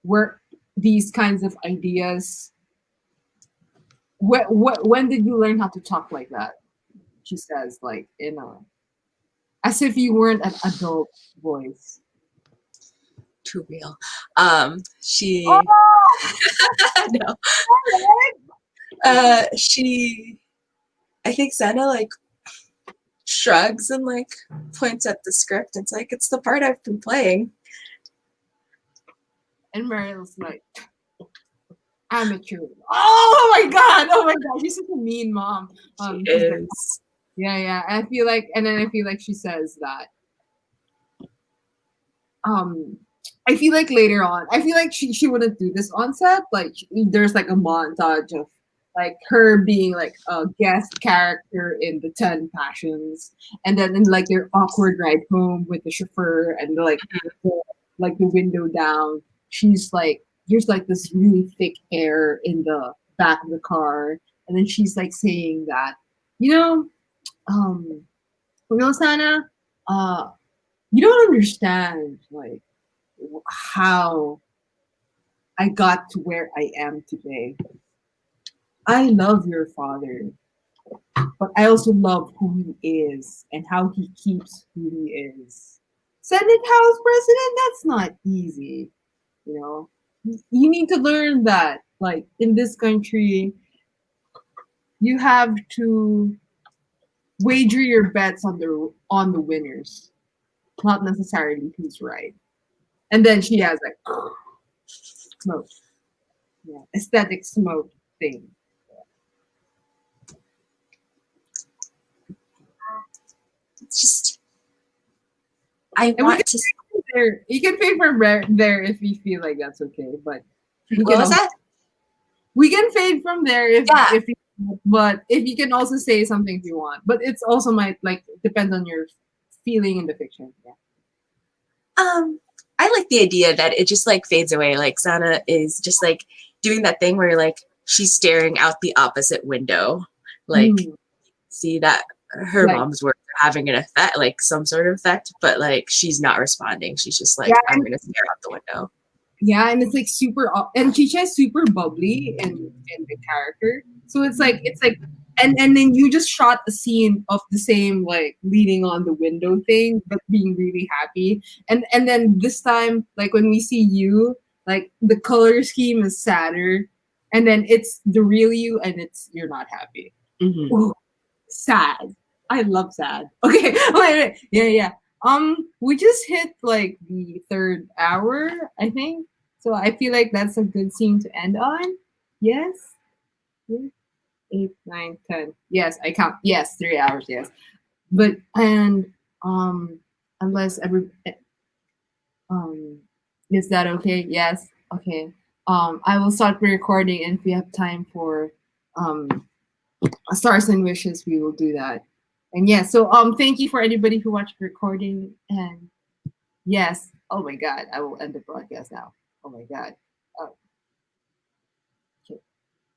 where these kinds of ideas. When did you learn how to talk like that?" She says, like as if you weren't an adult voice. Too real. She no. She, I think Senna like shrugs and like points at the script. It's like, it's the part I've been playing. And Meryl's like, amateur. Oh my god, she's such a mean mom. She is. Like, yeah. I feel like she says that. I feel like later on, I feel like she wouldn't do this on set. Like there's like a montage of like her being like a guest character in the 10 Passions, and then in like their awkward ride home with the chauffeur and like the window down, she's like there's like this really thick air in the back of the car, and then she's like saying that, you know, um, Sana, uh, you don't understand like how I got to where I am today. I love your father, but I also love who he is and how he keeps who he is. Senate House President, that's not easy, you know. You need to learn that, like in this country, you have to wager your bets on the winners, not necessarily who's right. And then she has like smoke, yeah, aesthetic smoke thing. It's just I And we want can to. there. You can pay for there if you feel like that's okay, but you What can was also, that? we can fade from there Yeah. if you, but if you can also say something if you want. But it's also might like depends on your feeling in the fiction. Yeah. I like the idea that it just like fades away. Like Sana is just like doing that thing where like she's staring out the opposite window. Like see that her Like mom's words are having an effect, like some sort of effect, but like she's not responding. She's just like, yeah, I'm gonna stare out the window. yeah, and it's like super and Chicha is super bubbly in the character. So it's like and then you just shot a scene of the same like leaning on the window thing, but being really happy. And then this time, like when we see you, like the color scheme is sadder, and then it's the real you, and it's you're not happy. Mm-hmm. Ooh, sad. I love sad. Okay, wait. Yeah, yeah. We just hit like the third hour, I think. So I feel like that's a good scene to end on. Yes. Yeah. 8, 9, 10. Yes, I count. Yes, 3 hours. Yes, but and unless every um, is that okay? Yes. Okay. I will start the recording, and if we have time for stars and wishes, we will do that. And yeah, so thank you for anybody who watched the recording. And yes, oh my god, I will end the broadcast now. Oh my god.